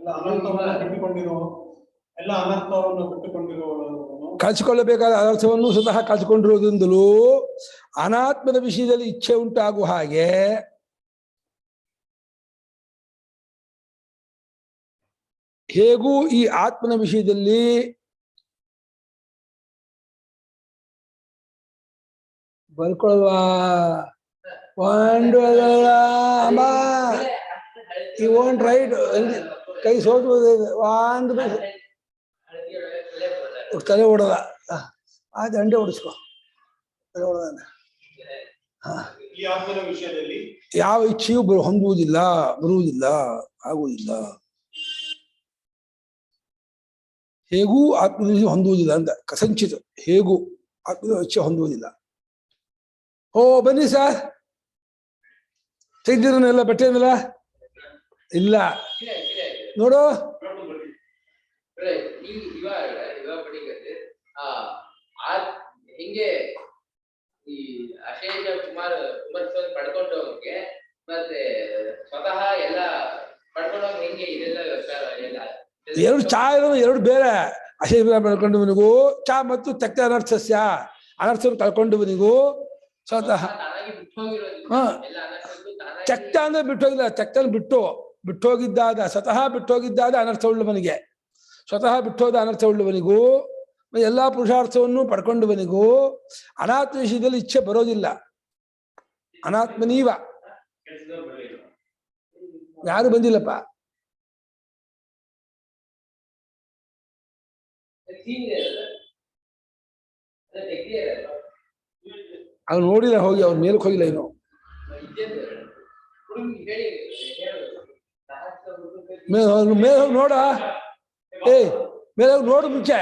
ಎಲ್ಲ ಅನರ್ಥವನ್ನು ಬಿಟ್ಟುಕೊಂಡಿರೋ ಎಲ್ಲ ಅನರ್ಥವನ್ನು ಬಿಟ್ಟುಕೊಂಡಿರುವವನು ಕಳಿಸಿಕೊಳ್ಳಬೇಕಾದ ಅನರ್ಥವನ್ನು ಸ್ವತಃ ಕಳಿಸಿಕೊಂಡಿರುವುದರಿಂದಲೂ ಅನಾತ್ಮದ ವಿಷಯದಲ್ಲಿ ಇಚ್ಛೆ ಉಂಟಾಗುವ ಹಾಗೆ ಹೇಗೂ ಈ ಆತ್ಮನ ವಿಷಯದಲ್ಲಿ ಬರ್ಕೊಳ್ವಾ ಈ ಓಂಟ್ ರೈಟ್ ಕೈ ಸೋತು ತಲೆ ಹೊಡೆದ ಆಯ್ತು ಅಂಡೆ ಹೊಡಿಸ್ಕೊ ತಲೆ ಹೊಡೆದ ಈ ಆತ್ಮನ ವಿಷಯದಲ್ಲಿ ಯಾವ ಇಚ್ಛೆಯೂ ಹೊಂದುವುದಿಲ್ಲ, ಬರುವುದಿಲ್ಲ, ಆಗುವುದಿಲ್ಲ. ಹೇಗೂ ಆತ್ಮದ ಇಚ್ಛೆ ಹೊಂದುವುದಿಲ್ಲ ಅಂತ ಕಸಂಚಿತ ಹೇಗೂ ಆತ್ಮದ ಇಚ್ಛೆ ಹೊಂದುವುದಿಲ್ಲ. ಓ ಬನ್ನಿ ಸರ್, ತೆಗ್ದಿರನೆಲ್ಲ ಬಟ್ಟೆನಲ್ಲ ಇಲ್ಲ ನೋಡು. ಹಿಂಗೆ ಈ ಅಶೇಷ ಕುಮಾರ್ ಕುಮಾರಸ್ವಾಮಿ ಪಡ್ಕೊಂಡು ಹೋಗಕ್ಕೆ ಮತ್ತೆ ಸ್ವತಃ ಎಲ್ಲ ಪಡ್ಕೊಂಡು ಹೋಗಿ ಹೆಂಗೆ ಇದೆಲ್ಲ ಎರಡು ಚಾ ಇರೋದು ಎರಡು ಬೇರೆ. ಅಶೇಷ ಪಡ್ಕೊಂಡವನಿಗೂ ಚಾ ಮತ್ತು ತೆಕ್ತ ಅನರ್ಥಸ್ಯ ಅನರ್ಥವನ್ನು ಕಳ್ಕೊಂಡವನಿಗೂ ಸ್ವತಃ ತೆಕ್ತ ಅಂದ್ರೆ ಬಿಟ್ಟೋಗಿಲ್ಲ, ತೆಕ್ತನ ಬಿಟ್ಟೋಗಿದ್ದಾದ ಸ್ವತಃ ಬಿಟ್ಟೋಗಿದ್ದಾದ ಅನರ್ಥವುಳ್ಳವನಿಗೆ, ಸ್ವತಃ ಬಿಟ್ಟೋದ ಅನರ್ಥವುಳ್ಳವನಿಗೂ ಎಲ್ಲಾ ಪುರುಷಾರ್ಥವನ್ನು ಪಡ್ಕೊಂಡವನಿಗೂ ಅನಾತ್ಮ ವಿಷಯದಲ್ಲಿ ಇಚ್ಛೆ ಬರೋದಿಲ್ಲ. ಅನಾತ್ಮನೀವ ಯಾರು ಬಂದಿಲ್ಲಪ್ಪ. ಅವ್ನು ನೋಡಿಲ್ಲ, ಹೋಗಿ ಅವ್ರ ಮೇಲಕ್ಕೆ ಹೋಗಿಲ್ಲ ಇನ್ನು. ಮೇಲೆ ಹೋಗಿ ನೋಡ, ಮೇಲೆ ಹೋಗಿ ನೋಡು ಮುಂಚೆ,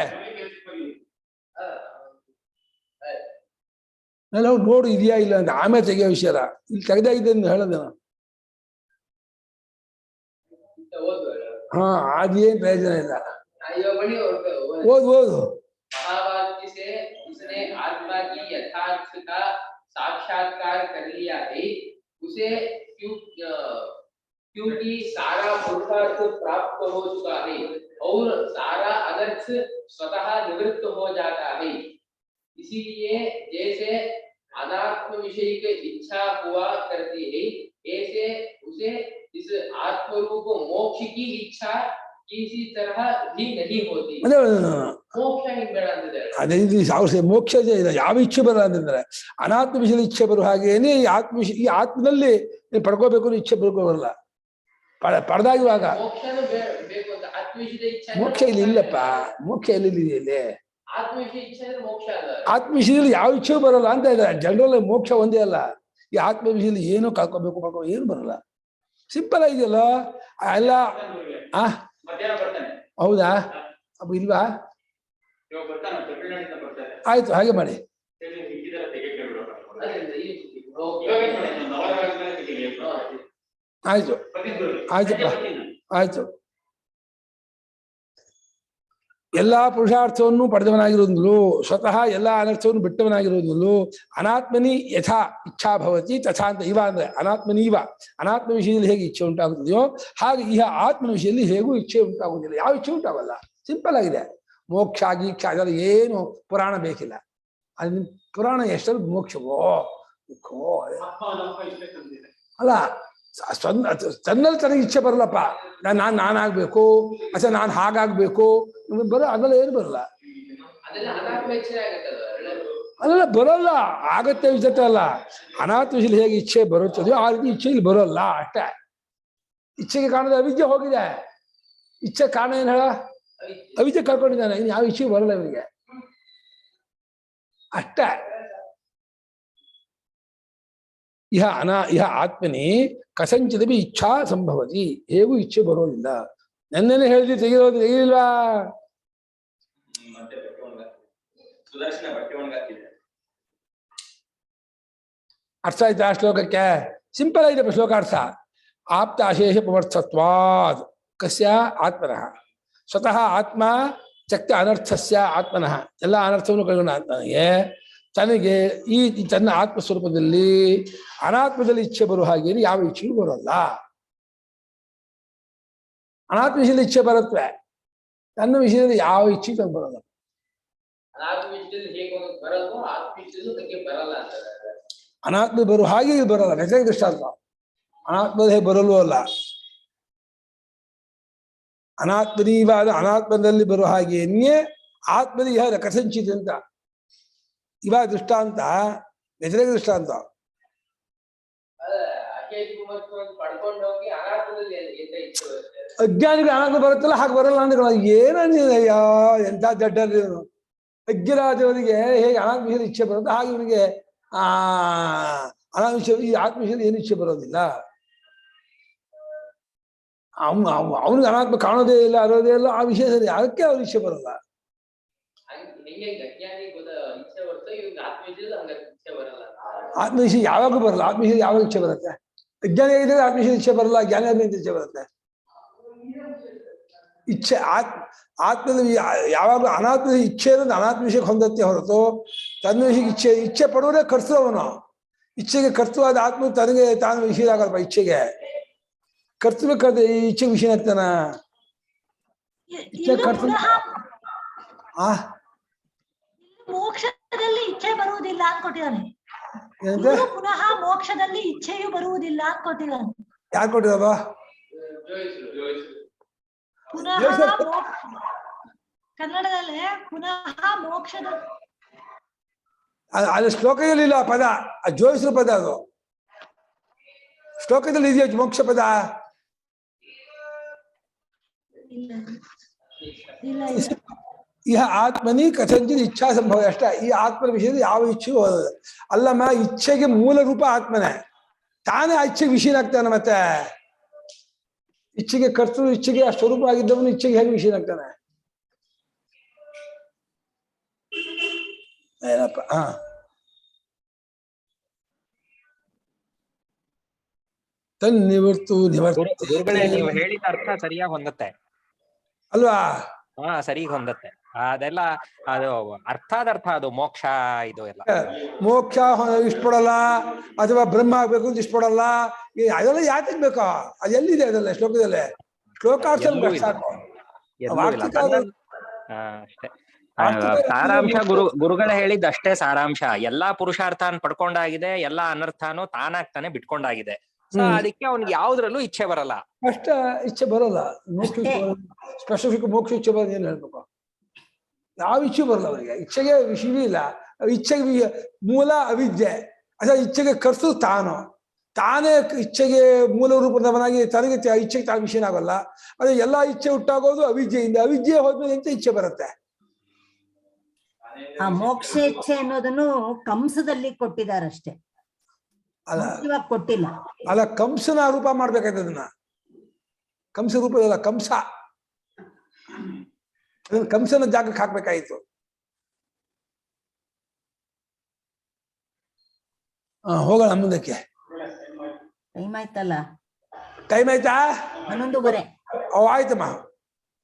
ಮೇಲೆ ಹೋಗಿ ನೋಡು ಇದೆಯಾ ಇಲ್ಲ ಅಂತ, ಆಮೇಲೆ ತೆಗಿಯೋ ವಿಷಯ. ಇಲ್ಲಿ ತೆಗೆದಾಗಿದೆ ಅಂತ ಹೇಳೋದೇನ. ಹಾ ಅದೇನ್ ಪ್ರಯೋಜನ ಇಲ್ಲ. ಓದು आत्मा की यथार्थ का साक्षात्कार कर लिया है उसे क्योंकि सारा पुरुषार्थ प्राप्त हो चुका है और सारा अनर्थ स्वतः निवृत्त हो जाता है। इसीलिए जैसे अनात्म विषय की इच्छा हुआ करती है ऐसे उसे इस आत्म रूप मोक्ष की इच्छा किसी तरह भी नहीं होती। ಅದೇ ಮೋಕ್ಷ ಯಾವ ಇಚ್ಛೆ ಬರಲ್ಲ ಅಂತಂದ್ರೆ ಅನಾತ್ಮ ವಿಷಯದ ಇಚ್ಛೆ ಬರುವ ಹಾಗೇನೆ ಈ ಆತ್ಮನಲ್ಲಿ ಪಡ್ಕೋಬೇಕು ಇಚ್ಛೆ ಬರಲ್ಲ. ಪಡೆದಾಗುವಾಗ ಮೋಕ್ಷ ಇಲ್ಲಿ ಇಲ್ಲಪ್ಪ, ಮೋಕ್ಷ ಎಲ್ಲಿ ಇಲ್ಲಿ ಆತ್ಮ ವಿಷಯದಲ್ಲಿ ಯಾವ ಇಚ್ಛೆ ಬರಲ್ಲ ಅಂತ ಇದ್ದಾರೆ. ಜನರಲ್ ಮೋಕ್ಷ ಒಂದೇ ಅಲ್ಲ, ಈ ಆತ್ಮ ವಿಷಯದಲ್ಲಿ ಏನು ಕಳ್ಕೋಬೇಕು ಏನು ಬರಲ್ಲ. ಸಿಂಪಲ್ ಆಗಿದೆಯಲ್ಲ ಎಲ್ಲ. ಹೌದಾ? ಅಪ್ಪ ಇಲ್ವಾ? ಆಯ್ತು, ಹಾಗೆ ಮಾಡಿ. ಆಯ್ತು ಆಯ್ತಪ್ಪ, ಆಯ್ತು. ಎಲ್ಲಾ ಪುರುಷಾರ್ಥವನ್ನು ಪಡೆದವನಾಗಿರುವುದಲು, ಸ್ವತಃ ಎಲ್ಲಾ ಅನರ್ಥವನ್ನು ಬಿಟ್ಟವನಾಗಿರುವುದಲು, ಅನಾತ್ಮನಿ ಯಥಾ ಇಚ್ಛಾ ಭವತಿ ತಥಾ ಅಂತ. ಇವ ಅಂದ್ರೆ ಅನಾತ್ಮನೀವ, ಅನಾತ್ಮ ವಿಷಯದಲ್ಲಿ ಹೇಗೆ ಇಚ್ಛೆ ಉಂಟಾಗುತ್ತದೆಯೋ ಹಾಗೆ ಈ ಆತ್ಮನ ವಿಷಯದಲ್ಲಿ ಹೇಗೂ ಇಚ್ಛೆ ಉಂಟಾಗುವುದಿಲ್ಲ. ಯಾವ ಇಚ್ಛೆ ಉಂಟಾಗಲ್ಲ. ಸಿಂಪಲ್ ಆಗಿದೆ. ಮೋಕ್ಷ ಗೀಕ್ಷ ಅದೆಲ್ಲ ಏನು ಪುರಾಣ ಬೇಕಿಲ್ಲ. ಅದು ಪುರಾಣ ಎಷ್ಟೊಂದು ಮೋಕ್ಷವೋ ದುಃಖವೋ ಅಲ್ಲ. ತನ್ನಲ್ಲಿ ತನಗೆ ಇಚ್ಛೆ ಬರಲ್ಲಪ್ಪ. ನಾನಾಗ್ಬೇಕು ಅಥವಾ ನಾನು ಹಾಗಾಗ್ಬೇಕು ಅದೆಲ್ಲ ಏನು ಬರಲ್ಲ. ಅದೆಲ್ಲ ಬರಲ್ಲ, ಆಗತ್ತೆ ವಿಚತೆ ಅಲ್ಲ. ಅನಾಥ ವಿಷಯದಲ್ಲಿ ಹೇಗೆ ಇಚ್ಛೆ ಬರುತ್ತದೆಯೋ ಆ ರೀತಿ ಇಚ್ಛೆ ಇಲ್ಲಿ ಬರೋಲ್ಲ ಅಷ್ಟೇ. ಇಚ್ಛೆಗೆ ಕಾರಣದ ಅವಿದ್ಯೆ ಹೋಗಿದೆ. ಇಚ್ಛೆ ಕಾರಣ ಏನ್ ಹೇಳ? ಅವಿದ್ಯೆ ಕಳ್ಕೊಂಡಿದ್ದಾನೆ. ಇನ್ನು ಯಾವ ಇಚ್ಛೆ ಬರಲ್ಲ ಇವನಿಗೆ ಅಷ್ಟೇ. ಇಹ ಆತ್ಮನಿ ಕಸಂಚಿದಪಿ ಇಚ್ಛಾ ಸಂಭವತಿ, ಹೇಗೂ ಇಚ್ಛೆ ಬರೋದಿಲ್ಲ. ನನ್ನೇನೆ ಹೇಳಿದ್ವಿ ತೆಗಿಲ್ವಾ? ಅರ್ಥ ಆಯ್ತಾ ಆ ಶ್ಲೋಕಕ್ಕೆ? ಸಿಂಪಲ್ ಆಗಿದೆ ಶ್ಲೋಕ ಅರ್ಥ. ಆಪ್ತ ಅಶೇಷ ಪಮರ್ಥತ್ವಾದ್ ಕಸ್ಯ ಆತ್ಮನಃ, ಸ್ವತಃ ಆತ್ಮ ಚಕ್ತ ಅನರ್ಥಸ್ಯ ಆತ್ಮನಃ, ಎಲ್ಲ ಅನರ್ಥವನ್ನು ಕಳ್ಕೊಂಡ ಆತ್ಮನಿಗೆ ತನಗೆ ಈ ತನ್ನ ಆತ್ಮಸ್ವರೂಪದಲ್ಲಿ ಅನಾತ್ಮದಲ್ಲಿ ಇಚ್ಛೆ ಬರುವ ಹಾಗೇನೆ ಯಾವ ಇಚ್ಛೆಯೂ ಬರೋಲ್ಲ. ಅನಾತ್ಮ ವಿಷಯದಲ್ಲಿ ಇಚ್ಛೆ ಬರುತ್ತವೆ, ತನ್ನ ವಿಷಯದಲ್ಲಿ ಯಾವ ಇಚ್ಛೆ ತಂದು ಬರೋಲ್ಲ. ಅನಾತ್ಮ ವಿಷಯದಲ್ಲಿ ಹೇಗೆ ಹೋಗಕ್ ಬರಲ್ವೋ ಆತ್ಮ ವಿಷಯದಲ್ಲೂ ಬಗ್ಗೆ ಬರಲ್ಲ ಅಂತಾರೆ. ಅನಾತ್ಮ ಬರುವ ಹಾಗೆ ಇಲ್ಲಿ ಬರೋಲ್ಲ. ವ್ಯತಿರೇಕ ದೃಷ್ಟಾಂತ. ಅನಾತ್ಮದ ಹೇಗೆ ಬರಲ್ವೋ ಅಲ್ಲ, ಅನಾತ್ಮನೀವಾದ ಅನಾತ್ಮದಲ್ಲಿ ಬರುವ ಹಾಗೇನೇ ಆತ್ಮನಿ ಯಾರ ಕಥಂಚಿತ್ ಅಂತ ಇವಾಗ ದೃಷ್ಟಾಂತ ವ್ಯತಿರೇಕ ದೃಷ್ಟಾಂತ. ಪಡ್ಕೊಂಡು ಹೋಗಿ ಅನಾತ್ಮದಲ್ಲಿ ಎಂತ ಇಚ್ಛೆ ಬರುತ್ತೆ. ಅಜ್ಞಾನಿಗಳು ಅನಾತ್ಮ ಬರುತ್ತಲ್ಲ, ಹಾಗೆ ಬರಲ್ಲ ಅಂದ್ರೆ ಏನಯ್ಯ ಎಂತ ದಡ್ಡಲ್ಲಿ ಅಜ್ಞರಾದವರಿಗೆ ಹೇಗೆ ಅನಾತ್ಮ ವಿಷಯದ ಇಚ್ಛೆ ಬರುತ್ತೆ, ಹಾಗೆ ಇವನಿಗೆ ಅನಾತ್ಮ ವಿಷಯ ಈ ಆತ್ಮ ವಿಷಯದ ಏನು ಇಚ್ಛೆ ಬರೋದಿಲ್ಲ. ಅವನಿಗೆ ಅನಾತ್ಮ ಕಾಣೋದೇ ಇಲ್ಲ, ಅರೋದೇ ಇಲ್ಲ, ಆ ವಿಷಯದಲ್ಲಿ ಅದಕ್ಕೆ ಅವ್ರ ಇಚ್ಛೆ ಬರಲ್ಲ. ಹೆಂಗೆ ಅಜ್ಞಾನಿ ಇಚ್ಛೆ ಬರ್ತೋ ಇವ್ರಿಗೆ ಆತ್ಮ ವಿಷಯದಲ್ಲಿ ಹಂಗ ಇಚ್ಛೆ ಬರಲ್ಲ. ಆತ್ಮ ವಿಷಯ ಯಾವಾಗೂ ಬರಲ್ಲ. ಆತ್ಮ ವಿಷಯ ಯಾವಾಗ ಇಚ್ಛೆ ಬರುತ್ತೆ? ಅಜ್ಞಾನಿ ಆಗಿದ್ರೆ ಆತ್ಮ ವಿಷಯದ ಇಚ್ಛೆ ಬರಲ್ಲ, ಜ್ಞಾನಿ ಆದ್ಮೇಲೆ ಇಚ್ಛೆ ಬರುತ್ತೆ. ಇಚ್ಛೆ ಆತ್ಮದ ಯಾವಾಗ ಅನಾತ್ಮದ ಇಚ್ಛೆ ಅನ್ನೋದು ಅನಾತ್ಮ ವಿಷಯಕ್ಕೆ ಹೊಂದತ್ತೆ ಹೊರತು ತನ್ನ ವಿಷಯಕ್ಕೆ ಇಚ್ಛೆ ಪಡುವರೇ ಕರ್ತು. ಅವನು ಇಚ್ಛೆಗೆ ಕರ್ತವಾದ ಆತ್ಮ ತನಗೆ ತಾನು ವಿಷಯ ಆಗಲ್ಪ. ಇಚ್ಛೆಗೆ ಕರ್ತಬೇಕಾದ್ರೆ ಈ ಇಚ್ಛೆಗೆ ವಿಷಯ ಆಗ್ತಾನ. ಇಚ್ಛೆ ಕರ್ತ ಮೋಕ್ಷದಲ್ಲಿ ಇಚ್ಛೆ ಬರುವುದಿಲ್ಲ ಅನ್ಕೊಟ್ಟಿದ್ದಾನೆ. ಪುನಃ ಮೋಕ್ಷದಲ್ಲಿ ಇಚ್ಛೆಯು ಬರುವುದಿಲ್ಲ ಅನ್ಕೊಟ್ಟಿದ್ದಾನೆ. ಯಾರು ಕೊಟ್ಟಿರವ? ಪುನಃ ಕನ್ನಡದಲ್ಲೇ ಪುನಃ ಮೋಕ್ಷದ ಅದು ಶ್ಲೋಕದಲ್ಲಿ ಇಲ್ಲ ಪದ, ಜೋಯಿಸ್ರ ಪದ ಅದು. ಶ್ಲೋಕದಲ್ಲಿ ಇದೆಯಾ ಮೋಕ್ಷ ಪದ? ಆತ್ಮನಿ ಕಥಂಚಿತ್ ಇಚ್ಛಾ ಸಂಭವ ಅಷ್ಟ. ಈ ಆತ್ಮನ ವಿಷಯದಲ್ಲಿ ಯಾವ ಇಚ್ಛೆಗೂ ಹೋಗೋದು ಅಲ್ಲಮ್ಮ. ಇಚ್ಛೆಗೆ ಮೂಲ ರೂಪ ಆತ್ಮನೇ, ತಾನೇ ಆ ಇಚ್ಛೆಗೆ ವಿಷಯನಾಗ್ತಾನೆ. ಮತ್ತೆ ಇಚ್ಛೆಗೆ ಕರ್ತೃ, ಇಚ್ಛೆಗೆ ಆ ಸ್ವರೂಪ ಆಗಿದ್ದವನು ಇಚ್ಛೆಗೆ ಹೇಗೆ ವಿಷಯನಾಗ್ತಾನೆ? ಏನಪ್ಪ ತನ್ನಿವರ್ತು ಗುರುಗಳೇ ನೀವು ಹೇಳಿದ ಅರ್ಥ ಸರಿಯಾಗಿ ಹೊಂದತ್ತೆ ಅಲ್ವಾ? ಹಾ, ಸರಿ ಹೊಂದತ್ತೆ. ಅದೆಲ್ಲ ಅದು ಅರ್ಥಾದರ್ಥ, ಅದು ಮೋಕ್ಷ ಇದು ಎಲ್ಲ. ಮೋಕ್ಷ ಇಷ್ಟಪಡಲ್ಲ, ಅಥವಾ ಬ್ರಹ್ಮ ಆಗ್ಬೇಕು ಅಂತ ಇಷ್ಟಪಡಲ್ಲ, ಅದೆಲ್ಲ ಯಾತಕ್ ಬೇಕು? ಅದು ಎಲ್ಲಿದೆ? ಅದೆಲ್ಲ ಶ್ಲೋಕದಲ್ಲೇ ಶ್ಲೋಕಾರ್ಥ ಸಾಕು. ಸಾರಾಂಶ ಗುರುಗಳ ಹೇಳಿದ ಅಷ್ಟೇ ಸಾರಾಂಶ. ಎಲ್ಲಾ ಪುರುಷಾರ್ಥನ ಪಡ್ಕೊಂಡಾಗಿದೆ, ಎಲ್ಲಾ ಅನರ್ಥಾನು ತಾನಾಗ್ತಾನೆ ಬಿಟ್ಕೊಂಡಾಗಿದೆ. ಸೊ ಅದಕ್ಕೆ ಅವ್ನಿಗೆ ಯಾವ್ದ್ರಲ್ಲೂ ಇಚ್ಛೆ ಬರಲ್ಲ. ಅಷ್ಟ ಇಚ್ಛೆ ಬರಲ್ಲ. ಮೋಕ್ಷ ಸ್ಪೆಸಿಫಿಕ್ ಮೋಕ್ಷ ಇಚ್ಛೆ ಬರೋದು ಏನ್ ಹೇಳ್ಬೇಕು? ಯಾವ ಇಚ್ಛೆ ಬರಲ್ಲ ಅವನಿಗೆ. ಇಚ್ಛೆಗೆ ವಿಷಯವೇ ಇಲ್ಲ. ಇಚ್ಛೆಗೆ ಮೂಲ ಅವಿದ್ಯೆ, ಅಥವಾ ಇಚ್ಛೆಗೆ ಕರ್ಸು ತಾನೇ ಇಚ್ಛೆಗೆ ಮೂಲ ರೂಪದವನಾಗಿ ತನಗೆ ಇಚ್ಛೆಗೆ ತಾನು ವಿಷಯನಾಗಲ್ಲ. ಅದೇ ಎಲ್ಲಾ ಇಚ್ಛೆ ಹುಟ್ಟಾಗೋದು ಅವಿದ್ಯೆಯಿಂದ. ಅವಿದ್ಯೆ ಹೋದ್ಮೇಲೆ ಎಂತ ಇಚ್ಛೆ ಬರುತ್ತೆ? ಆ ಮೋಕ್ಷ ಇಚ್ಛೆ ಅನ್ನೋದನ್ನು ಕಂಸದಲ್ಲಿ ಕೊಟ್ಟಿದಾರಷ್ಟೇ, ಇವಾಗ ಕೊಟ್ಟಿಲ್ಲ. ಅಲ್ಲ, ಕಂಸನ ರೂಪ ಮಾಡ್ಬೇಕಾಯ್ತು ಅದನ್ನ. ಕಂಸ ರೂಪದಲ್ಲ, ಕಂಸ ಕಂಸನ ಜಾಗಕ್ಕೆ ಹಾಕ್ಬೇಕಾಯ್ತು. ಹೋಗೋಣ ಮುಂದಕ್ಕೆ. ಟೈಮ್ ಆಯ್ತಲ್ಲ? ಟೈಮ್ ಆಯ್ತಾ? 11:15. ಆಯ್ತಮ್ಮ.